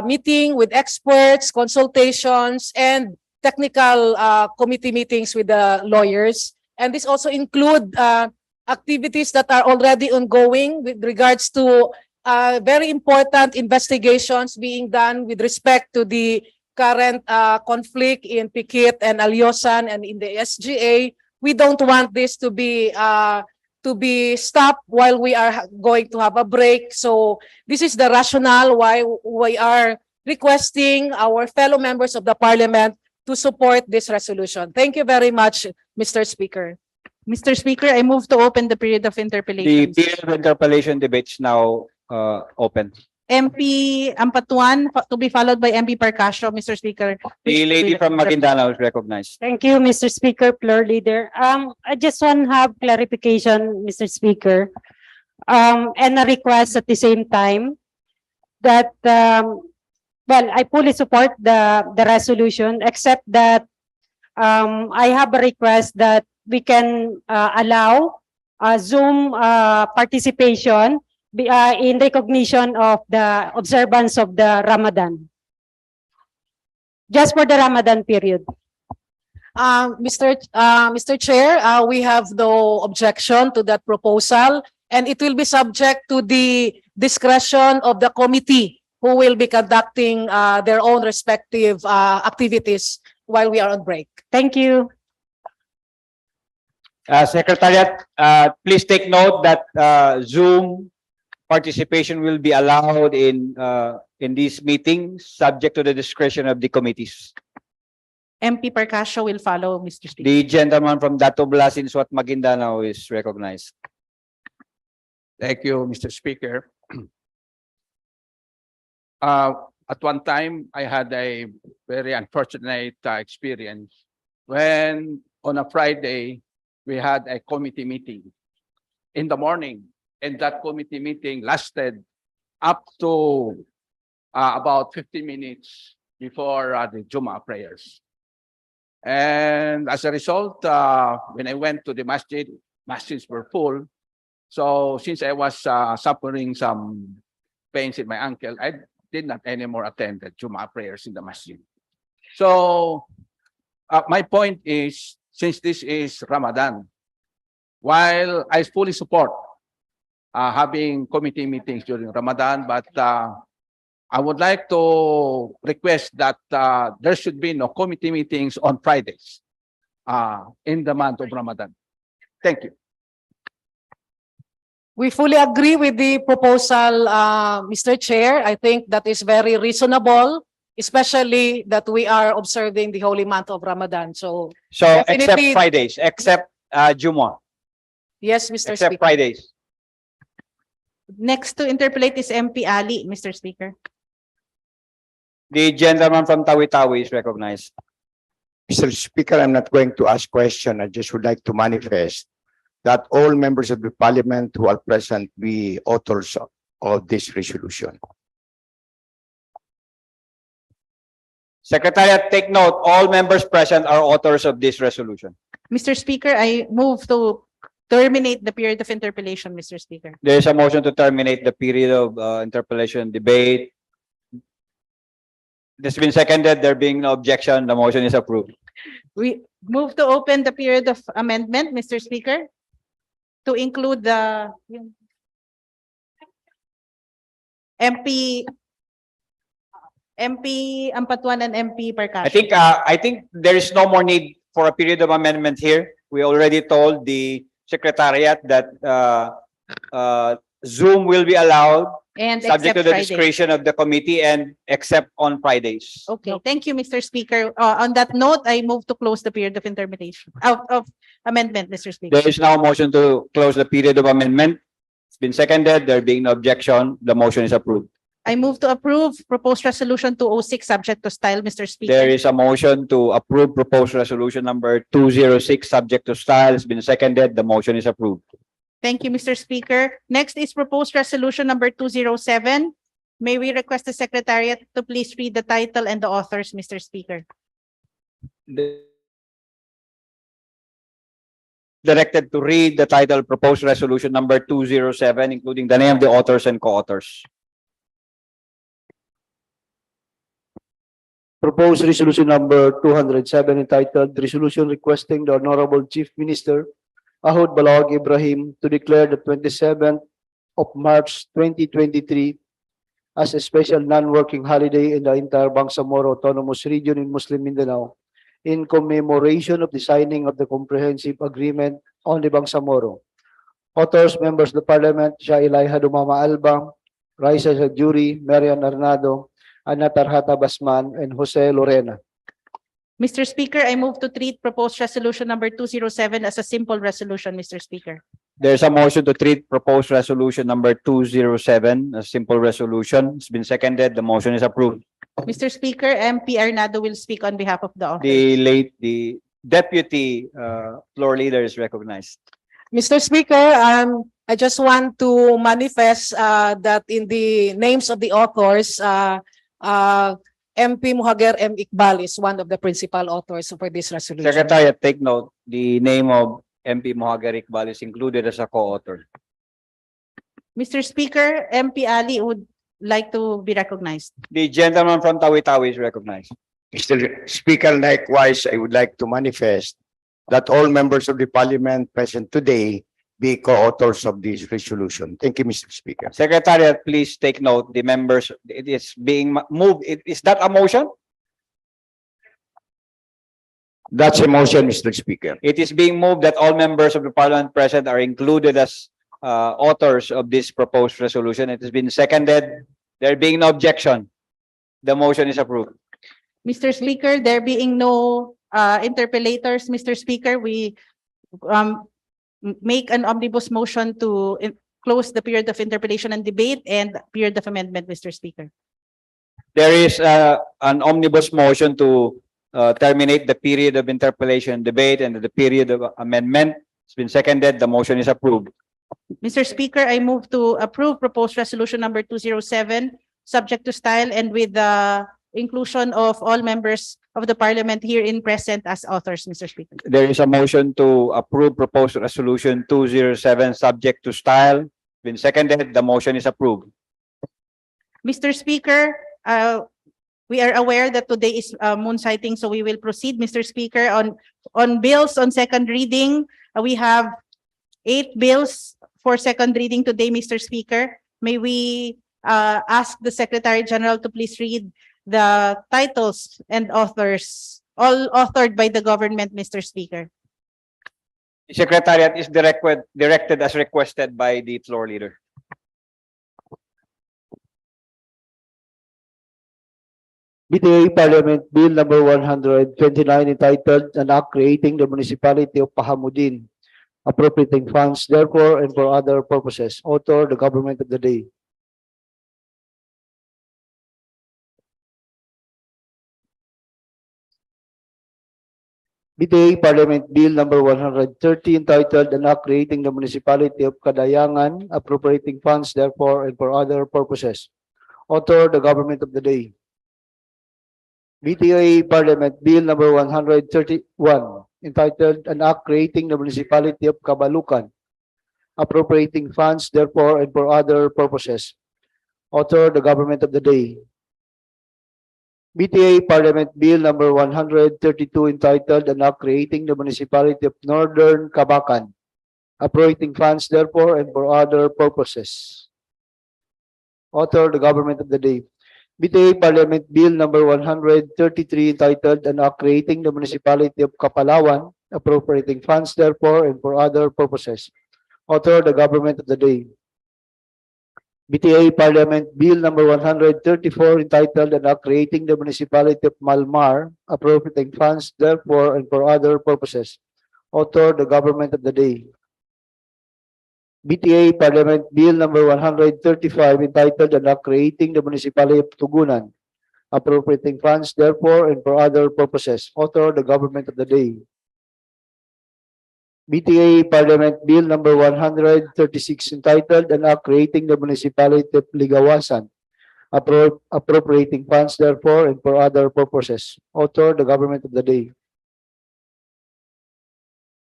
meeting with experts, consultations, and technical committee meetings with the lawyers. And this also include activities that are already ongoing with regards to very important investigations being done with respect to the current conflict in Pikit and Alyosan and in the SGA. We don't want this to be stopped while we are going to have a break. So this is the rationale why we are requesting our fellow members of the Parliament to support this resolution. Thank you very much, Mr. Speaker. Mr. Speaker, I move to open the period of interpellations. The period of interpellation debates now open. MP Ampatuan, to be followed by MP Parcasio, Mr. Speaker. The lady from Maguindanao is recognized. Thank you, Mr. Speaker, Floor Leader. I just want to have clarification, Mr. Speaker, and a request at the same time that, well, I fully support the resolution, except that I have a request that we can allow Zoom participation in recognition of the observance of the Ramadan. Just for the Ramadan period. Mr. Chair, we have no objection to that proposal, and it will be subject to the discretion of the committee who will be conducting their own respective activities while we are on break. Thank you. Secretariat, please take note that Zoom participation will be allowed in these meetings, subject to the discretion of the committees. MP Parcasio will follow, Mr. Speaker. The gentleman from Dato Blasin, Swat Maguindanao is recognized. Thank you, Mr. Speaker. At one time, I had a very unfortunate experience when on a Friday, we had a committee meeting in the morning, and that committee meeting lasted up to about 50 minutes before the Jummah prayers. And as a result, when I went to the masjid, masjids were full. So since I was suffering some pains in my ankle, I did not anymore attend the Jummah prayers in the masjid. So my point is, since this is Ramadan, while I fully support having committee meetings during Ramadan, but I would like to request that there should be no committee meetings on Fridays in the month of Ramadan. Thank you. We fully agree with the proposal, Mr. Chair. I think that is very reasonable, especially that we are observing the holy month of Ramadan. So except definitely- Fridays, except Jummah, Yes, Mr. except Speaker. Fridays. Next to interpolate is MP Ali, Mr. Speaker. The gentleman from Tawi-Tawi is recognized. Mr. Speaker, I'm not going to ask question. I just would like to manifest that all members of the parliament who are present be authors of this resolution. Secretariat, take note, all members present are authors of this resolution. Mr. Speaker, I move to terminate the period of interpellation, Mr. Speaker. There is a motion to terminate the period of interpellation debate. This has been seconded. There being no objection, the motion is approved. We move to open the period of amendment, Mr. Speaker, to include the MP Ampatuan and MP Parcasio. I think there is no more need for a period of amendment here. We already told the secretariat that Zoom will be allowed, And subject to except the Friday. discretion of the committee, and except on Fridays. Okay, thank you, Mr. Speaker. On that note, I move to close the period of interpretation of amendment, Mr. Speaker. There is now a motion to close the period of amendment. It's been seconded. There being no objection, the motion is approved. I move to approve proposed resolution 206 subject to style, Mr. Speaker. There is a motion to approve proposed resolution number 206 subject to style. It's been seconded. The motion is approved. Thank you, Mr. Speaker. Next is proposed resolution number 207. May we request the secretariat to please read the title and the authors, Mr. Speaker. Directed to read the title proposed resolution number 207, including the name of the authors and co-authors. Proposed resolution number 207 entitled Resolution Requesting the Honorable Chief Minister Ahod Balawag Ibrahim to declare the 27th of March 2023 as a special non-working holiday in the entire Bangsamoro Autonomous Region in Muslim Mindanao in commemoration of the signing of the Comprehensive Agreement on the Bangsamoro. Authors, members of the Parliament, Shailaiha Dumama Albang, Raisa Juri, Marian Arnado, Ana Tarhata Basman, and Jose Lorena. Mr. Speaker, I move to treat proposed resolution number 207 as a simple resolution, Mr. Speaker. There's a motion to treat proposed resolution number 207, a simple resolution. It's been seconded. The motion is approved. Mr. Speaker, MP Arnado will speak on behalf of the authors. The deputy floor leader is recognized. Mr. Speaker, I just want to manifest that in the names of the authors, MP Muhager M. Iqbal is one of the principal authors for this resolution. Secretariat, take note, the name of MP Mohagar Iqbal is included as a co-author. Mr. Speaker, MP Ali would like to be recognized. The gentleman from Tawi-Tawi is recognized. Mr. Speaker, likewise, I would like to manifest that all members of the parliament present today be co-authors of this resolution. Thank you, Mr. Speaker. Secretariat, please take note, the members, it is being moved. Is that a motion? That's a motion, Mr. Speaker. It is being moved that all members of the parliament present are included as authors of this proposed resolution. It has been seconded. There being no objection, the motion is approved. Mr. Speaker, there being no interpellators, Mr. Speaker, we make an omnibus motion to close the period of interpellation and debate and period of amendment, Mr. Speaker. There is an omnibus motion to terminate the period of interpellation and debate and the period of amendment. It's been seconded. The motion is approved. Mr. Speaker, I move to approve proposed resolution number 207, subject to style and with the inclusion of all members of the parliament herein present as authors, Mr. Speaker. There is a motion to approve proposed resolution 207, subject to style. Been seconded. The motion is approved. Mr. Speaker, we are aware that today is moon sighting, so we will proceed, Mr. Speaker, on bills on second reading. We have 8 bills for second reading today, Mr. Speaker. May we ask the Secretary General to please read the titles and authors, all authored by the government, Mr. Speaker. The Secretariat is directed as requested by the floor leader. BTA Parliament Bill number 129 entitled An Act Creating the Municipality of Pahamudin, appropriating funds therefore and for other purposes. Author, the government of the day. BTA Parliament Bill number 130 entitled An Act Creating the Municipality of Kadayangan, appropriating funds therefore and for other purposes. Author, the government of the day. BTA Parliament Bill number 131 entitled An Act Creating the Municipality of Kabalukan, appropriating funds therefore and for other purposes. Author, the government of the day. BTA Parliament Bill number 132 entitled An Act Creating the Municipality of Northern Kabakan, appropriating funds therefore and for other purposes. Author, the government of the day. BTA Parliament Bill number 133 entitled An Act Creating the Municipality of Kapalawan, appropriating funds therefore and for other purposes. Author, the government of the day. BTA Parliament Bill number 134 entitled An Act Creating the Municipality of Malmar, appropriating funds therefore and for other purposes. Author, the government of the day. BTA Parliament Bill number 135 entitled An Act Creating the Municipality of Tugunan, appropriating funds therefore and for other purposes. Author, the government of the day. BTA Parliament Bill number 136 entitled An Act Creating the Municipality of Ligawasan, appropriating funds therefore and for other purposes. Author, the government of the day.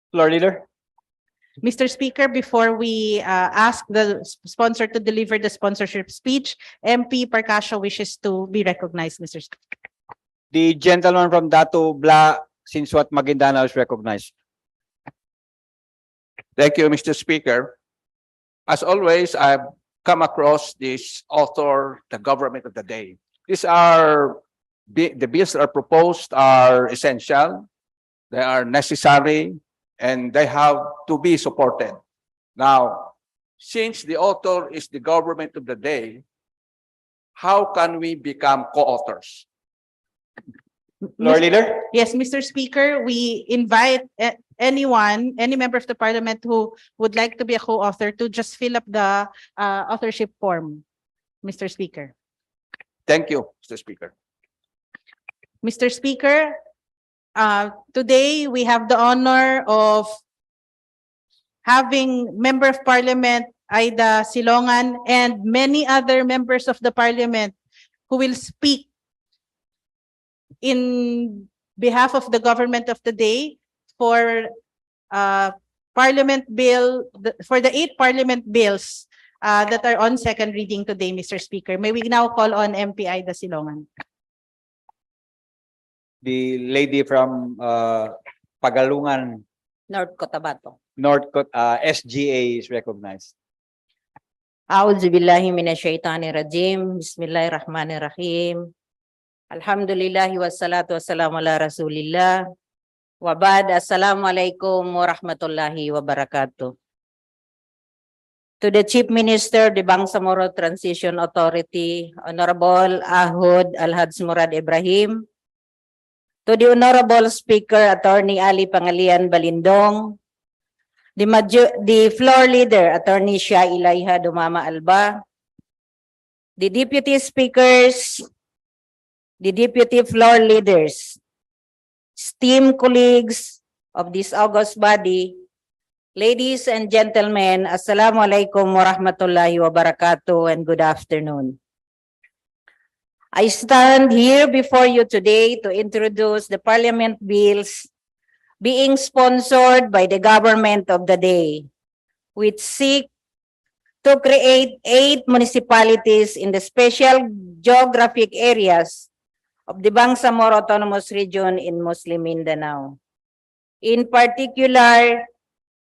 Floor leader. Mr. Speaker, before we ask the sponsor to deliver the sponsorship speech, MP Parcasio wishes to be recognized, Mr. Speaker. The gentleman from Datu Bla, Sinsuat Maguindanao is recognized. Thank you, Mr. Speaker. As always, I've come across this author, the government of the day. These are the bills that are proposed are essential, they are necessary, and they have to be supported. Now, since the author is the government of the day, how can we become co-authors? Floor Leader? Yes, Mr. Speaker, we invite anyone, any member of the Parliament who would like to be a co-author to just fill up the authorship form, Mr. Speaker. Thank you, Mr. Speaker. Mr. Speaker, today we have the honor of having Member of Parliament Ida Silongan and many other members of the Parliament who will speak in behalf of the government of the day for Parliament bill, for the 8 Parliament bills that are on second reading today, Mr. Speaker. May we now call on MP Ida Silongan. The lady from Pagalungan, North Cotabato. SGA is recognized. A'udzu billahi minasyaitonir rajim. Bismillahirrahmanirrahim. Alhamdulillahi wassalatu wassalamu ala Rasulillah. Wa ba'd, assalamualaikum warahmatullahi wabarakatuh. To the Chief Minister of the Bangsamoro Transition Authority, Honorable Ahud Alhaj Murad Ibrahim. To the Honorable Speaker, Attorney Ali Pangalian Balindong. The floor leader, Attorney Shah Ilaiha Dumama Alba. The deputy speakers, the deputy floor leaders, esteemed colleagues of this august body, ladies and gentlemen, Assalamualaikum warahmatullahi wabarakatuh and good afternoon. I stand here before you today to introduce the Parliament bills being sponsored by the government of the day, which seek to create 8 municipalities in the special geographic areas of the Bangsamoro Autonomous Region in Muslim Mindanao. In particular,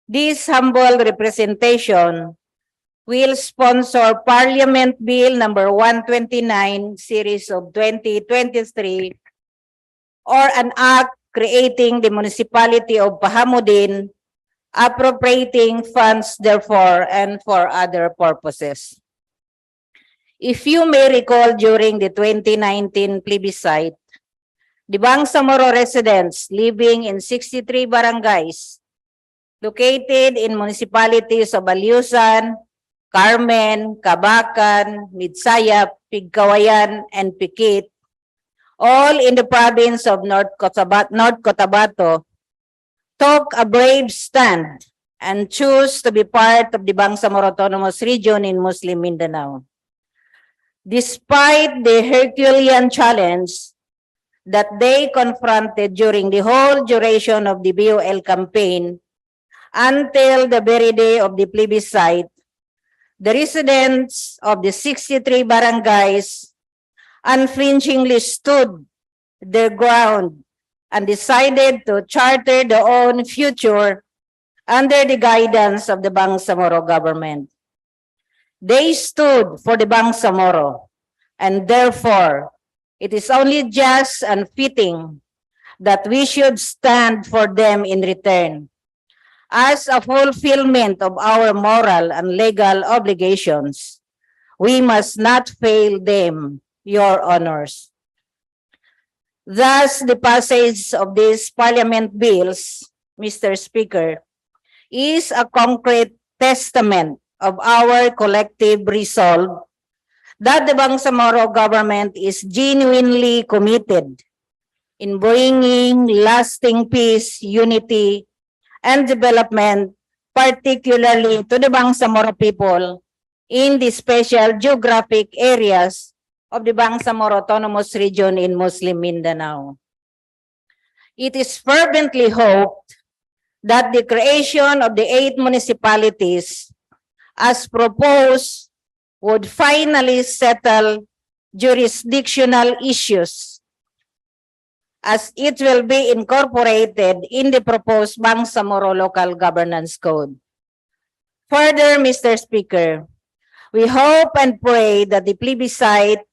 this humble representation will sponsor Parliament Bill number 129, series of 2023, or an act creating the municipality of Pahamudin, appropriating funds therefore and for other purposes. If you may recall, during the 2019 plebiscite, the Bangsamoro residents living in 63 barangays located in municipalities of Alyusan, Carmen, Cabacan, Midsayap, Pigkawayan, and Pikit, all in the province of North Cotabato, took a brave stand and chose to be part of the Bangsamoro Autonomous Region in Muslim Mindanao. Despite the Herculean challenge that they confronted during the whole duration of the BOL campaign until the very day of the plebiscite, the residents of the 63 barangays unflinchingly stood their ground and decided to charter their own future under the guidance of the Bangsamoro government. They stood for the Bangsamoro, and therefore, it is only just and fitting that we should stand for them in return as a fulfillment of our moral and legal obligations. We must not fail them, Your Honors. Thus, the passage of these Parliament bills, Mr. Speaker, is a concrete testament of our collective resolve that the Bangsamoro government is genuinely committed in bringing lasting peace, unity, and development, particularly to the Bangsamoro people in the special geographic areas of the Bangsamoro Autonomous Region in Muslim Mindanao. It is fervently hoped that the creation of the 8 municipalities as proposed would finally settle jurisdictional issues, as it will be incorporated in the proposed Bangsamoro Local Governance Code. Further, Mr. Speaker, we hope and pray that the plebiscite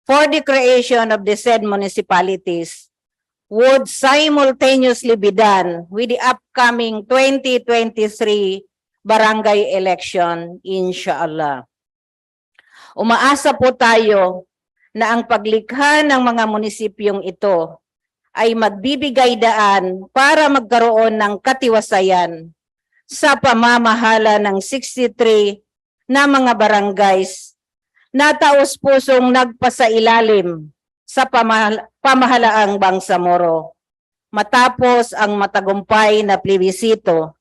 for the creation of the said municipalities would simultaneously be done with the upcoming 2023 barangay election, inshallah. Umaasa po tayo na ang paglikha ng mga munisipyong ito ay magbibigay daan para magkaroon ng katiwasayan sa pamamahala ng 63 na mga barangays na taos-pusong nagpasailalim sa pamahalaang Bangsamoro matapos ang matagumpay na plebisito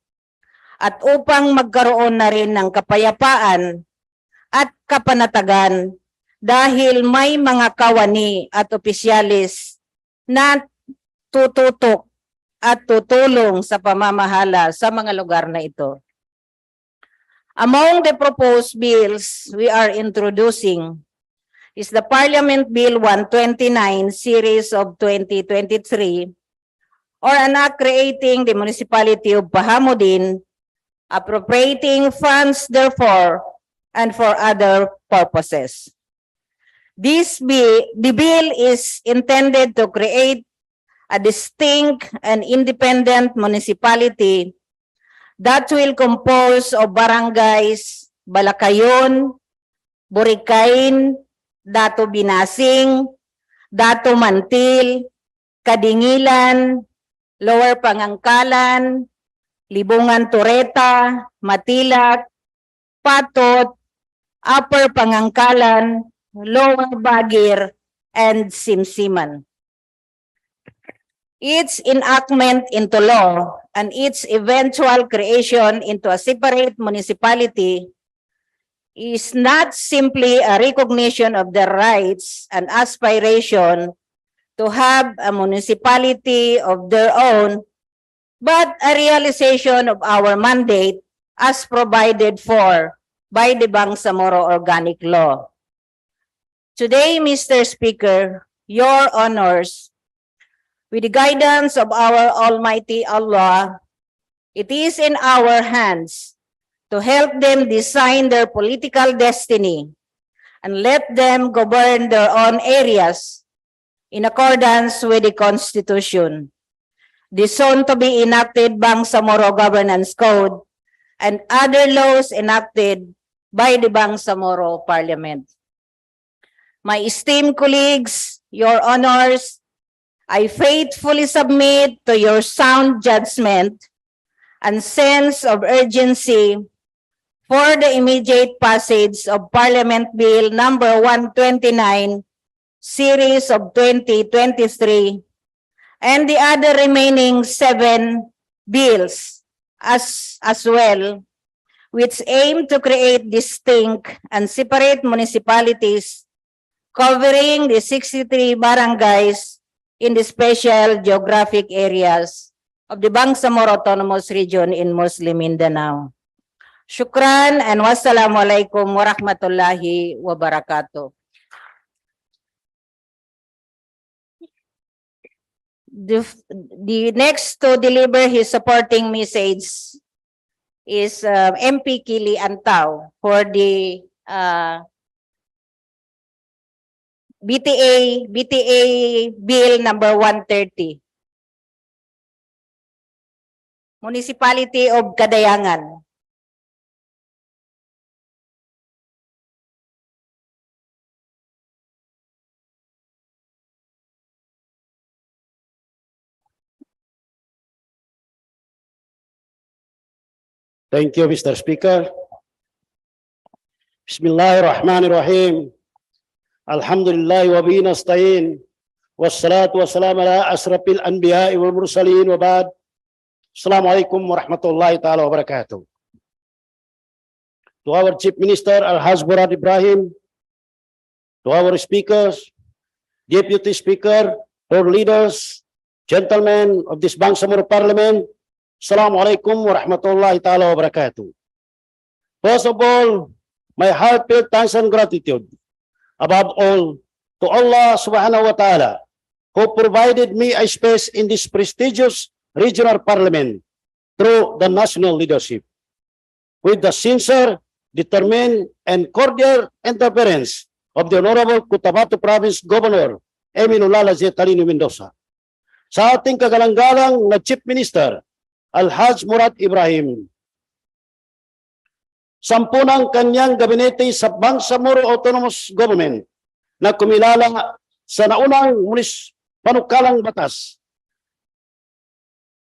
at upang magkaroon na rin ng kapayapaan at kapanatagan dahil may mga kawani at opisyalis na tututok at tutulong sa pamamahala sa mga lugar na ito. Among the proposed bills we are introducing is the Parliament Bill 129 series of 2023 or an act creating the municipality of Pahamudin, appropriating funds therefore and for other purposes. The bill is intended to create a distinct and independent municipality that will compose of barangays Balakayon, Borikain, Dato Binasing, Dato Mantil, Kadingilan, Lower Pangangkalan, Libungan Tureta, Matilak, Patot, Upper Pangangkalan, Lower Bagir, and Simsiman. Its enactment into law and its eventual creation into a separate municipality is not simply a recognition of their rights and aspiration to have a municipality of their own, but a realization of our mandate as provided for by the Bangsamoro Organic Law. Today, Mr. Speaker, Your Honors, with the guidance of our Almighty Allah, it is in our hands to help them design their political destiny and let them govern their own areas in accordance with the Constitution, the soon-to-be enacted Bangsamoro Governance Code, and other laws enacted by the Bangsamoro Parliament. My esteemed colleagues, Your Honors, I faithfully submit to your sound judgment and sense of urgency for the immediate passage of Parliament Bill number 129, series of 2023, and the other remaining 7 bills as well, which aim to create distinct and separate municipalities covering the 63 barangays in the special geographic areas of the Bangsamoro Autonomous Region in Muslim Mindanao. Shukran and wassalamualaikum warahmatullahi wabarakatuh. The next to deliver his supporting message is MP Kili Antao for the BTA Bill number 130. Municipality of Kadayangan. Thank you, Mr. Speaker. Bismillahirrahmanirrahim. Alhamdulillah wa bihi nasta'in. Wassalatu wassalamu ala asrafil anbiya'i wal mursalin wa ba'd. Assalamualaikum warahmatullahi ta'ala wabarakatuh. To our Chief Minister Al-Haj Murad Ibrahim, to our speakers, Deputy Speaker, floor leaders, gentlemen of this Bangsamoro Parliament, Assalamualaikum warahmatullahi ta'ala wabarakatuh. First of all, my heartfelt thanks and gratitude, above all, to Allah subhanahu wa ta'ala, who provided me a space in this prestigious regional parliament through the national leadership. With the sincere, determined, and cordial interference of the Honorable Cotabato Province Governor Eminulala Zetalino Mendoza. Sa ating kagalang-galang na Chief Minister, Al-Haj Murad Ibrahim, sampunang kanyang gabinete sa Bangsamoro Autonomous Government na kumilala sa naunang panukalang batas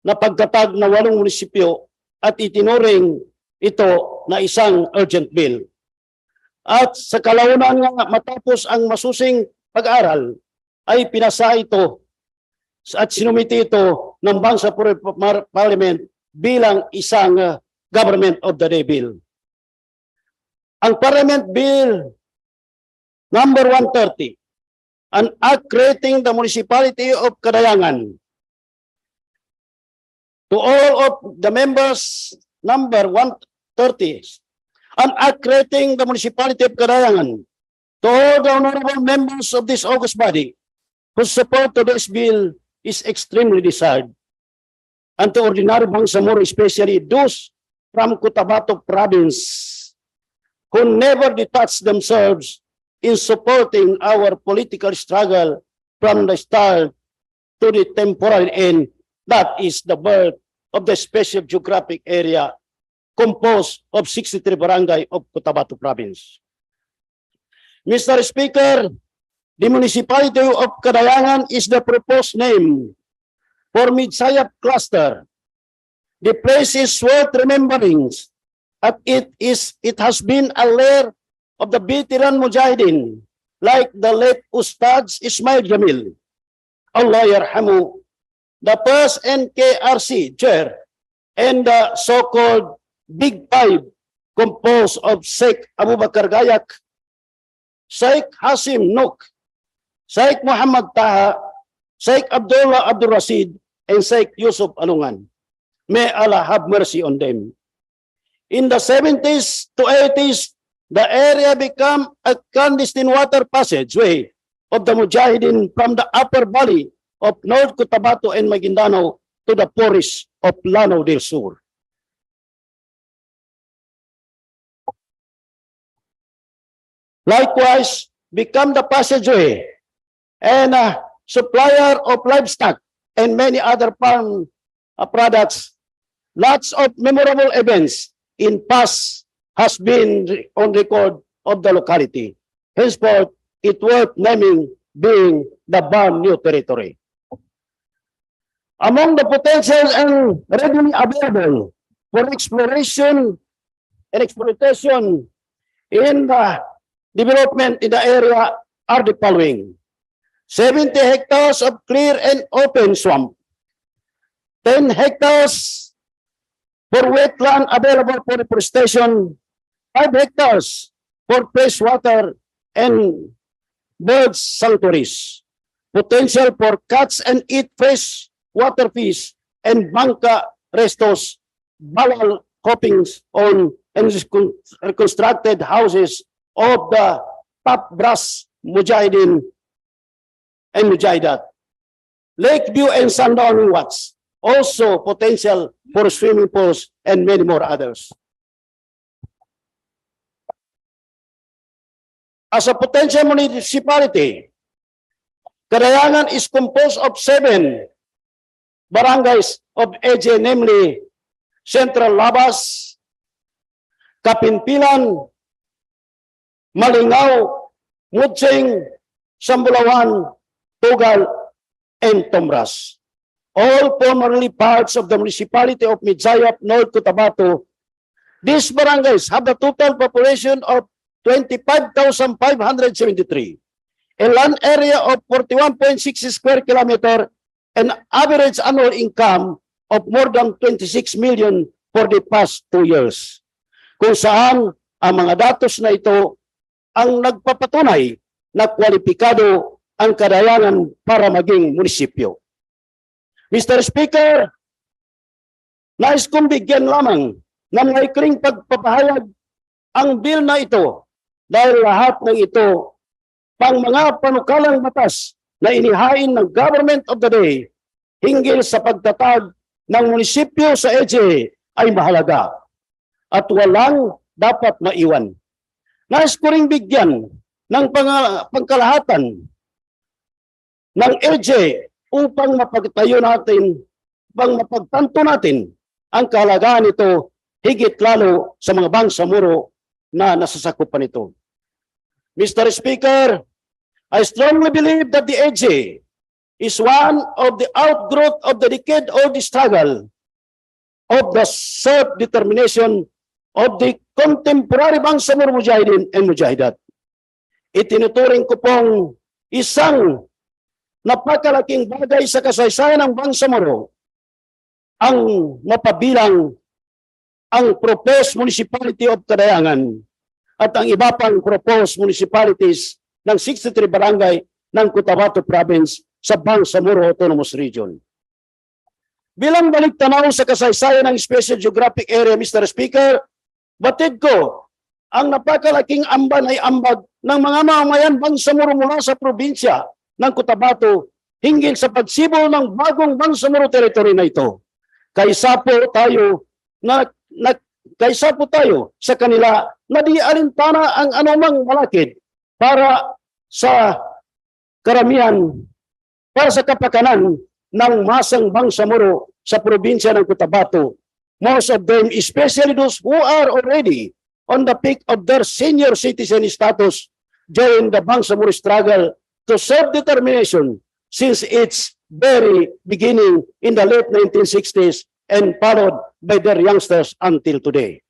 na pagtatag na 8 munisipyo at itinuring ito na isang urgent bill. At sa kalaunan nga matapos ang masusing pag-aral ay pinasa ito at sinumiti ito ng Bangsamoro Parliament bilang isang Government of the Day bill. Ang Parliament Bill number 130, an act creating the Municipality of Kadayangan. To all of the members, number 130, an act creating the Municipality of Kadayangan. To all the honorable members of this august body, whose support to this bill is extremely desired. And to ordinary Bangsamoro, especially those from Cotabato province, who never detach themselves in supporting our political struggle from the start to the temporary end, that is the birth of the special geographic area composed of 63 barangay of Cotabato province. Mr. Speaker, the municipality of Kadayangan is the proposed name for Midsayap cluster. The place is worth remembering, at it has been a lair of the veteran Mujahideen, like the late Ustad Ismail Jamil, Allah yarhamu, the first NKRC chair, and the so-called Big Five, composed of Sheikh Abu Bakar Gayak, Sheikh Hasim Nuk, Sheikh Muhammad Taha, Sheikh Abdullah Abdul Rashid, and Sheikh Yusuf Alungan. May Allah have mercy on them. In the 70s to 80s, the area became a clandestine water passageway of the Mujahideen from the upper valley of North Cotabato and Maguindanao to the forest of Lanao del Sur. Likewise, become the passageway and a supplier of livestock and many other farm products. Lots of memorable events in past has been on record of the locality. Henceforth, it worth naming being the brand new territory. Among the potentials and readily available for exploration and exploitation in the development in the area are the following: 70 hectares of clear and open swamp, 10 hectares for wetland available for reforestation, 5 hectares for freshwater and bird sanctuaries, potential for catch and eat fresh water fish, and bangka restos, balal copings on and reconstructed houses of the top brass Mujahideen and Mujahidat. Lakeview and sundowning watts, also potential for swimming pools and many more others. As a potential municipality, Kadayangan is composed of 7 barangays of EJ, namely Central Labas, Kapinpilan, Malingao, Mutsing, Sambulawan, Tugal, and Tomras. All formerly parts of the municipality of Midsayap, North Cotabato. These barangays have a total population of 25,573, a land area of 41.6 square kilometer, and average annual income of more than 26 million for the past 2 years. Kung saan ang mga datos na ito ang nagpapatunay na kwalipikado ang Kadayangan para maging munisipyo. Mr. Speaker, nais kong bigyan lamang ng maikling pagpapahayag ang bill na ito dahil lahat ng ito pang mga panukalang batas na inihain ng Government of the Day hinggil sa pagtatag ng munisipyo sa EJ ay mahalaga at walang dapat maiwan. Nais ko ring bigyan ng pangkalahatan ng EJ upang mapagtayo natin, upang mapagtanto natin ang kahalagaan nito higit lalo sa mga Bangsamoro na nasasakupan nito. Mr. Speaker, I strongly believe that the EJ is one of the outgrowth of the decade-old struggle of the self-determination of the contemporary Bangsamoro Mujahideen and Mujahidat. Itinuturing ko pong isang napakalaking bagay sa kasaysayan ng Bangsamoro ang mapabilang ang proposed municipality of Kadayangan at ang iba pang proposed municipalities ng 63 barangay ng Cotabato Province sa Bangsamoro Autonomous Region. Bilang balik-tanaw sa kasaysayan ng Special Geographic Area, Mr. Speaker, batid ko ang napakalaking amban ay ambag ng mga mamamayan Bangsamoro mula sa probinsya ng Cotabato hinggil sa pagsibol ng bagong Bangsamoro territory na ito. Kaysa po tayo sa kanila na di alintana ang anumang malakid para sa karamihan, para sa kapakanan ng masang Bangsamoro sa probinsya ng Cotabato. Most of them, especially those who are already on the peak of their senior citizen status during the Bangsamoro struggle to self-determination since its very beginning in the late 1960s and followed by their youngsters until today.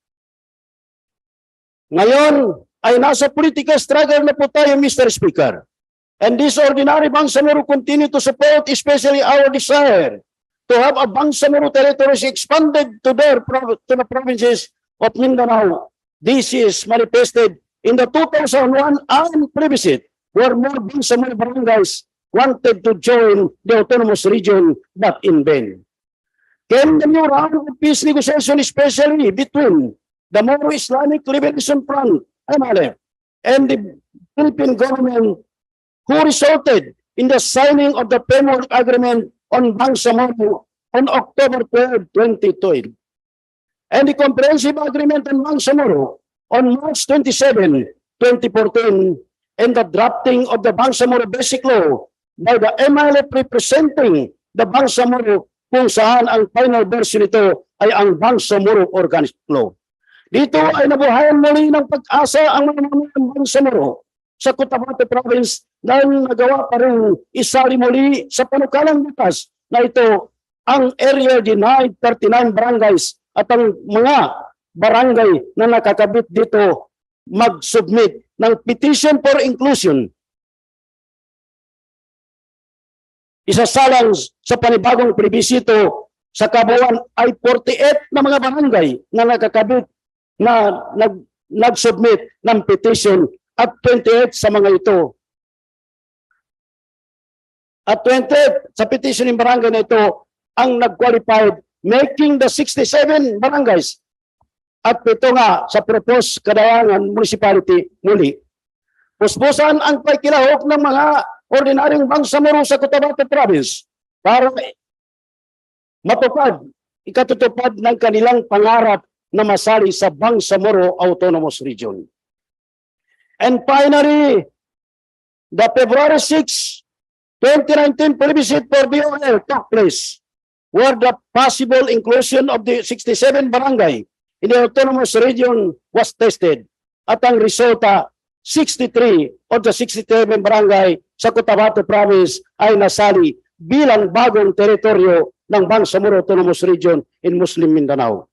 Ngayon ay nasa political struggle na po tayo, Mr. Speaker. And this ordinary Bangsamoro continue to support especially our desire to have a Bangsamoro territories expanded to the provinces of Mindanao. This is manifested in the 2001 plebiscite where more Bangsamoro barangays wanted to join the autonomous region but in vain. Came the new round of peace negotiation especially between the Moro Islamic Liberation Front, MLF, and the Philippine government who resulted in the signing of the framework agreement on Bangsamoro on October 12, 2012. And the comprehensive agreement on Bangsamoro on March 27, 2014, and the drafting of the Bangsamoro Basic Law by the MLF representing the Bangsamoro kung saan ang final version nito ay ang Bangsamoro Organic Law. Dito ay nabuhayan muli ng pag-asa ang mga mamayang Bangsamoro sa Cotabato Province dahil nagawa pa rin isali muli sa panukalang batas na ito ang area denied 39 barangays at ang mga barangay na nakakabit dito mag-submit ng petition for inclusion. Isasalang sa panibagong plebisito sa kabuuan ay 48 na mga barangay na nakakabit na nag-submit ng petition at 28 sa mga ito. At 28 sa petition ng barangay na ito ang nag-qualified, making the 67 barangays. At ito nga sa proposed Kadayangan Municipality muli. Puspusan ang paikilahok ng mga ordinaryong Bangsamoro sa Cotabato Province para ikatutupad ng kanilang pangarap na masali sa Bangsamoro Autonomous Region. And finally, the February 6, 2019 plebiscite for BOL took place, where the possible inclusion of the 67 barangay in the autonomous region was tested. At ang resulta, 63 of the 67 barangay sa Cotabato Province ay nasali bilang bagong teritoryo ng Bangsamoro Autonomous Region in Muslim Mindanao.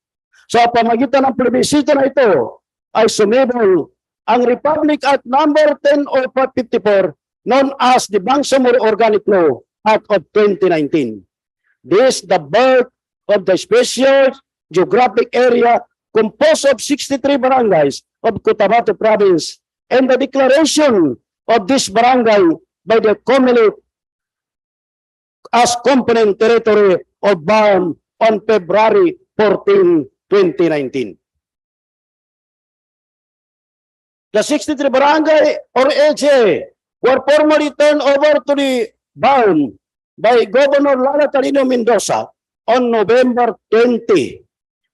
Sa pamagitan ng plebisito na ito ay sumibol ang Republic Act number 10/54 known as the Bangsamoro Organic Law Act of 2019. This the birth of the Special Geographic Area composed of 63 barangays of Cotabato Province and the declaration of this barangay by the Commonwealth as component territory of BAM on February 14, 2019. The 63 barangay or EJ were formally turned over to the BAM by Governor Lala Talino Mendoza on November 20,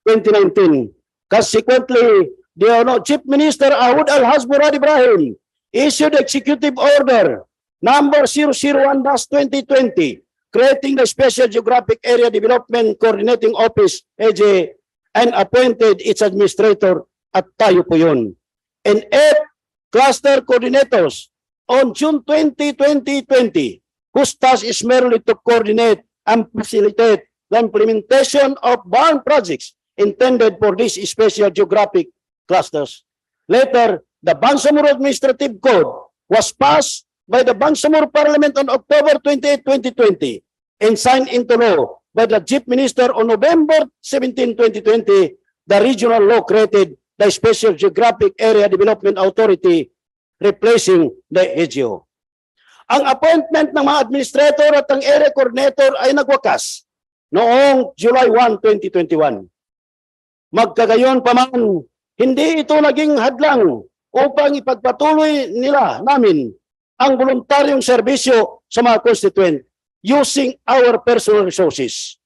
2019. Consequently, the Chief Minister Ahud Al-Haz Murad Ibrahim issued executive order number 001-2020 creating the Special Geographic Area Development Coordinating Office, EJ, and appointed its administrator at tayo po yun. And 8 cluster coordinators on June 20, 2020. whose task is merely to coordinate and facilitate the implementation of bond projects intended for these special geographic clusters. Later, the Bangsamoro Administrative Code was passed by the Bangsamoro Parliament on October 28, 2020 and signed into law by the Chief Minister on November 17, 2020. The regional law created the Special Geographic Area Development Authority, replacing the EGO. Ang appointment ng mga administrator at ang area coordinator ay nagwakas noong July 1, 2021. Magkagayon pa man, hindi ito naging hadlang upang ipagpatuloy namin ang voluntaryong serbisyo sa mga constituent using our personal resources.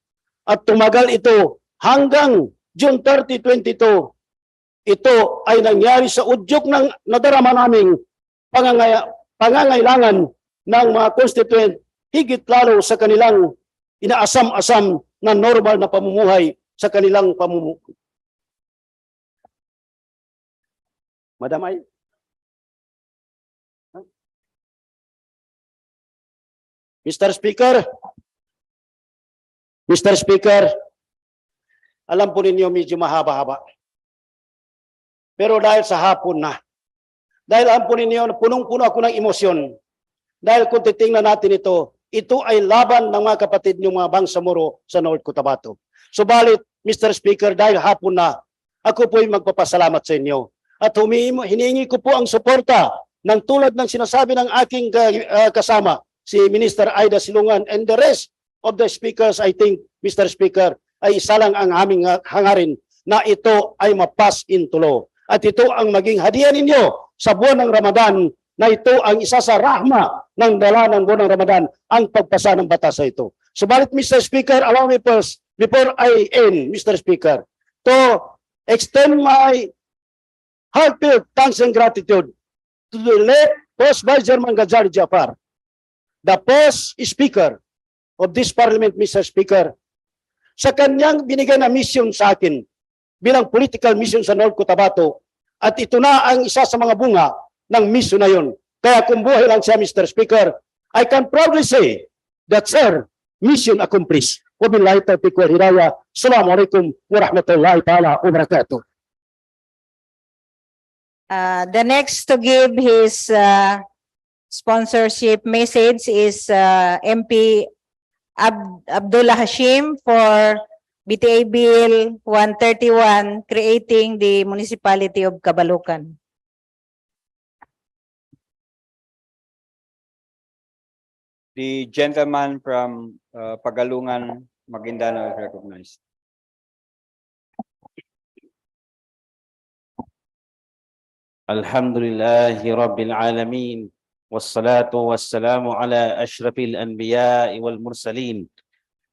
At tumagal ito hanggang June 30, 2022. Ito ay nangyari sa udyok ng nadarama naming pangangailangan ng mga constituent, higit lalo sa kanilang inaasam-asam na normal na pamumuhay sa kanilang pamumuhay. Madam Ay? Mr. Speaker, alam po ninyo medyo mahaba-haba. Pero dahil sa hapon na, dahil alam po ninyo, punong-puno ako ng emosyon. Dahil kung titingnan natin ito ay laban ng mga kapatid niyong mga Bangsamoro sa North Cotabato. Subalit, Mr. Speaker, dahil hapon na, ako po ay magpapasalamat sa inyo. At hiningi ko po ang suporta ng tulad ng sinasabi ng aking kasama, si Minister Aida Silungan, and the rest of the speakers, I think, Mr. Speaker, ay isa lang ang aming hangarin na ito ay mapas into law. At ito ang maging hadiah ninyo sa buwan ng Ramadan, na ito ang isa sa rahma ng dala ng buwan ng Ramadan, ang pagpasa ng batas na ito. Subalit, Mr. Speaker, allow me first, before I end, Mr. Speaker, to extend my heartfelt thanks and gratitude to the late First Vice Chairman Gazali Jafar, the first Speaker of this Parliament, Mr. Speaker, sa kanyang binigay na mission sa akin bilang political mission sa North Cotabato, at ito na ang isa sa mga bunga ng mission na yun. Kaya kung buhay lang siya, Mr. Speaker, I can proudly say that, sir, mission accomplished. Wabillahi taufiq wal hidayah. Assalamualaikum warahmatullahi ta'ala wabarakatuh. The next to give his sponsorship message is MP Abdullah Hashim for BTA Bill 131, creating the Municipality of Cabalucan. The gentleman from Pagalungan, Maguindanao is recognized. Alhamdulillahi Rabbil Alamin. Wassalatu wassalamu ala ashrafil anbiya'i wal mursalin.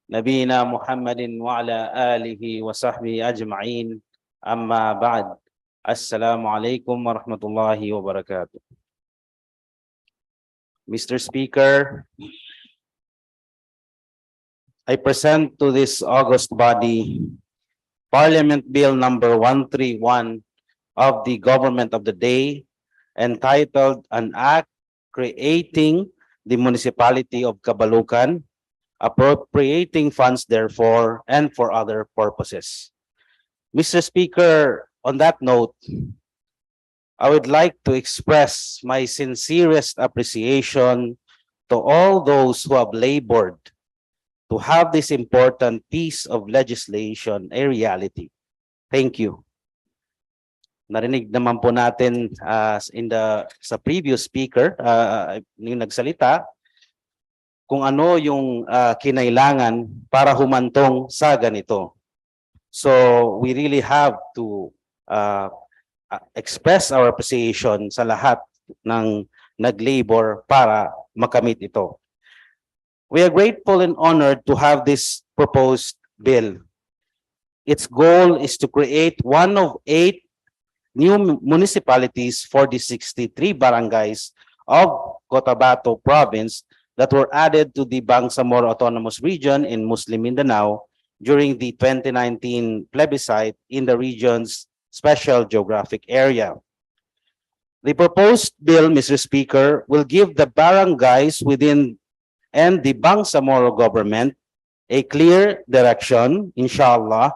Nabina Muhammadin wa ala alihi wa sahbihi ajma'in. Amma ba'd. Assalamu alaikum warahmatullahi wabarakatuh. Mr. Speaker, I present to this august body Parliament Bill number 131 of the Government of the Day, entitled An Act Creating the Municipality of Cabalucan, appropriating funds therefore and for other purposes. Mr. Speaker, on that note, I would like to express my sincerest appreciation to all those who have labored to have this important piece of legislation a reality. Thank you. Narinig naman po natin sa previous speaker, yung nagsalita, kung ano yung kinailangan para humantong sa ganito. So we really have to express our appreciation sa lahat ng nag-labor para makamit ito. We are grateful and honored to have this proposed bill. Its goal is to create one of 8 new municipalities for the 63 barangays of Cotabato Province that were added to the Bangsamoro Autonomous Region in Muslim Mindanao during the 2019 plebiscite in the region's special geographic area. The proposed bill, Mr. Speaker, will give the barangays within and the Bangsamoro government a clear direction, inshallah,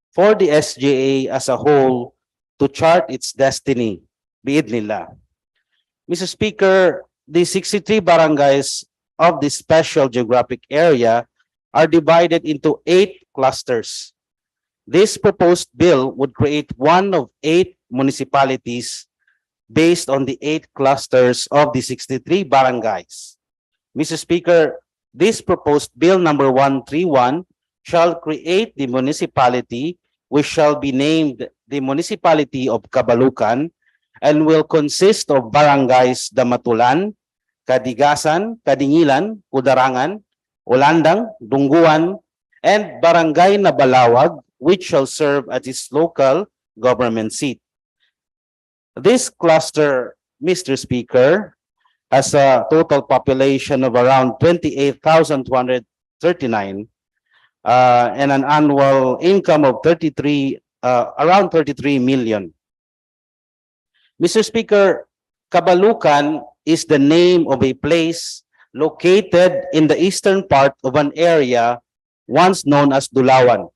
for the SGA as a whole to chart its destiny, biidnillah. Mr. Speaker, the 63 barangays of this special geographic area are divided into 8 clusters. This proposed bill would create one of 8 municipalities based on the 8 clusters of the 63 barangays. Mr. Speaker, this proposed bill number 131 shall create the municipality which shall be named the Municipality of Cabalucan and will consist of barangays Damatulan, Kadigasan, Kadingilan, Kudarangan, Ulandang, Dungguan, and Barangay Nabalawag, which shall serve as its local government seat. This cluster, Mr. Speaker, has a total population of around 28,239 and an annual income of around 33 million. Mr. Speaker, Cabalucan is the name of a place located in the eastern part of an area once known as Dulawan.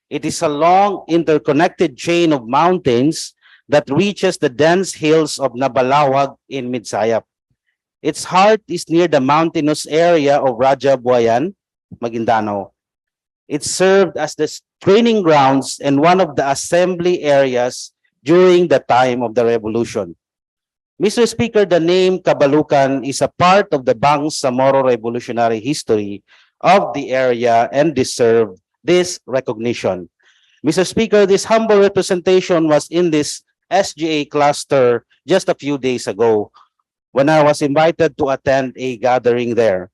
It is a long interconnected chain of mountains that reaches the dense hills of Nabalawag in Midsayap. Its heart is near the mountainous area of Raja Buayan, Maguindanao. It served as the training grounds and one of the assembly areas during the time of the revolution. Mr. Speaker, the name Cabalucan is a part of the Bangsamoro revolutionary history of the area and deserved this recognition. Mr. Speaker, this humble representation was in this SGA cluster just a few days ago when I was invited to attend a gathering there.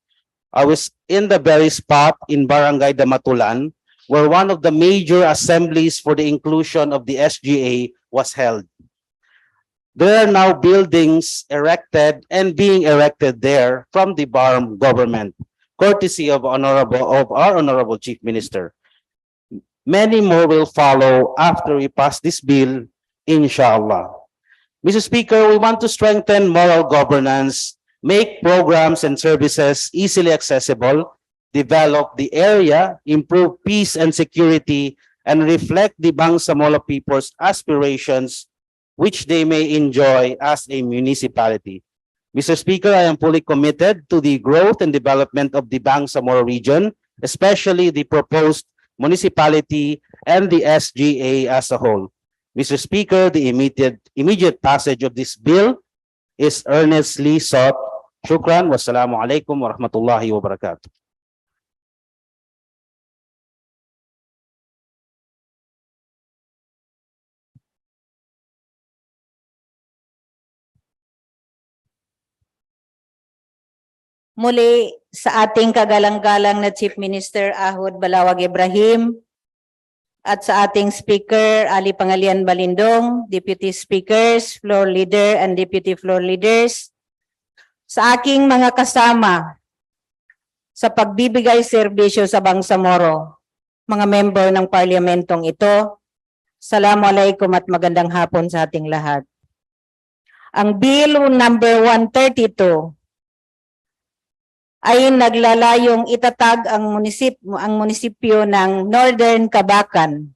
I was in the very spot in Barangay Damatulan where one of the major assemblies for the inclusion of the SGA was held. There are now buildings erected and being erected there from the BARM government, courtesy of our Honorable Chief Minister. Many more will follow after we pass this bill, inshallah. Mr. Speaker, we want to strengthen moral governance, make programs and services easily accessible, develop the area, improve peace and security, and reflect the Bangsamoro people's aspirations which they may enjoy as a municipality. Mr. Speaker, I am fully committed to the growth and development of the Bangsamoro region, especially the proposed municipality and the SGA as a whole. Mr. Speaker, the immediate passage of this bill is earnestly sought. Shukran. Wassalamu alaikum wa rahmatullahi wa barakatuh. Muli sa ating kagalang-galang na Chief Minister Ahod Balawag Ibrahim at sa ating Speaker Ali Pangalian Balindong, Deputy Speakers, Floor Leader and Deputy Floor Leaders, sa aking mga kasama sa pagbibigay serbisyo sa Bangsamoro, mga member ng parlamentong ito, Assalamualaikum at magandang hapon sa ating lahat. Ang Bill number 132 ay naglalayong itatag ang munisipyo ng Northern Cabacan.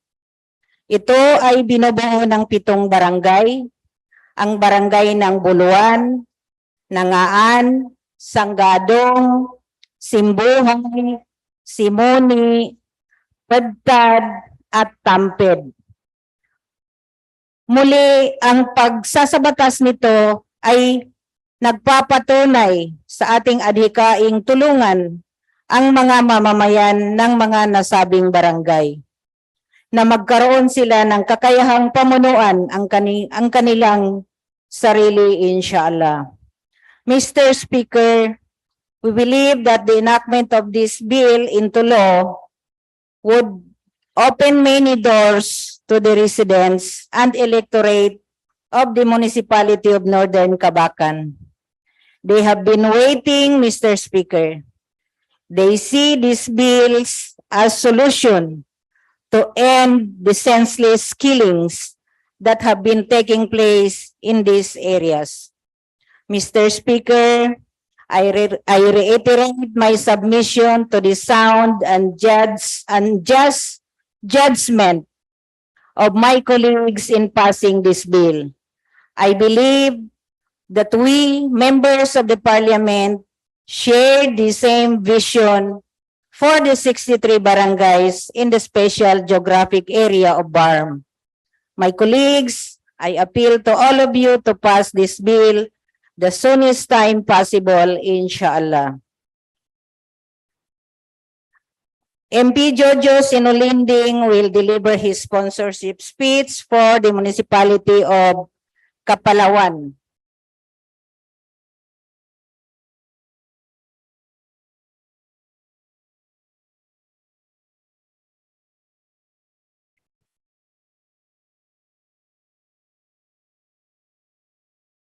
Ito ay binubuo ng 7 barangay, ang barangay ng Buluan, Nangaan, Sanggadong, Simbuhay, Simoni, Padtad, at Tamped. Muli, ang pagsasabatas nito ay nagpapatunay sa ating adhikaing tulungan ang mga mamamayan ng mga nasabing barangay na magkaroon sila ng kakayahang pamunuan ang kanilang sarili, inshallah. Mr. Speaker, we believe that the enactment of this bill into law would open many doors to the residents and electorate of the municipality of Northern Cabacan. They have been waiting, Mr. Speaker. They see these bills as solution to end the senseless killings that have been taking place in these areas. Mr. Speaker, I reiterate my submission to the sound and just judgment of my colleagues in passing this bill. I believe that we, members of the Parliament, share the same vision for the 63 barangays in the special geographic area of BARM. My colleagues, I appeal to all of you to pass this bill the soonest time possible, inshallah. MP Jojo Sinulinding will deliver his sponsorship speech for the municipality of Kapalawan.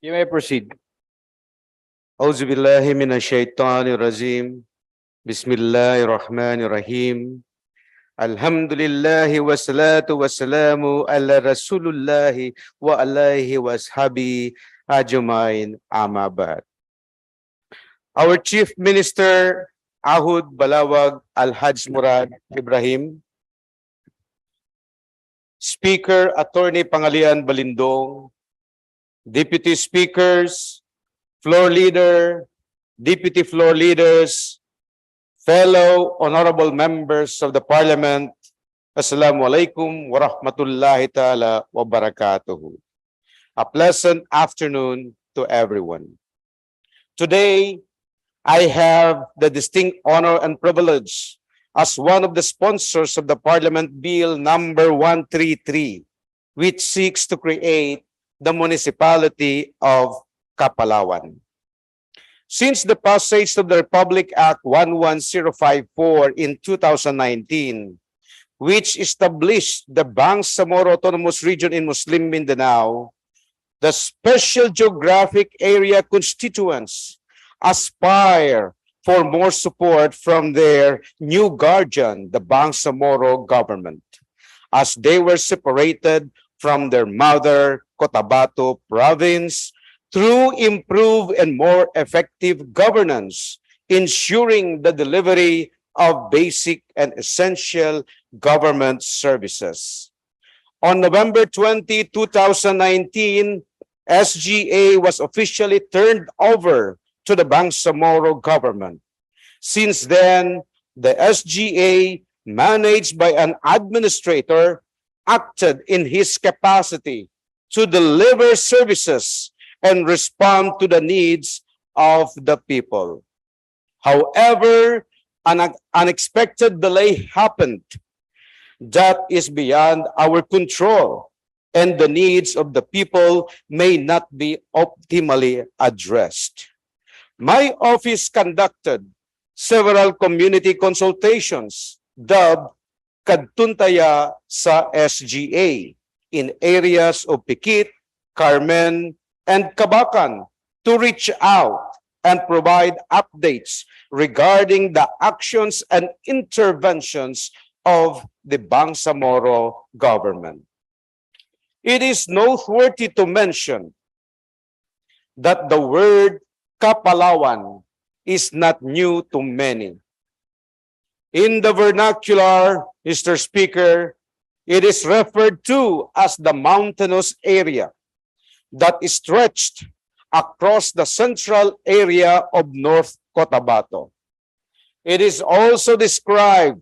You may proceed. Auzu billahi minasyaitonir rajim. Bismillahirrahmanirrahim. Alhamdulillahi wassalatu wassalamu ala Rasulillahi wa alaihi washabi ajmain, amma ba'd. Our Chief Minister Ahud Balawag Al-Hajj Murad Ibrahim, Speaker Attorney Pangalian Balindong, Deputy Speakers, Floor Leader, Deputy Floor Leaders, fellow honorable members of the Parliament, Assalamu alaikum wa rahmatullahi ta'ala wa barakatuhu. A pleasant afternoon to everyone. Today, I have the distinct honor and privilege as one of the sponsors of the Parliament Bill number 133, which seeks to create the municipality of Kapalawan. Since the passage of the Republic Act 11054 in 2019, which established the Bangsamoro Autonomous Region in Muslim Mindanao, the special geographic area constituents aspire for more support from their new guardian, the Bangsamoro government, as they were separated from their mother, Cotabato province, through improved and more effective governance, ensuring the delivery of basic and essential government services. On November 20, 2019, SGA was officially turned over to the Bangsamoro government. Since then, the SGA, managed by an administrator, acted in his capacity to deliver services and respond to the needs of the people. However, an unexpected delay happened that is beyond our control, and the needs of the people may not be optimally addressed. My office conducted several community consultations dubbed Kadtuntaya sa SGA in areas of Pikit, Carmen, and Kabakan to reach out and provide updates regarding the actions and interventions of the Bangsamoro government. It is noteworthy to mention that the word Kapalawan is not new to many. In the vernacular, Mr. Speaker, it is referred to as the mountainous area that is stretched across the central area of North Cotabato. It is also described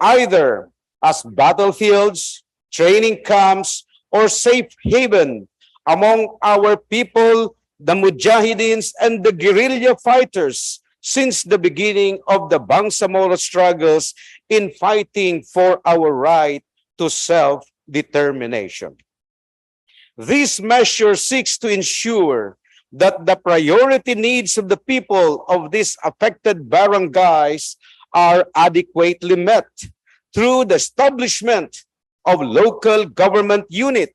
either as battlefields, training camps, or safe haven among our people, the Mujahidins and the guerrilla fighters since the beginning of the Bangsamoro struggles in fighting for our right to self-determination. This measure seeks to ensure that the priority needs of the people of these affected barangays are adequately met through the establishment of local government unit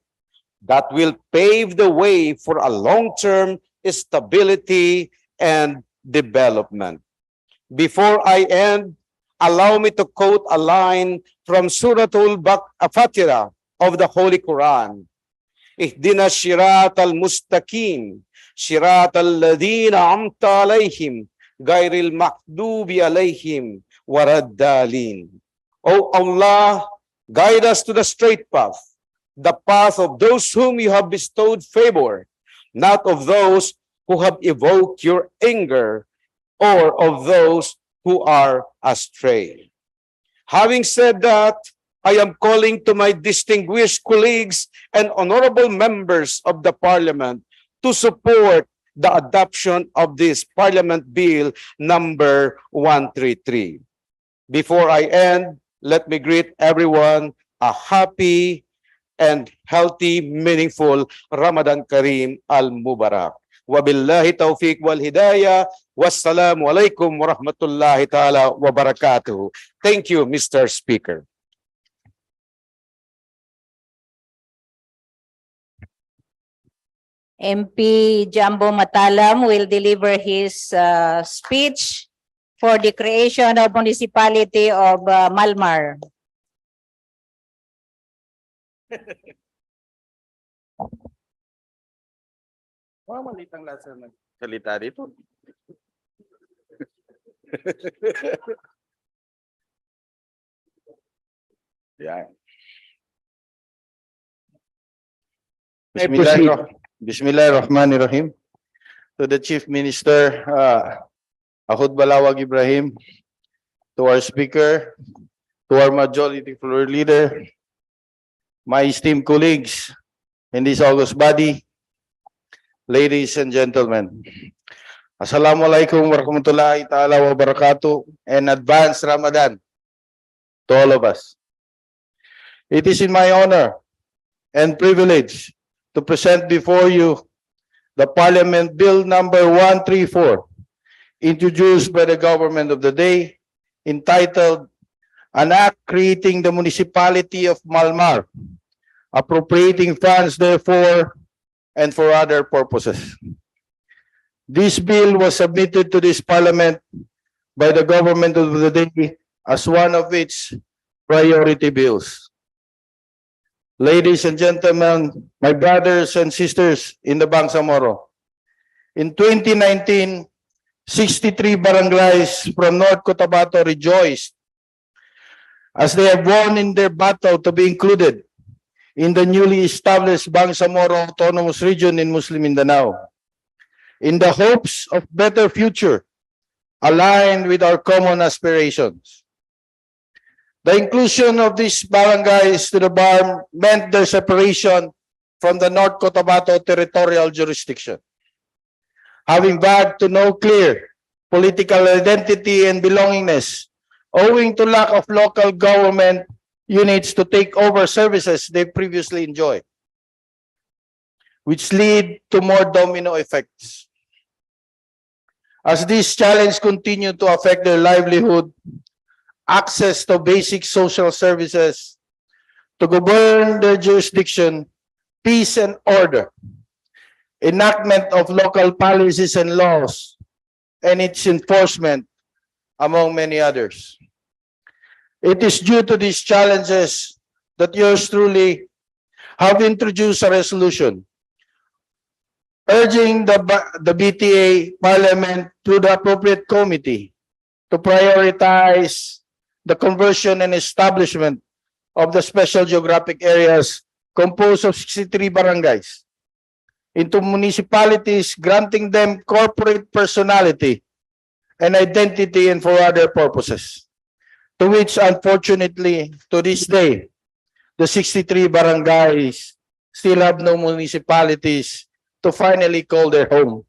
that will pave the way for a long-term stability and development. Before I end, allow me to quote a line from Suratul Fatira of the Holy Quran. Ihdina Shirat al-Mustaqim, Siratal ladina amta alayhim, gairil makdubi alayhim, waraddalin. O Allah, guide us to the straight path, the path of those whom you have bestowed favor, not of those who have evoked your anger, or of those who are astray. Having said that, I am calling to my distinguished colleagues and honorable members of the Parliament to support the adoption of this Parliament Bill number 133. Before I end, let me greet everyone a happy and healthy, meaningful Ramadan Kareem al-Mubarak. Wabillahi taufiq wal hidayah. Wassalamu alaikum warahmatullahi ta'ala wabarakatuh. Thank you, Mr. Speaker. MP Jambo Matalam will deliver his speech for the creation of municipality of Malmar. Malitang lasa ng salita dito. Yeah. Bismillahirrahmanirrahim. To the Chief Minister, Ahud Balawag Ibrahim, to our Speaker, to our Majority Floor Leader, my esteemed colleagues in this august body, ladies and gentlemen. Assalamualaikum warahmatullahi ta'ala wabarakatuh, and advance Ramadan to all of us. It is in my honor and privilege to present before you the Parliament Bill number 134, introduced by the government of the day, entitled An Act Creating the Municipality of Malmar, appropriating funds therefore and for other purposes. This bill was submitted to this Parliament by the government of the day as one of its priority bills. Ladies and gentlemen, my brothers and sisters in the Bangsamoro, in 2019, 63 barangays from North Cotabato rejoiced as they have won in their battle to be included in the newly established Bangsamoro Autonomous Region in Muslim Mindanao, in the hopes of better future aligned with our common aspirations. The inclusion of these barangays to the BARM meant their separation from the North Cotabato territorial jurisdiction. Having vowed to no clear political identity and belongingness, owing to lack of local government units to take over services they previously enjoyed, which lead to more domino effects. As these challenges continue to affect their livelihood, access to basic social services, to govern their jurisdiction, peace and order, enactment of local policies and laws, and its enforcement, among many others. It is due to these challenges that yours truly have introduced a resolution urging the BTA Parliament through the appropriate committee to prioritize the conversion and establishment of the special geographic areas composed of 63 barangays into municipalities, granting them corporate personality and identity and for other purposes, to which unfortunately to this day, the 63 barangays still have no municipalities to finally call their home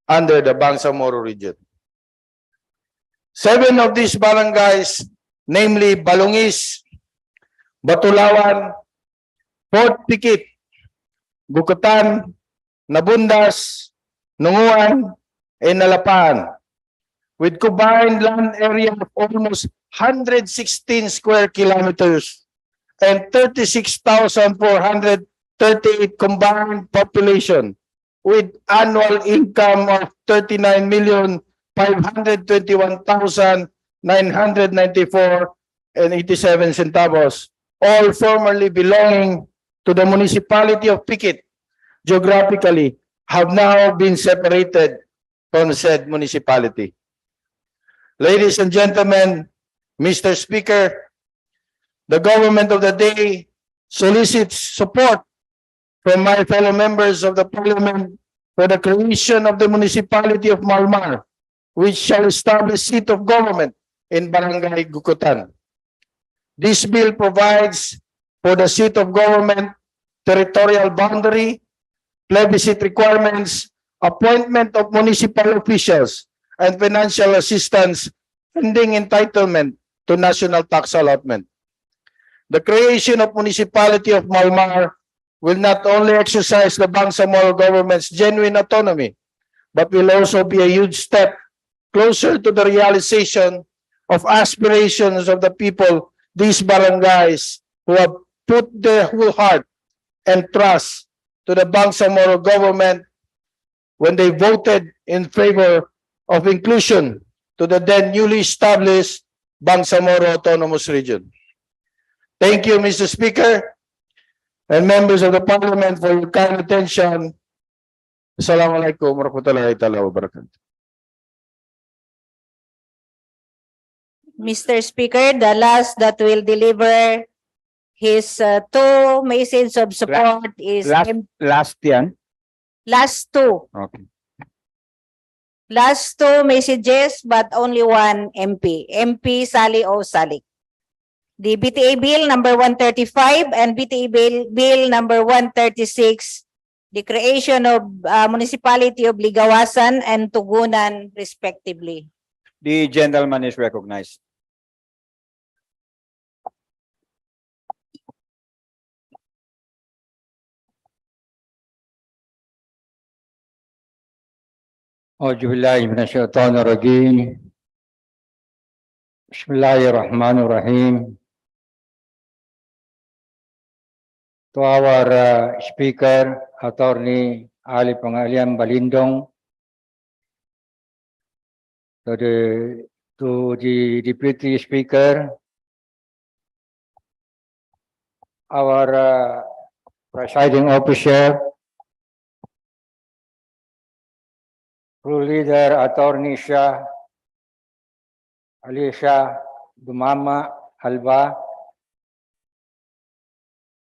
under the Bangsamoro region. 7 of these barangays, namely Balungis, Batulawan, Port Pikit, Bukutan, Nabundas, Nunguan, and Nalapan, with combined land area of almost 116 square kilometers and 36,438 combined population, with annual income of 39,521,994.87 centavos, all formerly belonging to the municipality of Pikit, geographically have now been separated from said municipality. Ladies and gentlemen, Mr. Speaker, the government of the day solicits support from my fellow members of the Parliament for the creation of the municipality of Malmar, which shall establish seat of government in Barangay Gukutan. This bill provides for the seat of government, territorial boundary, plebiscite requirements, appointment of municipal officials, and financial assistance pending entitlement to national tax allotment. The creation of municipality of Malmar will not only exercise the Bangsamoro government's genuine autonomy, but will also be a huge step closer to the realization of aspirations of the people, these barangays who have put their whole heart and trust to the Bangsamoro government when they voted in favor of inclusion to the then newly established Bangsamoro Autonomous Region. Thank you, Mr. Speaker, and members of the Parliament for your kind attention. Assalamualaikum warahmatullahi wabarakatuh. Mr. Speaker, the last that will deliver his two messages of support is Last yan. last two. Okay. Last two messages, but only one MP. MP Sally O. Salik. The BTA Bill number 135 and BTA Bill number 136, the creation of municipality of Ligawasan and Tugunan respectively. The gentleman is recognized. Auzubillahi minasyaitonirrajim. Bismillahirrahmanirrahim. To our Speaker, Attorney Ali Pangalian Balindong, to the Deputy Speaker, our Presiding Officer, Crew Leader Attorney Shah, Alicia Dumama Alba,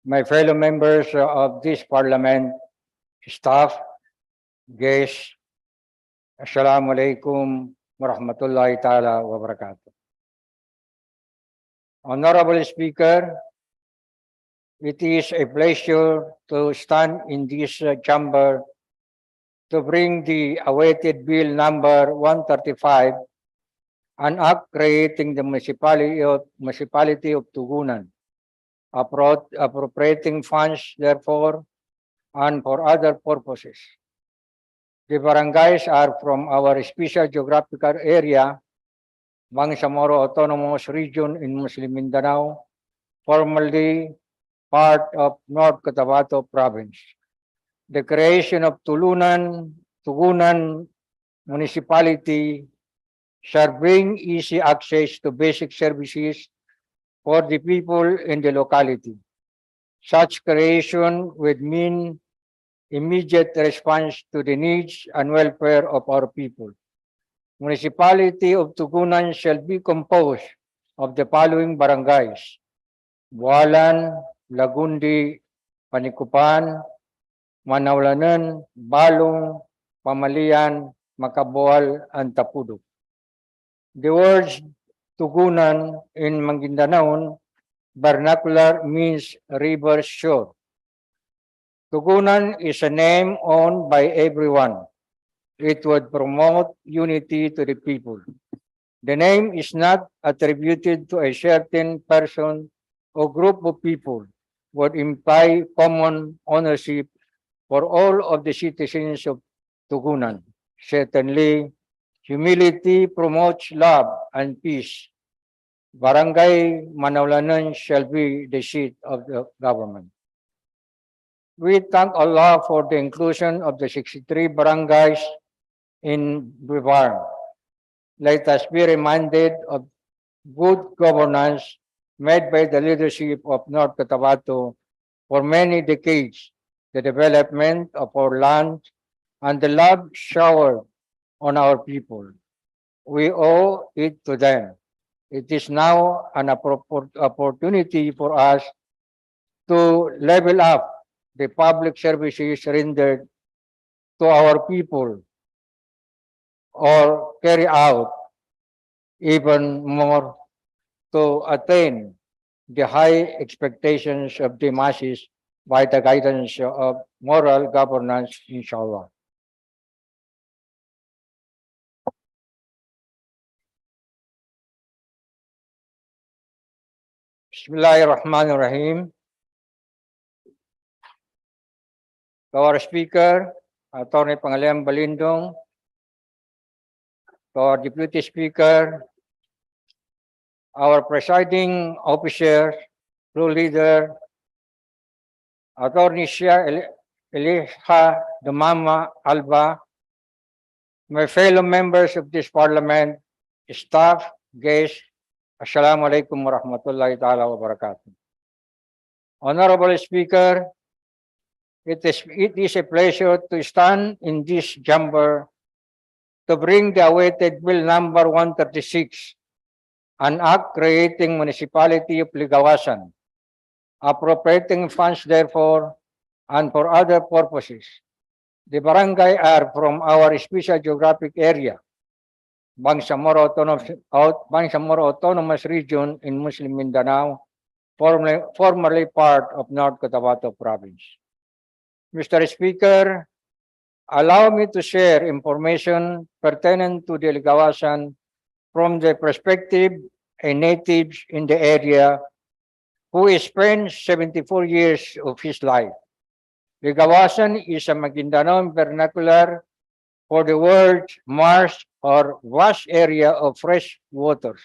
my fellow members of this Parliament, staff, guests, Assalamu alaikum warahmatullahi ta'ala wabarakatuh. Honorable Speaker, it is a pleasure to stand in this chamber to bring the awaited Bill number 135, an act creating the municipality of Tugunan, appropriating funds therefore and for other purposes. The barangays are from our special geographical area, Bangsamoro Autonomous Region in Muslim Mindanao, formerly part of North Cotabato Province. The creation of Tugunan Municipality shall bring easy access to basic services for the people in the locality. Such creation would mean immediate response to the needs and welfare of our people. Municipality of Tugunan shall be composed of the following barangays: Bualan, Lagundi, Panikupan, Manawlanan, Balong, Pamalian, Makabual, and Tapudok. The words Tugunan in Maguindanao vernacular means river shore. Tugunan is a name owned by everyone. It would promote unity to the people. The name is not attributed to a certain person or group of people, would imply common ownership for all of the citizens of Tugunan. Certainly, humility promotes love and peace. Barangay Manawlanan shall be the seat of the government. We thank Allah for the inclusion of the 63 barangays in Bivar. Let us be reminded of good governance made by the leadership of North Cotabato for many decades, the development of our land and the love showered on our people. We owe it to them. It is now an opportunity for us to level up the public services rendered to our people or carry out even more to attain the high expectations of the masses by the guidance of moral governance, inshallah. Bismillahirrahmanirrahim. To our Speaker, Attorney Pangaliam Balindong, to our Deputy Speaker, our presiding officer, crew leader, Attorney Shia Eliha Dumama Alba, my fellow members of this Parliament, staff, guests, Assalamu alaikum wa rahmatullahi ta'ala wa barakatuh. Honorable Speaker, it is a pleasure to stand in this chamber to bring the awaited Bill number 136, an act creating Municipality of Ligawasan, appropriating funds therefore and for other purposes. The barangay are from our special geographic area, Bangsamoro Autonomous Region in Muslim Mindanao, formerly part of North Cotabato Province. Mr. Speaker, allow me to share information pertaining to the Ligawasan from the perspective of natives in the area who spent 74 years of his life. Ligawasan is a Maguindanao vernacular for the word marsh or vast area of fresh waters.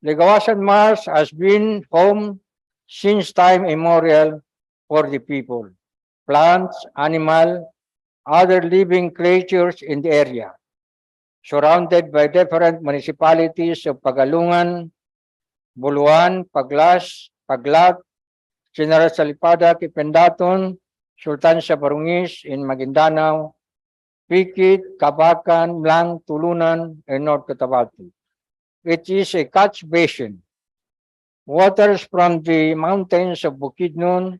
Ligawasan Marsh has been home since time immemorial for the people, plants, animals, other living creatures in the area, surrounded by different municipalities of Pagalungan, Buluan, Paglas, Paglat, General Salipada, Kipendaton, Sultan Sabarungis in Maguindanao, Pikit, Kabakan, Mlang, Tulunan, and North Cotabato. It is a catch basin. Waters from the mountains of Bukidnon,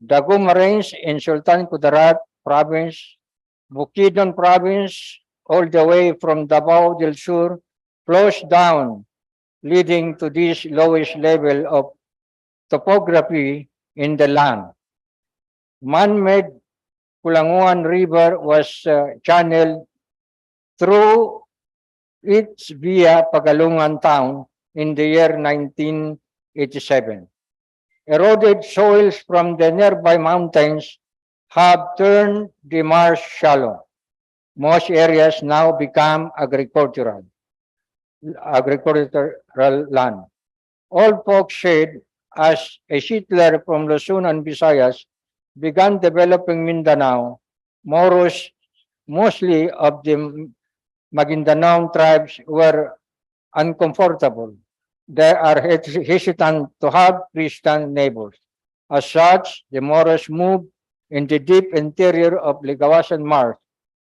Daguma Range in Sultan Kudarat Province, Bukidnon Province, all the way from Davao del Sur, flows down, leading to this lowest level of topography in the land. Man-made Pulanguan River was channeled through its via Pagalungan town in the year 1987. Eroded soils from the nearby mountains have turned the marsh shallow. Most areas now become agricultural land. All folks said, as a settler from Luzon and Visayas began developing Mindanao, Moros, mostly of the Maguindanao tribes, were uncomfortable. They are hesitant to have Christian neighbors. As such, the Moros moved in the deep interior of Ligawasan Marsh,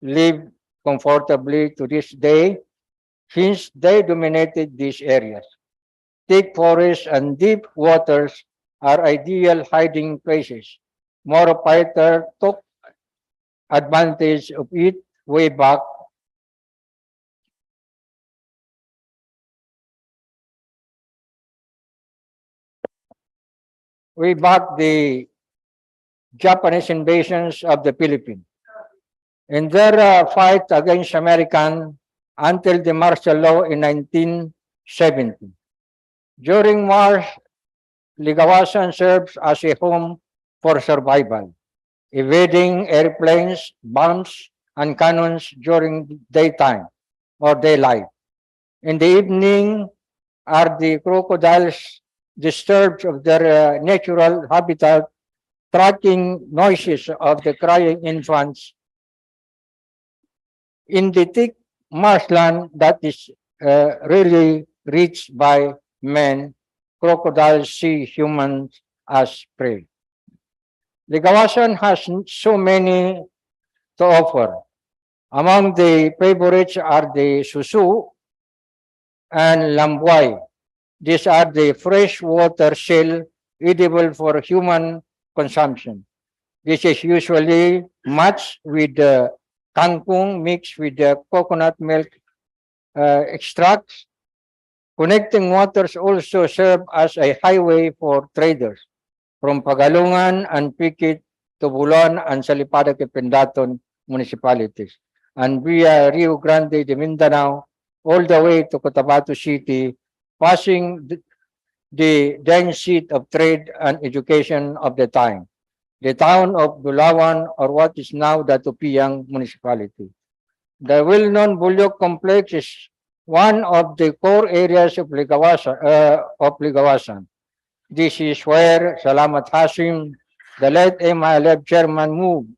live comfortably to this day, since they dominated these areas. Thick forests and deep waters are ideal hiding places. Moro Fighter took advantage of it way back the Japanese invasions of the Philippines. In their fight against American until the martial law in 1970. During wars, Ligawasan serves as a home for survival, evading airplanes, bombs, and cannons during daytime or daylight. In the evening, are the crocodiles disturbed of their natural habitat, tracking noises of the crying infants in the thick marshland that is really reached by men. Crocodiles see humans as prey. Ligawasan has so many to offer. Among the favorites are the susu and lambuay. These are the freshwater shell edible for human consumption. This is usually matched with the kangkong mixed with the coconut milk extracts. Connecting waters also serve as a highway for traders from Pagalungan and Pikit to Bulan and Salipada Pendaton municipalities, and via Rio Grande de Mindanao all the way to Cotabato City, passing the then seat of trade and education of the time, the town of Bulawan, or what is now the Tupiyang municipality. The well-known Bulyok complex is one of the core areas of Ligawasan. This is where Salamat Hashim, the late MILF chairman, moved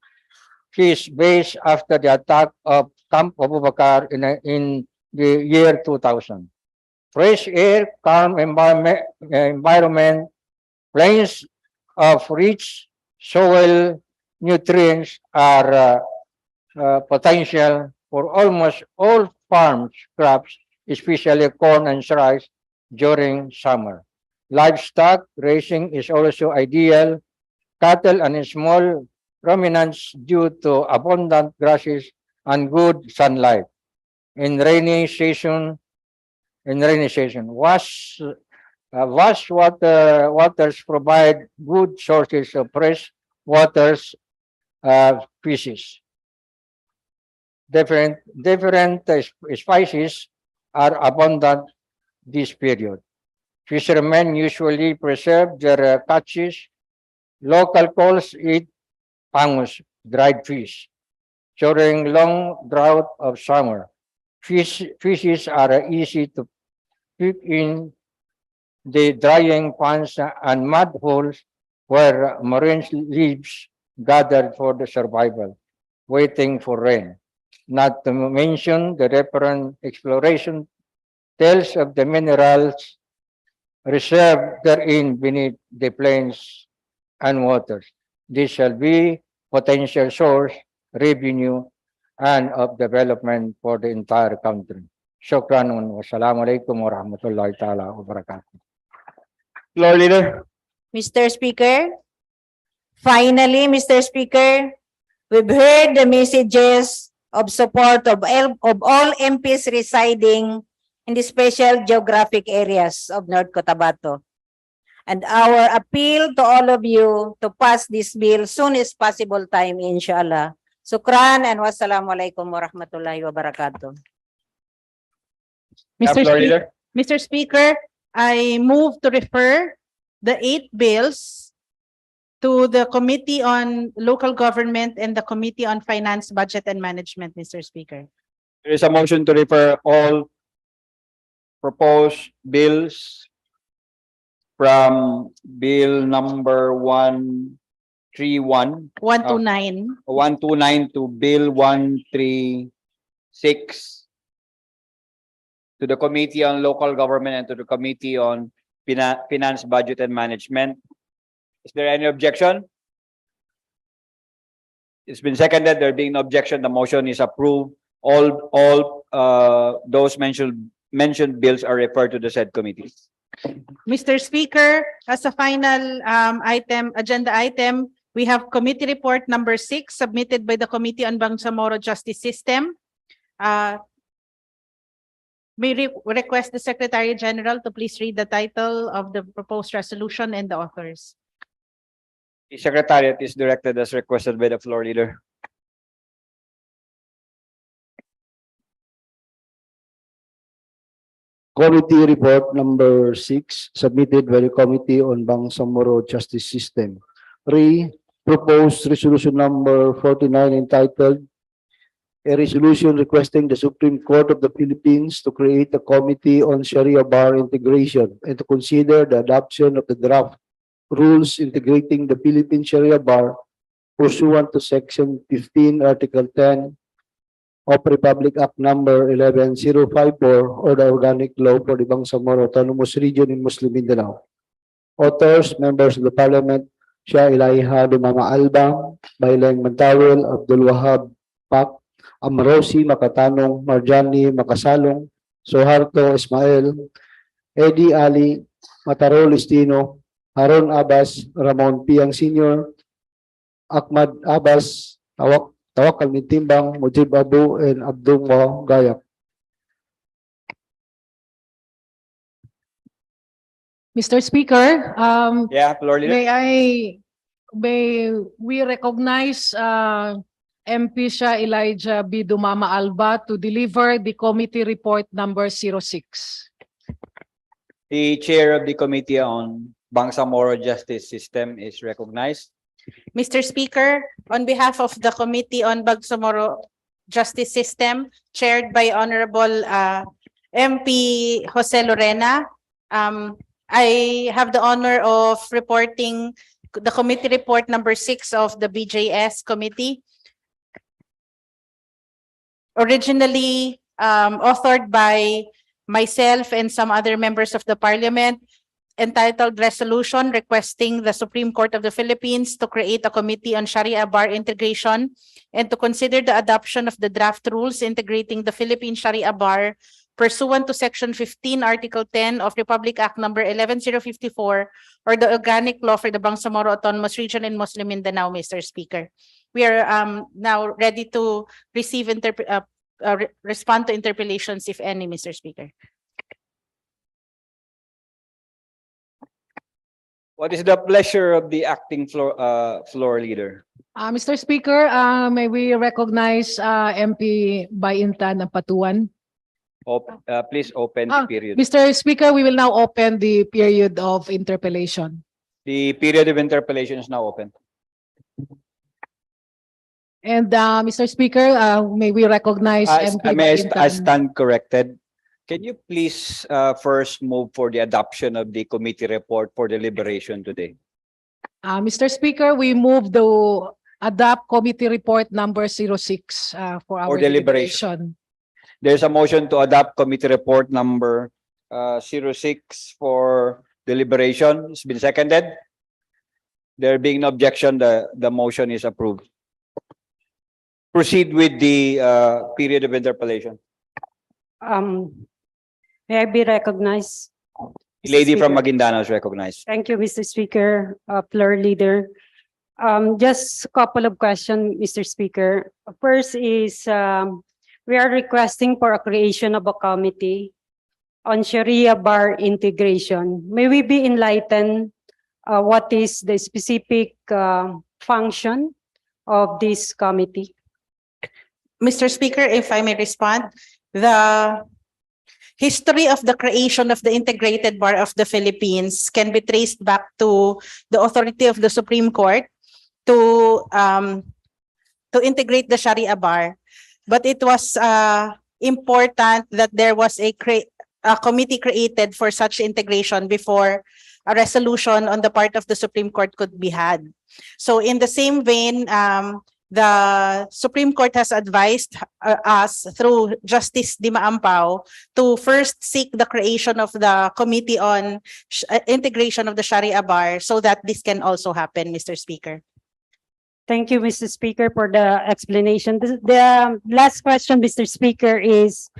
his base after the attack of Camp Abubakar in the year 2000. Fresh air, calm environment, plains of rich soil nutrients are potential for almost all farms crops, especially corn and rice during summer. Livestock raising is also ideal. Cattle and small ruminants due to abundant grasses and good sunlight. In rainy season, vast waters provide good sources of fresh waters fishes. Different species are abundant this period. Fishermen usually preserve their catches. Local calls eat pangus, dried fish. During long drought of summer, fishes are easy to pick in the drying ponds and mud holes where marine leaves gathered for the survival, waiting for rain. Not to mention the different exploration tells of the minerals reserved therein beneath the plains and waters. This shall be potential source, revenue, and of development for the entire country. Shukran wa assalamu alaikum wa rahmatullahi ta'ala wa barakatuh. Floor Leader. Mr. Speaker, finally, Mr. Speaker, we've heard the messages of support of all MPs residing in the special geographic areas of North Cotabato. And our appeal to all of you to pass this bill soon as possible time, inshallah. Sukran and wassalamualaikum warahmatullahi wabarakatuh. Mr. Speaker, I move to refer the 8 bills to the Committee on Local Government and the Committee on Finance, Budget and Management, Mr. Speaker. There is a motion to refer all proposed bills from Bill number 129 to Bill 136 to the Committee on Local Government and to the Committee on Finance, Budget and Management. Is there any objection? It's been seconded. There being no objection, the motion is approved. All those mentioned bills are referred to the said committees. Mr. Speaker, as a final agenda item, we have committee report number 6 submitted by the Committee on Bangsamoro Justice System. May request the Secretary General to please read the title of the proposed resolution and the authors. The Secretariat is directed as requested by the floor leader. Committee report number 6 submitted by the Committee on Bangsamoro Justice System. Proposed resolution number 49 entitled a resolution requesting the Supreme Court of the Philippines to create a committee on Sharia bar integration and to consider the adoption of the draft rules integrating the Philippine Sharia bar pursuant to Section 15, Article 10 of Republic Act number 11054 or the Organic Law for the Bangsamoro Autonomous Region in Muslim Mindanao. Authors, members of the Parliament, Shah Ilaiha Dumama Albam, Baileng Mantawel, Abdul Wahab, Pak, Amrosi, Makatanong, Marjani, Makasalong, Soharto, Ismael, Eddie Ali, Matarol Listino, Haron Abbas, Ramon Piang Sr., Ahmad Abbas, Tawakal Mintimbang, Mujib Abu, and Abdul Gayak. Mr. Speaker, Yeah, floor leader. may we recognize MP Sha Elijah B. Dumama Alba to deliver the committee report number 06. The chair of the Committee on Bangsamoro Justice System is recognized. Mr. Speaker, on behalf of the Committee on Bangsamoro Justice System, chaired by Honorable MP Jose Lorena, I have the honor of reporting the committee report number 6 of the BJS committee. Originally authored by myself and some other members of the Parliament, entitled Resolution requesting the Supreme Court of the Philippines to create a committee on Sharia bar integration and to consider the adoption of the draft rules integrating the Philippine Sharia bar pursuant to Section 15, Article 10 of Republic Act number 11054 or the organic law for the Bangsamoro Autonomous Region in Muslim Mindanao, Mr. Speaker. We are now ready to receive respond to interpellations, if any, Mr. Speaker. What is the pleasure of the acting floor leader? Mr. Speaker, may we recognize MP Bayintan ng Patuan? Please open the period. Mr. Speaker, we will now open the period of interpellation. The period of interpellation is now open. And Mr. Speaker, may we recognize MP Bayintan? I stand corrected. Can you please first move for the adoption of the committee report for deliberation today? Mr. Speaker, we move to adopt committee report number 06 for our deliberation. There's a motion to adopt committee report number 06 for deliberation. It's been seconded. There being no objection, the motion is approved. Proceed with the period of interpellation. May I be recognized? Lady from Maguindanao is recognized. Thank you, Mr. Speaker, floor leader. Just a couple of questions, Mr. Speaker. First is we are requesting for a creation of a committee on Sharia bar integration. May we be enlightened what is the specific function of this committee? Mr. Speaker, if I may respond, the history of the creation of the Integrated Bar of the Philippines can be traced back to the authority of the Supreme Court to integrate the Sharia bar. But it was important that there was a committee created for such integration before a resolution on the part of the Supreme Court could be had. So in the same vein, the Supreme Court has advised us through Justice Dima Ampao to first seek the creation of the Committee on Integration of the Sharia Bar so that this can also happen, Mr. Speaker. Thank you, Mr. Speaker, for the explanation. The last question, Mr. Speaker, is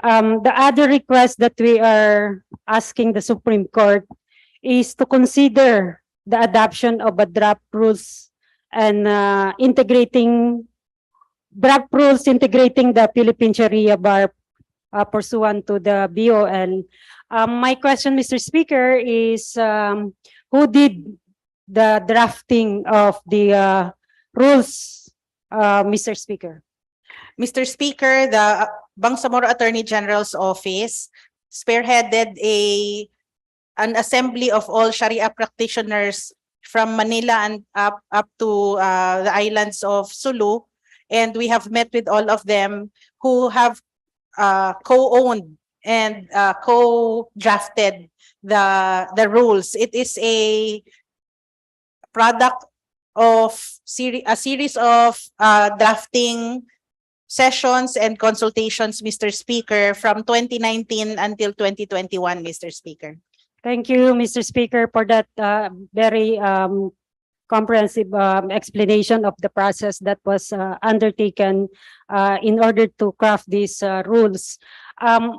the other request that we are asking the Supreme Court is to consider the adoption of a draft rules and integrating the Philippine Sharia bar pursuant to the BOL. My question, Mr. Speaker, is who did the drafting of the rules, Mr. Speaker? Mr. Speaker, the Bangsamoro Attorney General's Office spearheaded an assembly of all Sharia practitioners from Manila and up to the islands of Sulu, and we have met with all of them who have co-owned and co-drafted the rules. It is a product of a series of drafting sessions and consultations, Mr. Speaker, from 2019 until 2021, Mr. Speaker. Thank you, Mr. Speaker, for that very comprehensive explanation of the process that was undertaken in order to craft these rules.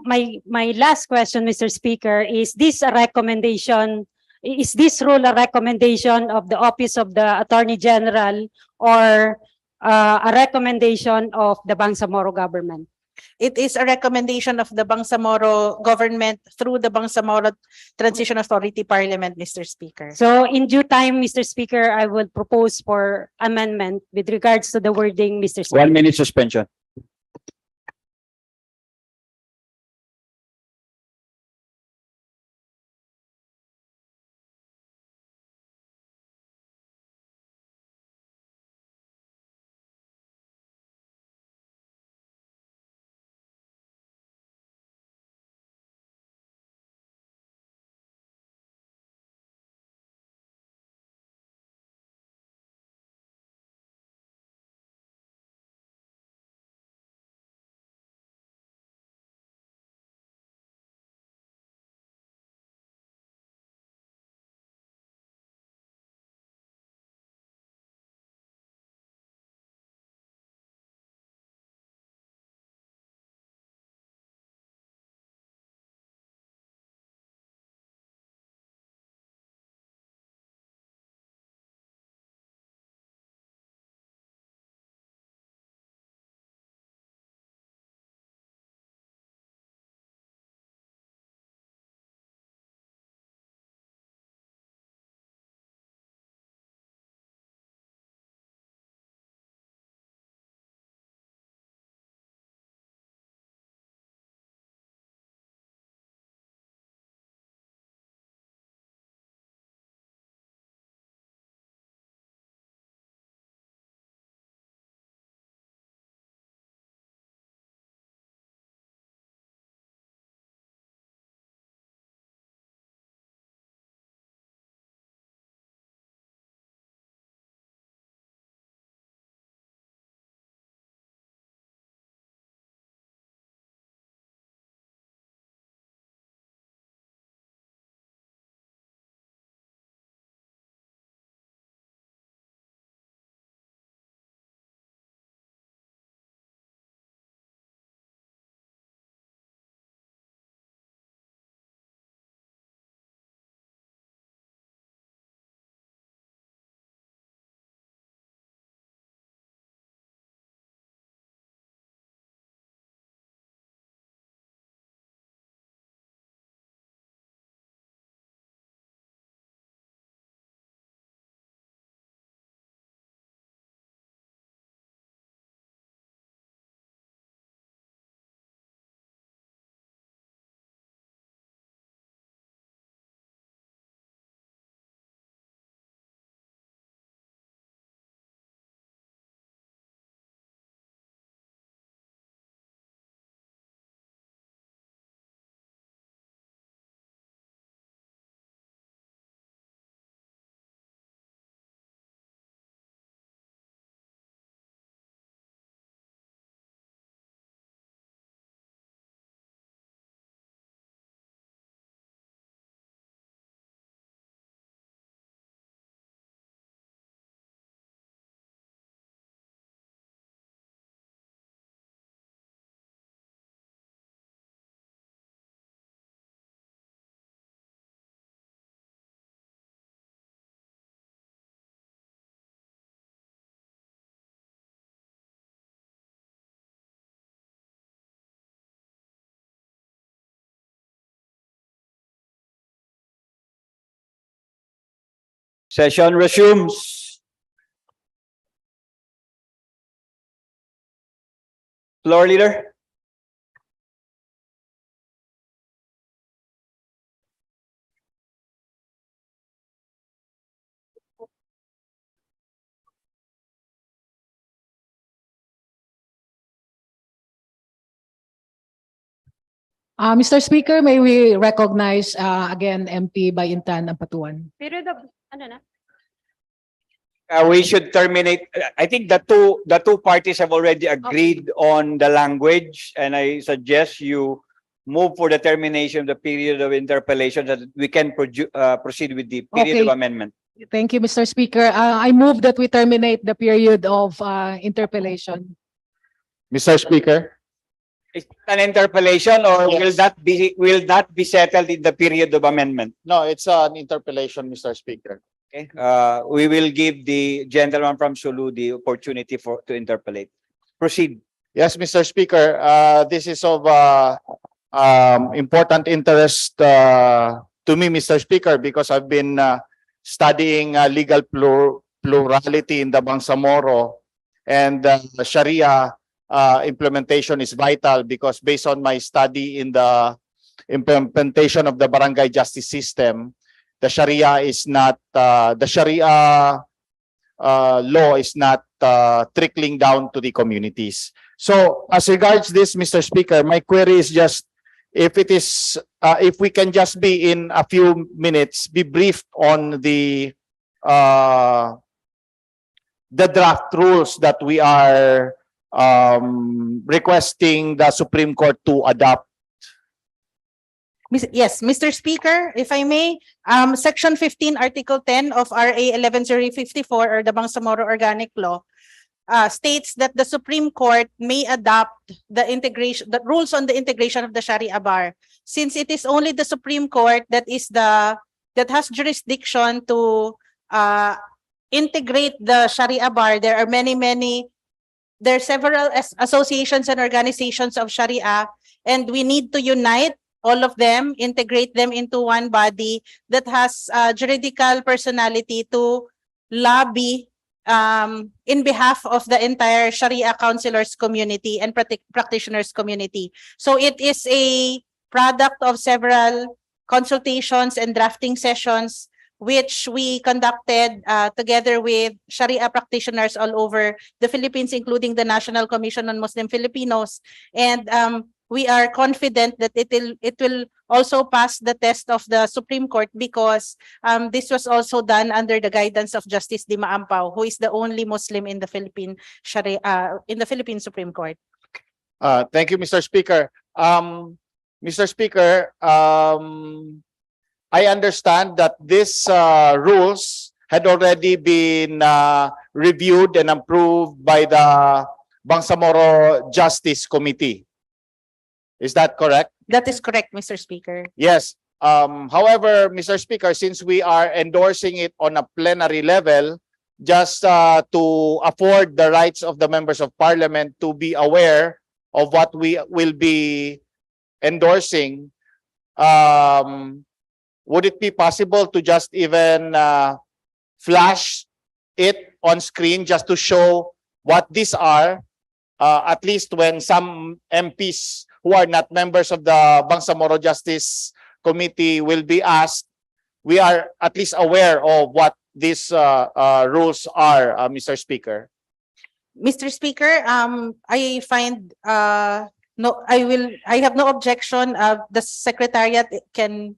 My last question, Mr. Speaker, is this a recommendation? Is this rule a recommendation of the Office of the Attorney General or a recommendation of the Bangsamoro government? It is a recommendation of the Bangsamoro government through the Bangsamoro Transition Authority Parliament, Mr. Speaker. So in due time, Mr. Speaker, I will propose for amendment with regards to the wording, Mr. Speaker. 1 minute suspension. Session resumes. Floor leader. Mr. Speaker, may we recognize again MP Bayintan Ampatuan. Period of, ano na? We should terminate. I think the two parties have already agreed on the language, and I suggest you move for the termination of the period of interpellation so that we can proceed with the period of Okay. amendment. Thank you, Mr. Speaker. I move that we terminate the period of interpellation. Mr. Speaker. Is it an interpellation or will that be settled in the period of amendment? No, it's an interpellation, Mr. Speaker. Okay. We will give the gentleman from Sulu the opportunity to interpellate. Proceed. Yes, Mr. Speaker, this is of important interest to me, Mr. Speaker, because I've been studying legal plurality in the Bangsamoro, and Sharia implementation is vital because based on my study in the implementation of the barangay justice system, the Sharia is not the Sharia law is not trickling down to the communities. So as regards this, Mr. Speaker, my query is just if it is if we can just be in a few minutes be briefed on the draft rules that we are requesting the Supreme Court to adopt. Yes, Mr. Speaker, if I may, Section 15, Article 10 of RA 11054 or the Bangsamoro Organic Law states that the Supreme Court may adopt the rules on the integration of the Sharia bar. Since it is only the Supreme Court that has jurisdiction to integrate the Sharia bar, there are several associations and organizations of Sharia, and we need to unite all of them, integrate them into one body that has juridical personality to lobby in behalf of the entire Sharia counselors community and practitioners community. So it is a product of several consultations and drafting sessions which we conducted together with Sharia practitioners all over the Philippines, including the National Commission on Muslim Filipinos. And we are confident that it will also pass the test of the Supreme Court because this was also done under the guidance of Justice Dima Ampao, who is the only Muslim in the Philippine Supreme Court. Thank you, Mr. Speaker. Mr. Speaker, I understand that these rules had already been reviewed and approved by the Bangsamoro Justice Committee. Is that correct? That is correct, Mr. Speaker. Yes. However, Mr. Speaker, since we are endorsing it on a plenary level, just to afford the rights of the members of parliament to be aware of what we will be endorsing, would it be possible to just even flash it on screen just to show what these are, at least when some MPs who are not members of the Bangsamoro Justice Committee will be asked, we are at least aware of what these rules are, Mr. Speaker. Mr. Speaker, I have no objection. The Secretariat can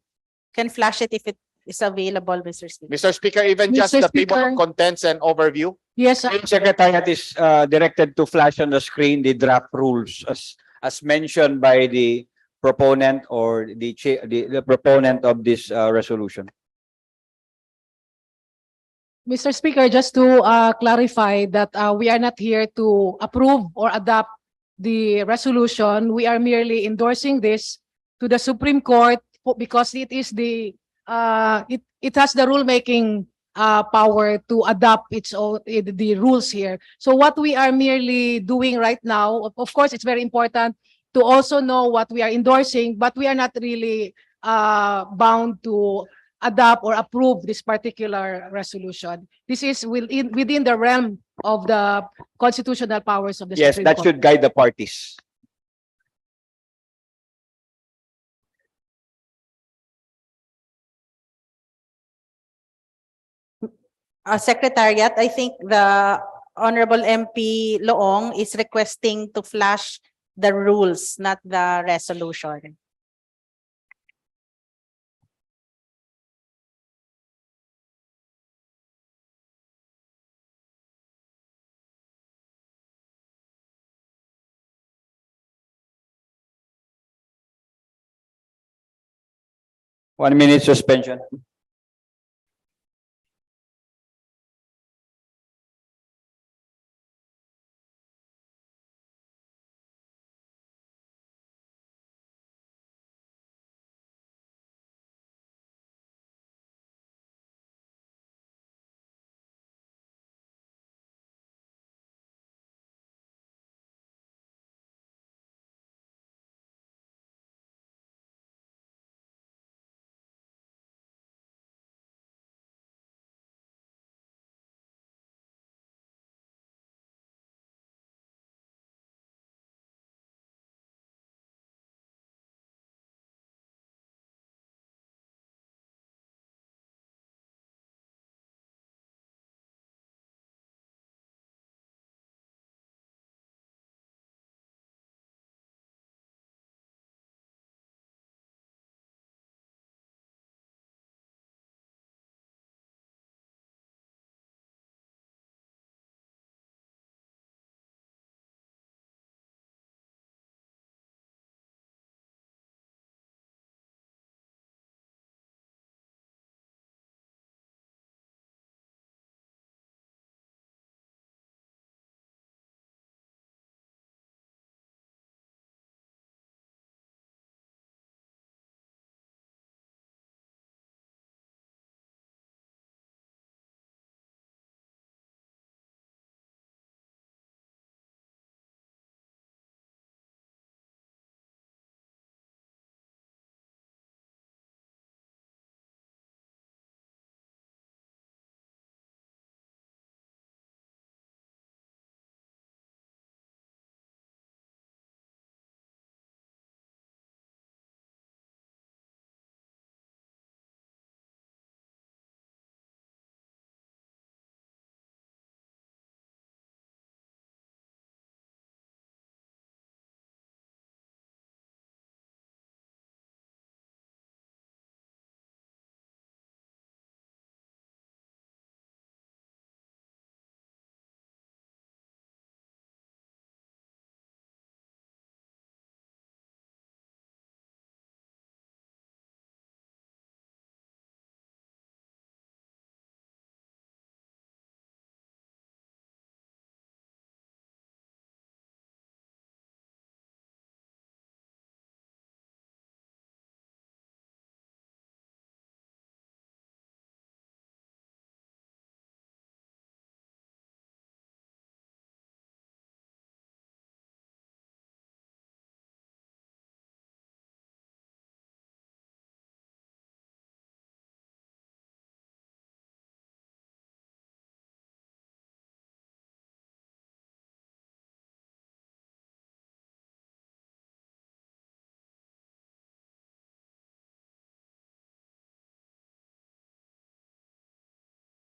flash it if it is available, Mr. Speaker. Mr. Speaker, even just Mr. the table Speaker. of contents and overview. Yes, The Secretariat is directed to flash on the screen the draft rules as mentioned by the proponent or the proponent of this resolution. Mr. Speaker, just to clarify that we are not here to approve or adopt the resolution. We are merely endorsing this to the Supreme Court because it is it has the rulemaking power to adopt its own the rules here. So what we are merely doing right now, of course, it's very important to also know what we are endorsing, but we are not really bound to adopt or approve this particular resolution. This is within the realm of the constitutional powers of the Yes, Supreme that Court. should guide the parties. Secretariat, I think the Honorable MP Loong is requesting to flash the rules, not the resolution. One minute suspension.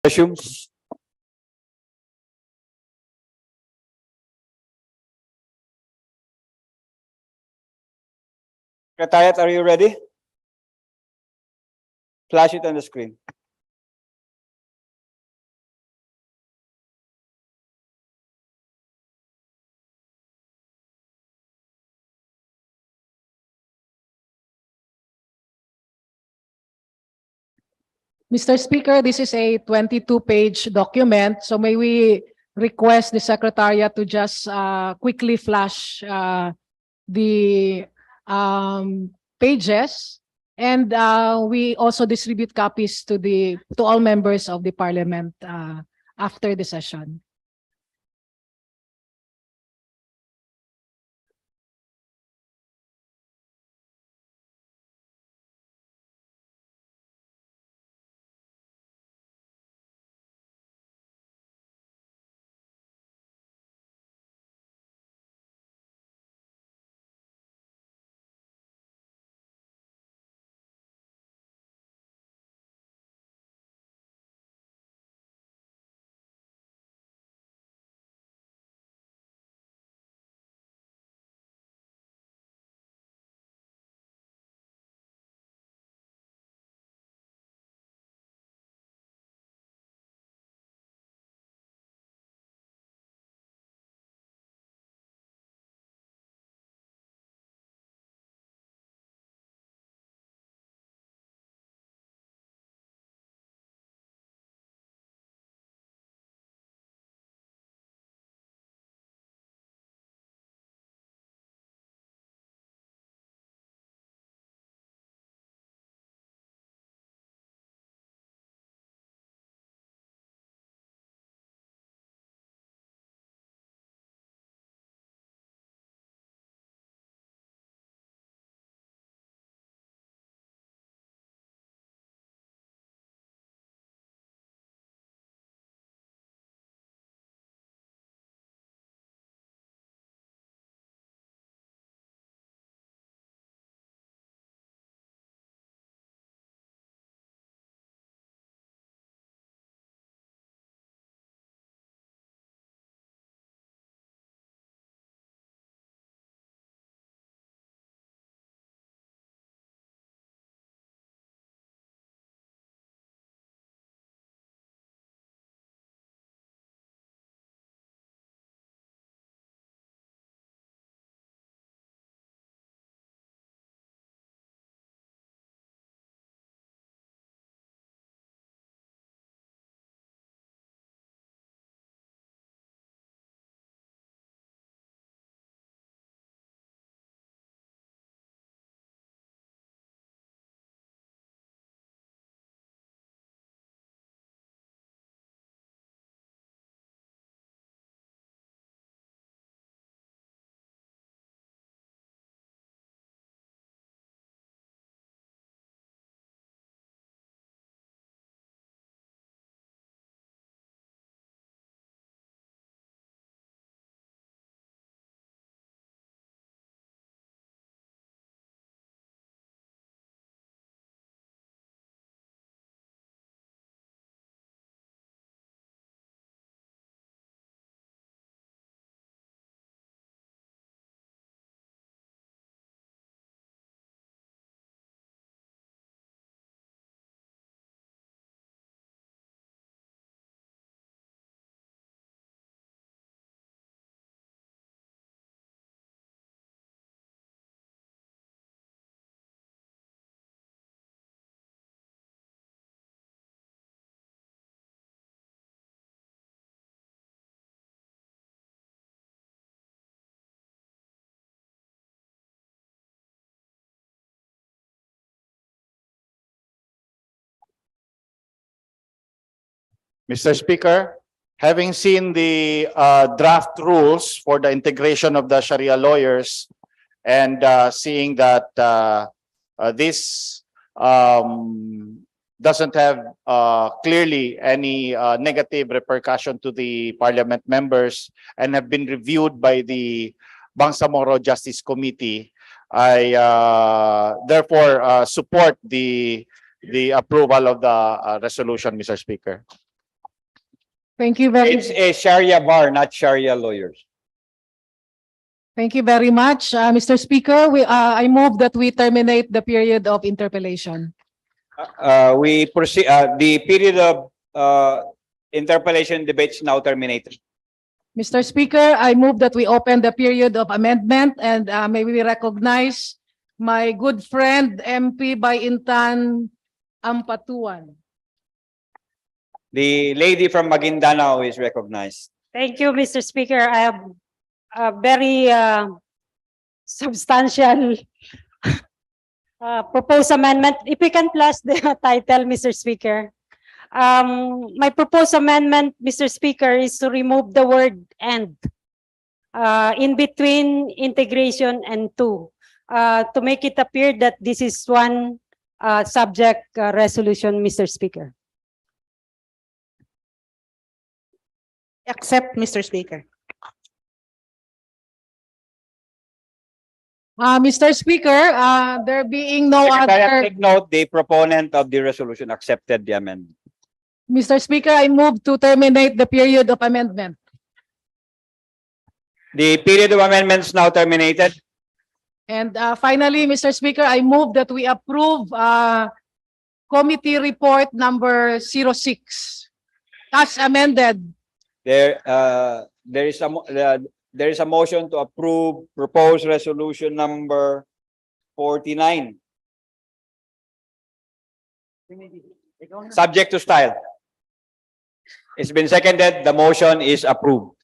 Resumes. Secretariat, are you ready? Flash it on the screen. Mr. Speaker, this is a 22-page document, so may we request the Secretariat to just quickly flash the pages, and we also distribute copies to all members of the Parliament after the session. Mr. Speaker, having seen the draft rules for the integration of the Sharia lawyers and seeing that this doesn't have clearly any negative repercussion to the Parliament members and have been reviewed by the Bangsamoro Justice Committee, I therefore support the approval of the resolution, Mr. Speaker. Thank you very, It's a Sharia bar, not Sharia lawyers. thank you very much, Mr. Speaker. I move that we terminate the period of interpellation. We proceed, the period of interpellation debates now terminated. Mr. Speaker, I move that we open the period of amendment and may we recognize my good friend MP Bayintan Ampatuan. The lady from Maguindanao is recognized. Thank you, Mr. Speaker. I have a very substantial proposed amendment. If we can plus the title, Mr. Speaker. My proposed amendment, Mr. Speaker, is to remove the word "and" in between integration and two, to make it appear that this is one subject resolution, Mr. Speaker. Accept, Mr. Speaker. Mr. Speaker, there being no Secretary, other, take note, the proponent of the resolution accepted the amendment. Mr. Speaker, I move to terminate the period of amendment. The period of amendments now terminated. And finally, Mr. Speaker, I move that we approve committee report number 06 as amended. There is a motion to approve proposed resolution number 49. Subject to style. It's been seconded. The motion is approved.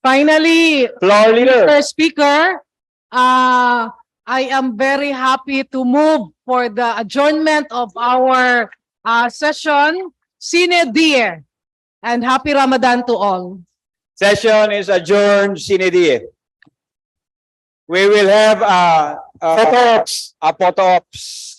Finally, Floor leader. Mr. Speaker, I am very happy to move for the adjournment of our session. Sine die, and happy Ramadan to all. Session is adjourned sine die. We will have a photo ops